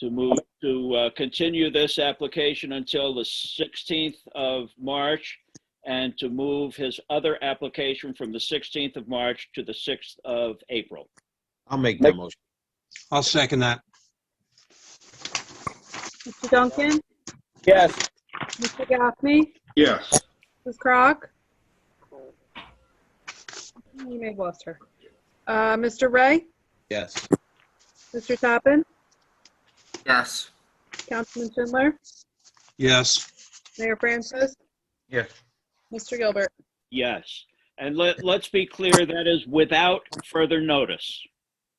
To continue this application until the 16th of March and to move his other application from the 16th of March to the 6th of April. I'll make that motion. I'll second that. Mr. Duncan? Yes. Mr. Gaffney? Yes. Mrs. Crock? You may have lost her. Mr. Ray? Yes. Mr. Toppin? Yes. Councilman Schindler? Yes. Mayor Francis? Yes. Mr. Gilbert? Yes. And let's be clear, that is without further notice.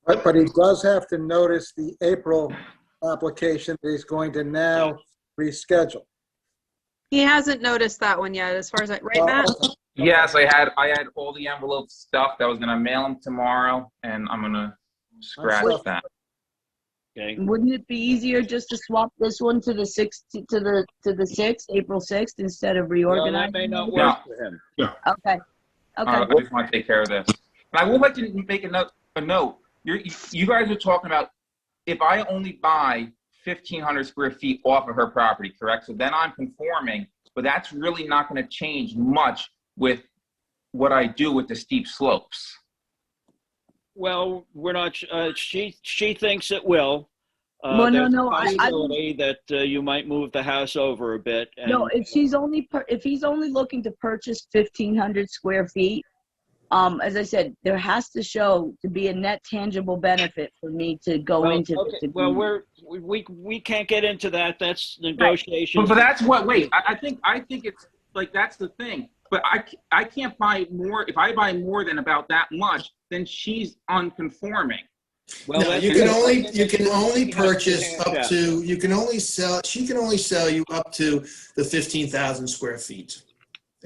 But he does have to notice the April application that he's going to now reschedule. He hasn't noticed that one yet, as far as right, Matt? Yes, I had all the envelope stuff that I was gonna mail them tomorrow, and I'm gonna scratch that. Okay. Wouldn't it be easier just to swap this one to the 6th, to the 6th, April 6th, instead of Well, reorganizing? that may not No. work for him. Okay. Okay. I just want to take care of this. And I would like to make a note. You guys are talking about if I only buy 1,500 square feet off of her property, correct? So then I'm conforming, but that's really not going to change much with what I do with the steep slopes. Well, we're not, she thinks it will. Well, There's no, a possibility that you might move the house over a bit. And, No, if he's only looking to purchase 1,500 square feet, as I said, there has to show to be a net tangible benefit for me to go into okay, this. well, we can't get into that. That's negotiations. But that's what. Wait, I think it's like that's the thing. But I can't buy more. If I buy more than about that much, then she's unconforming. Well, no, you can only purchase up to, she can only sell you up to the 15,000 square feet.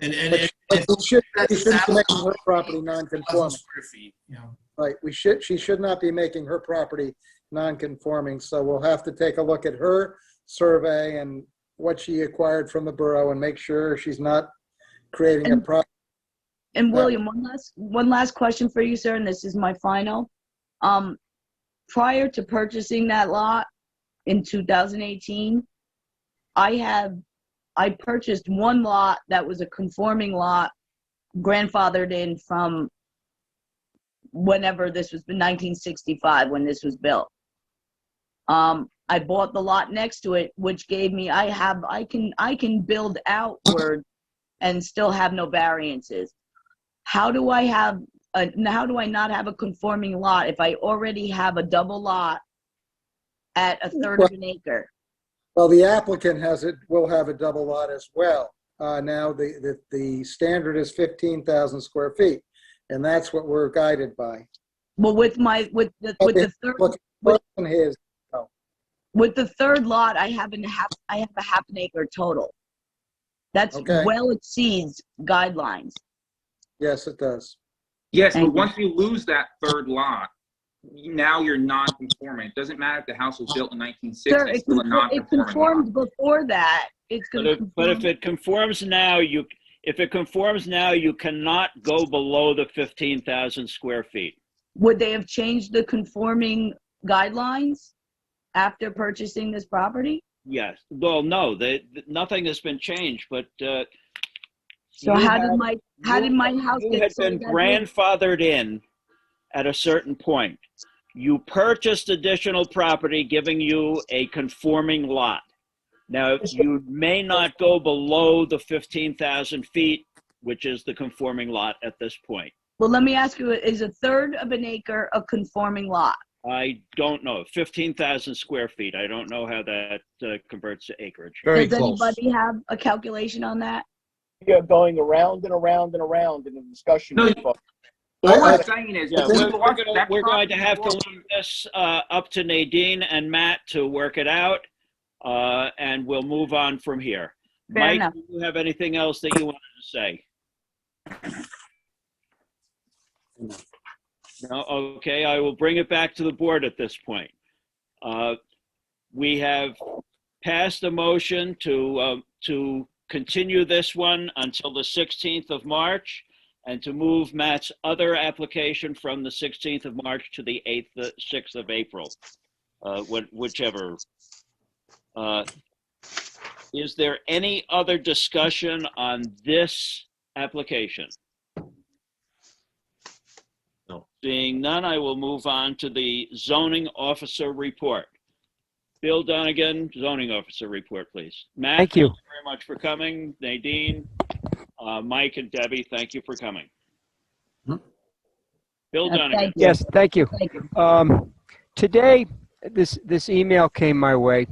And she shouldn't be making her property non-conforming. Square feet, you know. Right, she should not be making her property non-conforming, so we'll have to take a look at her survey and what she acquired from the borough and make sure she's not creating a problem. And William, one last question for you, sir, and this is my final. Prior to purchasing that lot in 2018, I purchased one lot that was a conforming lot, grandfathered in from whenever this was, 1965, when this was built. I bought the lot next to it, which gave me, I can build outward and still have no variances. How do I not have a conforming lot if I already have a double lot at a third of an acre? Well, the applicant will have a double lot as well. Now the standard is 15,000 square feet, and that's what we're guided by. Well, with the third, With the third lot, I have a half an acre total. That's Okay. well exceeds guidelines. Yes, it does. Yes, Thank but you. once you lose that third lot, now you're non-conforming. It doesn't matter if the house was built in 1960, Sir, it's still a it non-conforming lot. conformed before that. It's But going to if it conforms now, you cannot go below the 15,000 square feet. Would they have changed the conforming guidelines after purchasing this property? Yes. Well, no, nothing has been changed, but So you how did have- my house you get had sold been as is? grandfathered in at a certain point. You purchased additional property giving you a conforming lot. Now, you may not go below the 15,000 feet, which is the conforming lot at this point. Well, let me ask you, is a third of an acre a conforming lot? I don't know, 15,000 square feet. I don't know how that converts to acreage. Does anybody have a calculation on that? You're going around and around and around in the discussion. No, here, folks. All we're saying is, Yeah, we're going to have to property leave this up to Nadine and Matt to work it out, and we'll move on from here. Fair Mike, enough. do you have anything else that you wanted to say? No, okay, I will bring it back to the board at this point. We have passed a motion to continue this one until the 16th of March and to move Matt's other application from the 16th of March to the 6th of April, whichever. Is there any other discussion on this application? No. Seeing none, I will move on to the zoning officer report. Bill Donegan, zoning officer report, please. Matt, Thank you. very much for coming. Nadine, Mike, and Debbie, thank you for coming. Bill Donegan. Yes, thank you. Thank you. Today, this email came my way.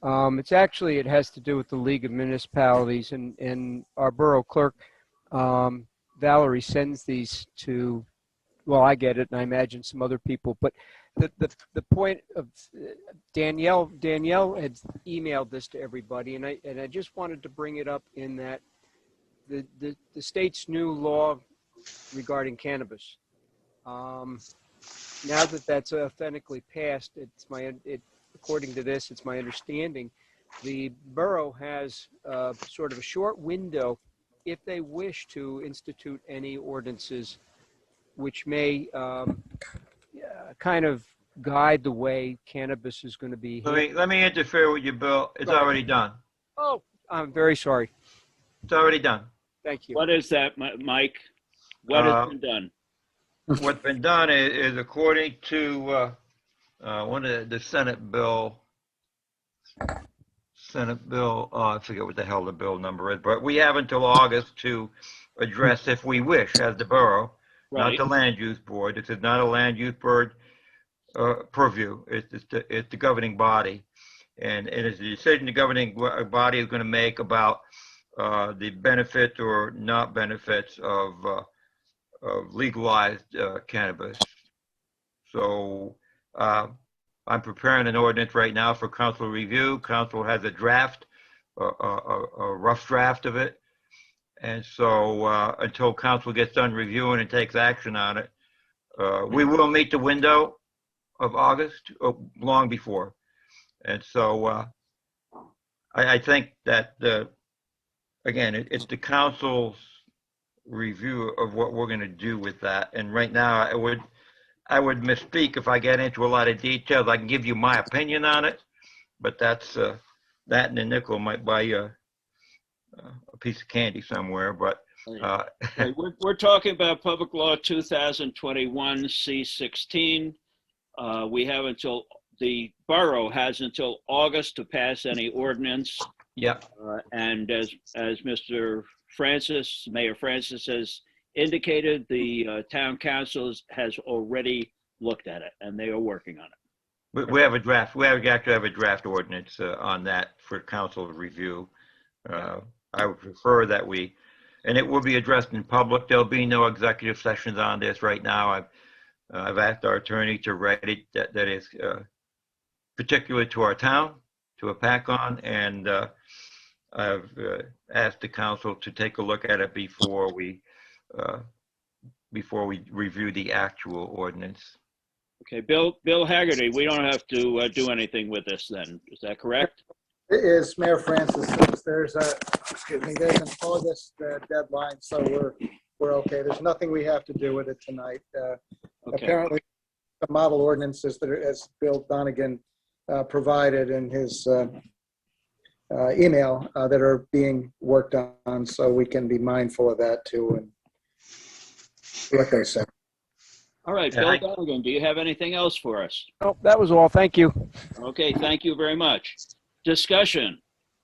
It has to do with the League of Municipalities, and our borough clerk, Valerie, sends these to, well, I get it, and I imagine some other people, but the point of Danielle had emailed this to everybody, and I just wanted to bring it up in that the state's new law regarding cannabis. Now that that's authentically passed, according to this, it's my understanding, the borough has sort of a short window if they wish to institute any ordinances which may kind of guide the way cannabis is going to be. Let me interfere with you, Bill. It's already done. Oh, I'm very sorry. It's already done. Thank you. What is that, Mike? What has been done? What's been done is according to one of the Senate bill, I forget what the hell the bill number is, but we have until August to address if we wish as the borough, not Right. the land use board. This is not a land use board purview. It's the governing body. And it's a decision the governing body is going to make about the benefit or not benefits of legalized cannabis. So I'm preparing an ordinance right now for council review. Council has a draft, a rough draft of it. And so until council gets done reviewing and takes action on it, we will meet the window of August, long before. And so I think that, again, it's the council's review of what we're going to do with that. And right now, I would misspeak if I get into a lot of details. I can give you my opinion on it, but that's that and a nickel might buy you a piece of candy somewhere. But Right. We're talking about Public Law 2021 C16. We have until the borough has until August to pass any ordinance. Yeah. And as Mr. Francis, Mayor Francis has indicated, the town council has already looked at it and they are working on it. we have a draft. We actually have a draft ordinance on that for council to review. I would prefer that and it will be addressed in public. There'll be no executive sessions on this right now. I've asked our attorney to write it that is particular to our town, to Hopatcong, and I've asked the council to take a look at it before we review the actual ordinance. Okay, Bill Haggerty, we don't have to do anything with this then. Is that correct? It is, Mayor Francis, there's an August deadline, so we're okay. There's nothing we have to do with it tonight. Okay. Apparently, the model ordinances that are, as Bill Donegan provided in his email, that are being worked on, so we can be mindful of that too, and what they say. All right, Bill Donegan, do you have anything else for us? Oh, that was all. Thank you. Okay, thank you very much. Discussion.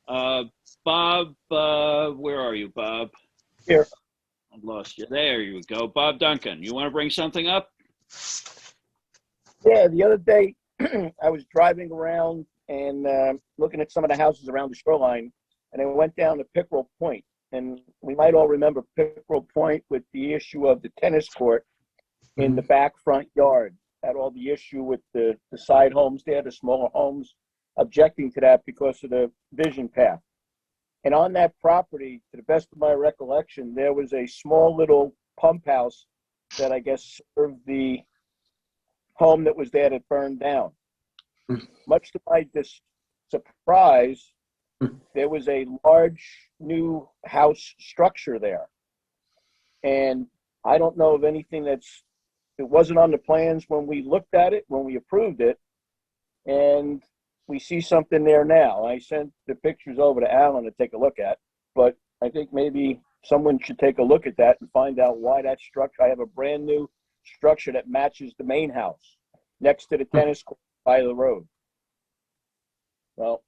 Bob, where are you, Bob? Here. I've lost you. There you go. Bob Duncan, you want to bring something up? Yeah, the other day I was driving around and looking at some of the houses around the shoreline, and I went down to Pickerel Point. And we might all remember Pickerel Point with the issue of the tennis court in the back front yard. Had all the issue with the side homes there, the smaller homes, objecting to that because of the vision path. And on that property, to the best of my recollection, there was a small little pump house that I guess served the home that was there that burned down. Much to my surprise, there was a large new house structure there. And I don't know of anything it wasn't on the plans when we looked at it, when we approved it, and we see something there now. I sent the pictures over to Alan to take a look at, but I think maybe someone should take a look at that and find out why that structure. I have a brand new structure that matches the main house next to the tennis court by the road. Well,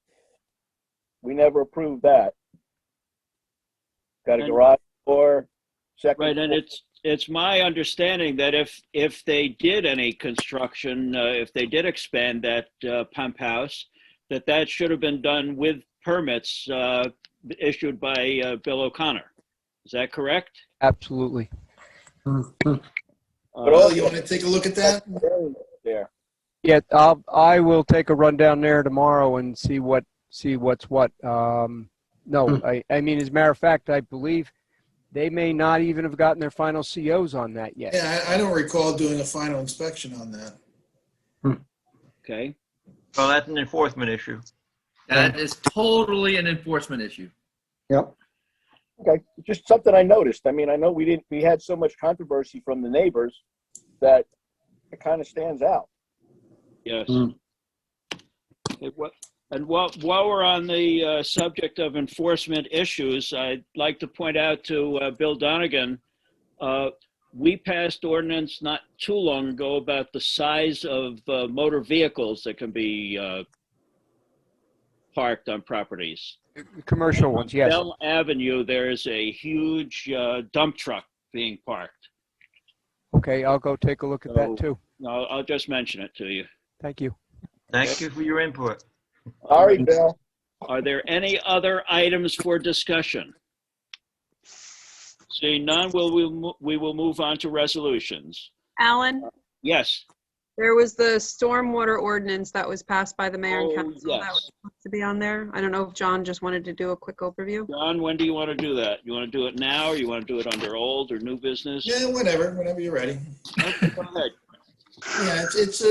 we never approved that. Got a garage door, second. Right, and it's my understanding that if they did any construction, if they did expand that pump house, that should have been done with permits issued by Bill O'Connor. Is that correct? Absolutely. Bill, you want to take a look at that? There. Yeah, I will take a run down there tomorrow and see what's what. No, I mean, as a matter of fact, I believe they may not even have gotten their final COs on that yet. Yeah, I don't recall doing a final inspection on that. Okay. Well, that's an enforcement issue. That is totally an enforcement issue. Yep. Okay, just something I noticed. I mean, I know we had so much controversy from the neighbors that it kind of stands out. Yes. And while we're on the subject of enforcement issues, I'd like to point out to Bill Donegan, we passed ordinance not too long ago about the size of motor vehicles that can be parked on properties. Commercial ones, yes. Bell Avenue, there is a huge dump truck being parked. Okay, I'll go take a look at that too. No, I'll just mention it to you. Thank you. Thank you for your input. All right, Bill. Are there any other items for discussion? Seeing none, we will move on to resolutions. Alan, Yes. there was the stormwater ordinance that was passed by the mayor and council that yes. was supposed to be on there. I don't know if John just wanted to do a quick overview. John, when do you want to do that? You want to do it now, or you want to do it under old or new business? Yeah, whenever you're ready. Okay, go ahead. Yeah, it's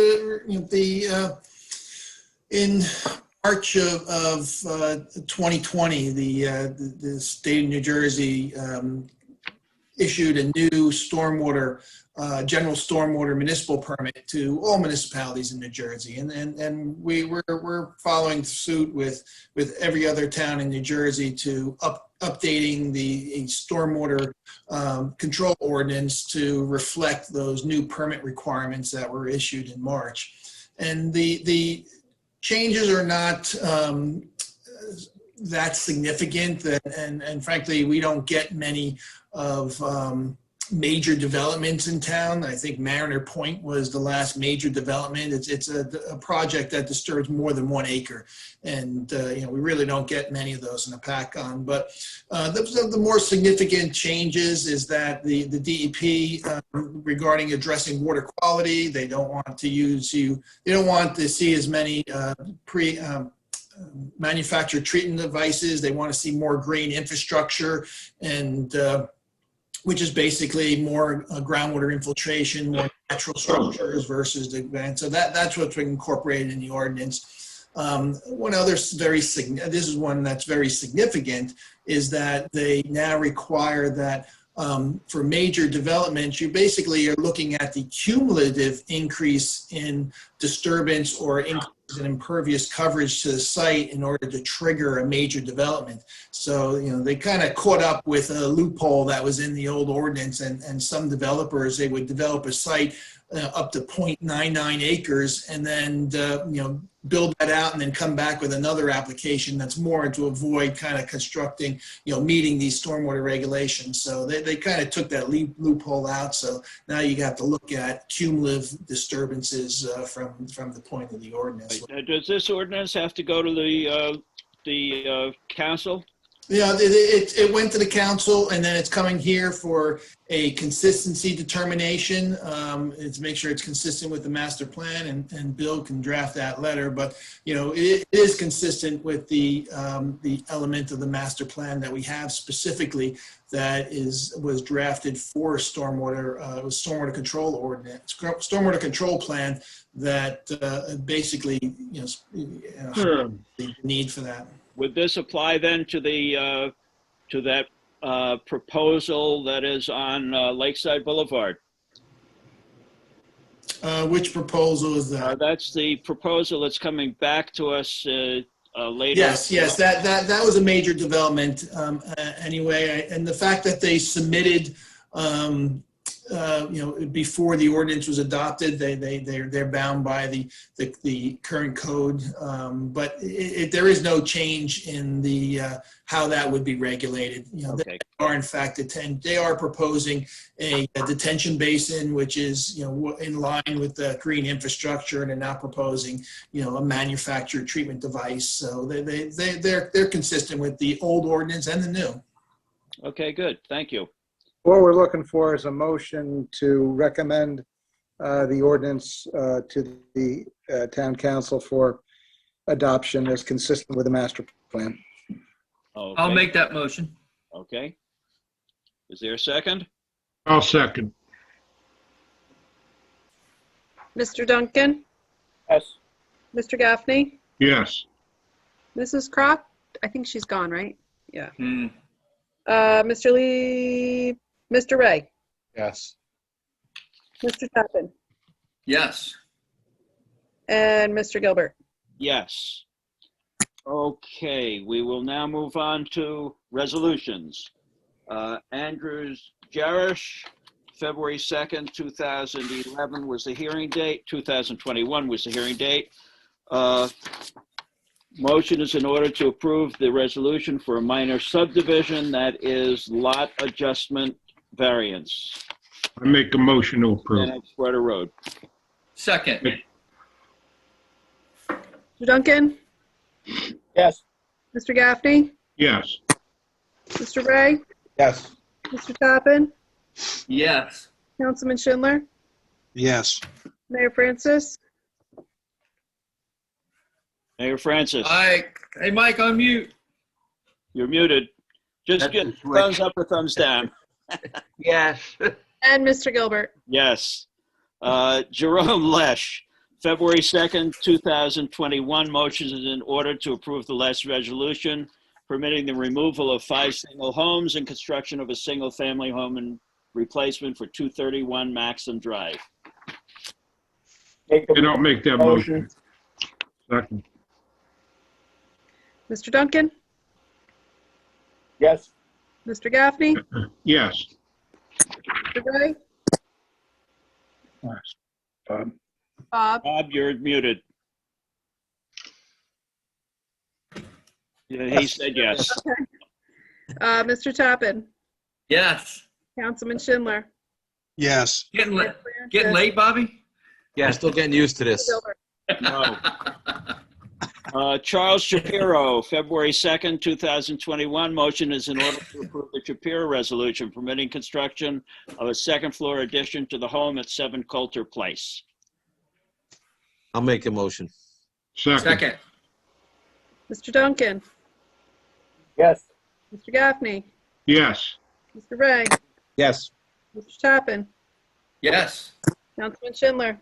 in March of 2020, the state of New Jersey issued a new general stormwater municipal permit to all municipalities in New Jersey, and we're following suit with every other town in New Jersey to updating the stormwater control ordinance to reflect those new permit requirements that were issued in March. And the changes are not that significant, and frankly, we don't get many of major developments in town. I think Mariner Point was the last major development. It's a project that disturbs more than 1 acre. And, we really don't get many of those in Hopatcong. But the more significant changes is that the DEP regarding addressing water quality, they don't want to see as many manufactured treatment devices. They want to see more green infrastructure, and which is basically more groundwater infiltration, more natural structures versus the advanced. So that's what's been incorporated in the ordinance. One other this is one that's very significant, is that they now require that for major developments, you basically are looking at the cumulative increase in disturbance or increase in impervious coverage to the site in order to trigger a major development. So, they kind of caught up with a loophole that was in the old ordinance, and some developers, they would develop a site up to 0.99 acres and then, build that out and then come back with another application that's more to avoid kind of constructing, meeting these stormwater regulations. So they kind of took that loophole out. So now you have to look at cumulative disturbances from the point of the ordinance. Does this ordinance have to go to the council? Yeah, it went to the council, and then it's coming here for a consistency determination. It's to make sure it's consistent with the master plan, and Bill can draft that letter. But it is consistent with the element of the master plan that we have specifically that was drafted for stormwater control ordinance, stormwater control plan that basically the need for that. Would this apply then to that proposal that is on Lakeside Boulevard? Which proposal is that? That's the proposal that's coming back to us later. Yes, that was a major development anyway, and the fact that they submitted before the ordinance was adopted, they're bound by the current code, but there is no change in the how that would be regulated. Okay. They are in fact they are proposing a detention basin, which is in line with the green infrastructure, and they're not proposing a manufactured treatment device. So they're consistent with the old ordinance and the new. Okay, good. Thank you. What we're looking for is a motion to recommend the ordinance to the town council for adoption as consistent with the master plan. Okay. I'll make that motion. Okay. Is there a second? I'll second. Mr. Duncan? Yes. Mr. Gaffney? Yes. Mrs. Croft? I think she's gone, right? Yeah. Hmm. Mr. Lee? Mr. Ray? Yes. Mr. Tappan? Yes. And Mr. Gilbert? Yes. Okay, we will now move on to resolutions. Andrews Jarish, February 2nd, 2011 was the hearing date. 2021 was the hearing date. Motion is in order to approve the resolution for a minor subdivision that is lot adjustment variance. I make a motion to approve. And Exporter Road. Second. Mr. Duncan? Yes. Mr. Gaffney? Yes. Mr. Ray? Yes. Mr. Tappan? Yes. Councilman Schindler? Yes. Mayor Francis? Mayor Francis. Hi. Hey, Mike, unmute. You're muted. Just That's get the switch. thumbs up or thumbs down. Yes. And Mr. Gilbert? Yes. Jerome Lesh, February 2nd, 2021. Motion is in order to approve the last resolution permitting the removal of 5 single homes and construction of a single-family home and replacement for 231 Maxim Drive. I don't make that motion. Second. Mr. Duncan? Yes. Mr. Gaffney? Yes. Mr. Ray? Bob. Bob? Bob, you're muted. Yeah, he said yes. Okay. Mr. Tappan? Yes. Councilman Schindler? Yes. Getting late, Bobby? I'm still getting used to this. No. Charles Shapiro, February 2nd, 2021. Motion is in order to approve the Shapiro resolution permitting construction of a second floor addition to the home at 7 Coulter Place. I'll make a motion. Second. Mr. Duncan, Yes. Mr. Gaffney, Yes. Mr. Ray, Yes. Mr. Tappan, Yes. Councilman Schindler,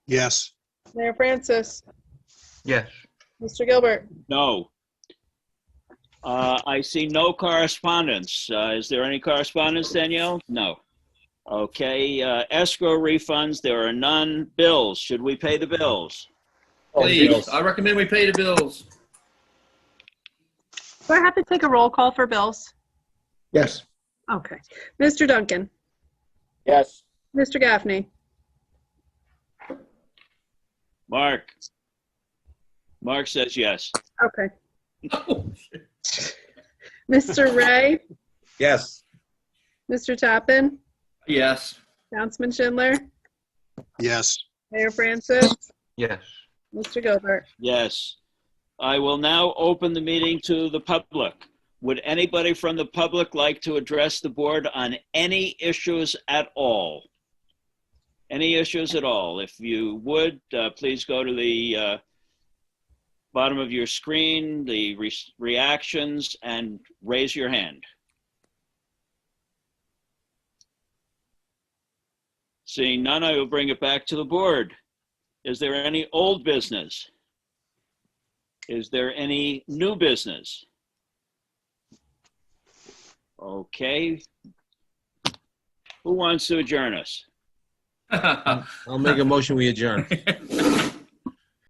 Yes. Mayor Francis, Yes. Mr. Gilbert. No. I see no correspondence. Is there any correspondence, Danielle? No. Okay, escrow refunds, there are none. Bills, should we pay the bills? Please, I recommend we pay the bills. Do I have to take a roll call for bills? Yes. Okay. Mr. Duncan, Yes. Mr. Gaffney, Mark? Mark says yes. okay. Mr. Ray, Yes. Mr. Tappan, Yes. Councilman Schindler, Yes. Mayor Francis, Yes. Mr. Gilbert. Yes. I will now open the meeting to the public. Would anybody from the public like to address the board on any issues at all? Any issues at all? If you would, please go to the bottom of your screen, the reactions, and raise your hand. Seeing none, I will bring it back to the board. Is there any old business? Is there any new business? Okay. Who wants to adjourn us? I'll make a motion, we adjourn.